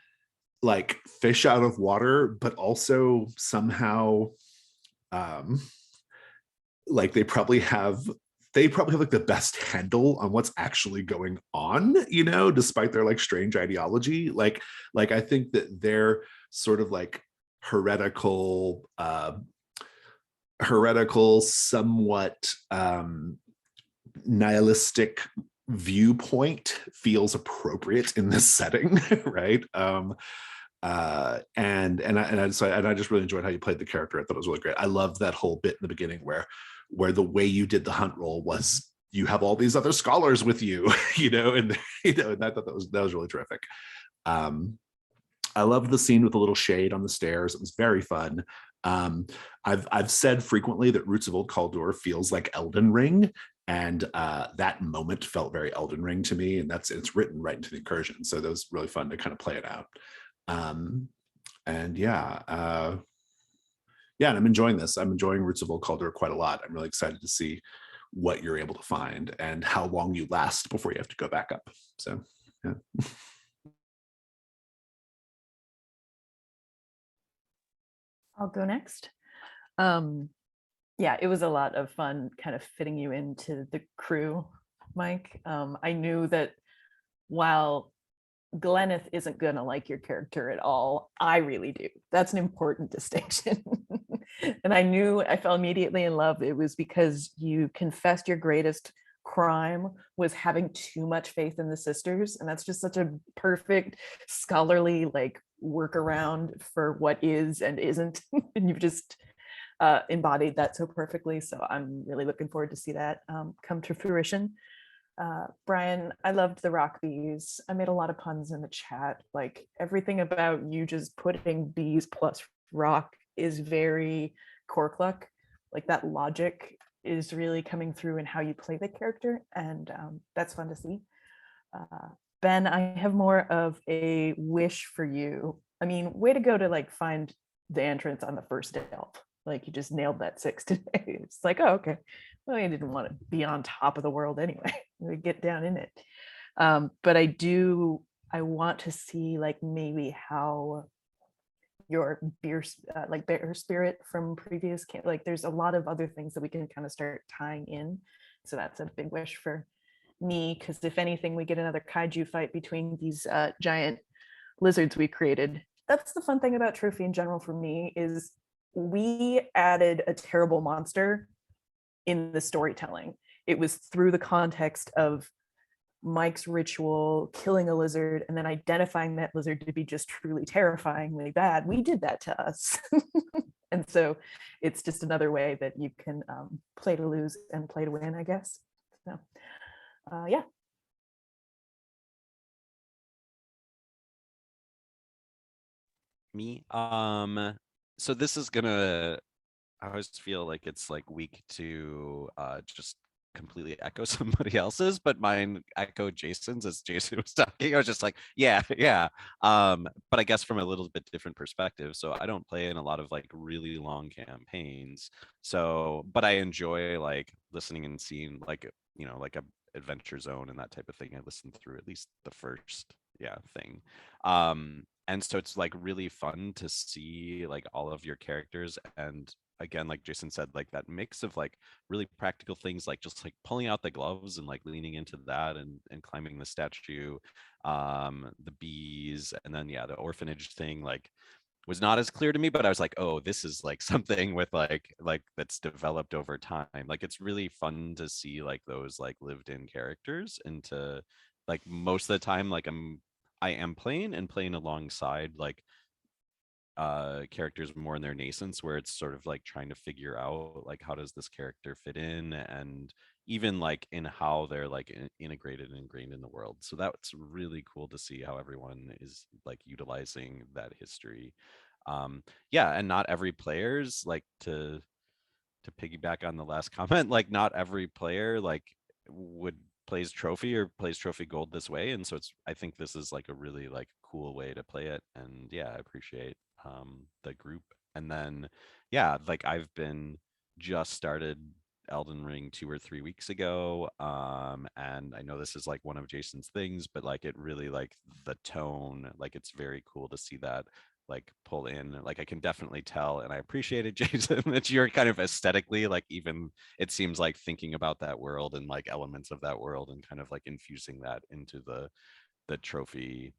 like fish out of water, but also somehow like they probably have like the best handle on what's actually going on, you know, despite their like strange ideology. Like I think that they're sort of like heretical, somewhat nihilistic viewpoint feels appropriate in this setting, right? And I just really enjoyed how you played the character. I thought it was really great. I loved that whole bit in the beginning where the way you did the hunt roll was you have all these other scholars with you, you know, and you know, and I thought that was really terrific. I loved the scene with the little shade on the stairs. It was very fun. I've said frequently that Roots of Old Kalduhr feels like Elden Ring, and that moment felt very Elden Ring to me, and it's written right into the incursion. So that was really fun to kind of play it out. And and I'm enjoying this. I'm enjoying Roots of Old Kalduhr quite a lot. I'm really excited to see what you're able to find and how long you last before you have to go back up. So yeah. I'll go next. Yeah, it was a lot of fun kind of fitting you into the crew, Mike. I knew that while Gleneth isn't going to like your character at all, I really do. That's an important distinction. And I fell immediately in love. It was because you confessed your greatest crime was having too much faith in the sisters. And that's just such a perfect scholarly like workaround for what is and isn't. And you've just embodied that so perfectly. So I'm really looking forward to see that come to fruition. Brian, I loved the rock bees. I made a lot of puns in the chat. Like everything about you just putting bees plus rock is very Corkluck. Like that logic is really coming through in how you play the character, and that's fun to see. Ben, I have more of a wish for you. I mean, way to go to like find the entrance on the first delve. Like you just nailed that 6 today. It's like, oh, okay. Well, you didn't want to be on top of the world anyway. Get down in it. But I want to see like maybe how your beer spirit from previous camp, like there's a lot of other things that we can kind of start tying in. So that's a big wish for me, because if anything, we get another kaiju fight between these giant lizards we created. That's the fun thing about Trophy in general for me, is we added a terrible monster in the storytelling. It was through the context of Mike's ritual, killing a lizard, and then identifying that lizard to be just truly terrifyingly bad. We did that to us. And so it's just another way that you can play to lose and play to win, I guess. So yeah. Me? So this is gonna, I always feel like it's like weak to just completely echo somebody else's, but mine echo Jason's as Jason was talking. I was just like, yeah. But I guess from a little bit different perspective. So I don't play in a lot of like really long campaigns. So, but I enjoy like listening and seeing like, you know, like a adventure zone and that type of thing. I listened through at least the first thing. And so it's like really fun to see like all of your characters, and again, like Jason said, like that mix of like really practical things, like just like pulling out the gloves and like leaning into that and climbing the statue, the bees, and then yeah, the orphanage thing, like was not as clear to me, but I was like, oh, this is like something with like that's developed over time. Like it's really fun to see like those like lived in characters, and to like most of the time like I am playing alongside like characters more in their nascence, where it's sort of like trying to figure out like how does this character fit in, and even like in how they're like integrated and ingrained in the world. So that's really cool to see how everyone is like utilizing that history. Yeah, and not every player's like to piggyback on the last comment, like not every player like would plays trophy or plays trophy gold this way, and so it's, I think this is like a really like cool way to play it. And yeah, I appreciate the group. And then yeah, like I've been just started Elden Ring 2 or 3 weeks ago, and I know this is like one of Jason's things, but like it really like the tone, like it's very cool to see that like pull in. Like I can definitely tell, and I appreciate it, Jason, that you're kind of aesthetically like, even it seems like thinking about that world and like elements of that world and kind of like infusing that into the trophy.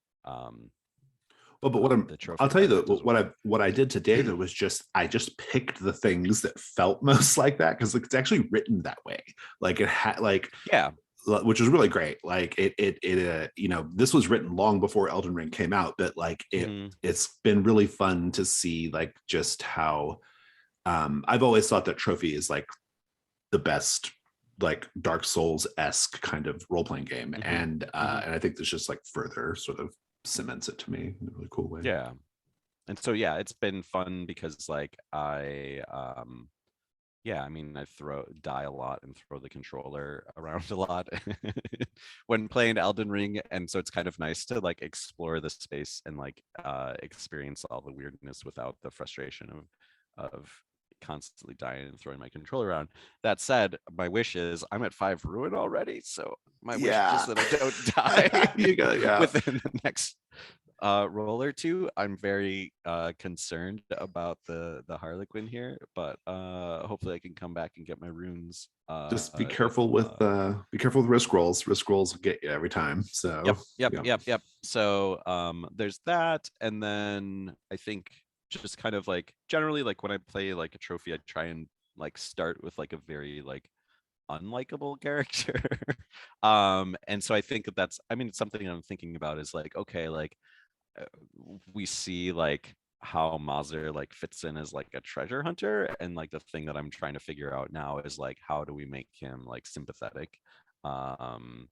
Well, but The I'll trophy tell you part of though, it as well. what I did today though was I just picked the things that felt most like that, because it's actually written that way. Like it had like, Yeah. which is really great. Like you know, this was written long before Elden Ring came out, but like it's been really fun to see like just how I've always thought that trophy is like the best like Dark Souls-esque kind of role-playing game. And I think this just like further sort of cements it to me in a really cool way. Yeah. And so yeah, it's been fun because like yeah, I mean, I die a lot and throw the controller around a lot when playing Elden Ring, and so it's kind of nice to like explore the space and like experience all the weirdness without the frustration of constantly dying and throwing my controller around. That said, my wish is I'm at 5 ruin already, so my wish is just that I don't die You got, yeah. within the next roll or two. I'm very concerned about the Harlequin here, but hopefully I can come back and get my runes. Just be careful with risk rolls. Risk rolls will get you every time. So yep. So there's that, and then I think just kind of like generally like when I play like a trophy, I try and like start with like a very like unlikable character. And so I think that's, I mean, it's something I'm thinking about is like, okay, like we see like how Mazir like fits in as like a treasure hunter, and like the thing that I'm trying to figure out now is like how do we make him like sympathetic. um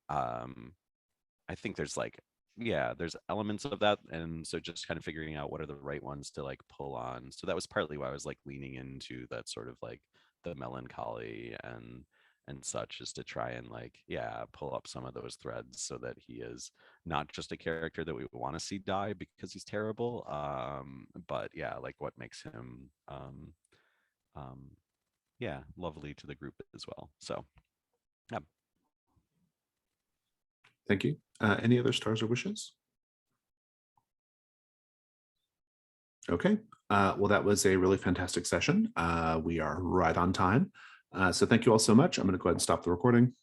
I think there's like, yeah, there's elements of that, and so just kind of figuring out what are the right ones to like pull on. So that was partly why I was like leaning into that sort of like the melancholy and such, is to try and like, yeah, pull up some of those threads so that he is not just a character that we want to see die because he's terrible, but yeah, like what makes him yeah, lovely to the group as well. So yeah. Thank you. Any other stars or wishes? Okay. Well, that was a really fantastic session. We are right on time. So thank you all so much. I'm going to go ahead and stop the recording.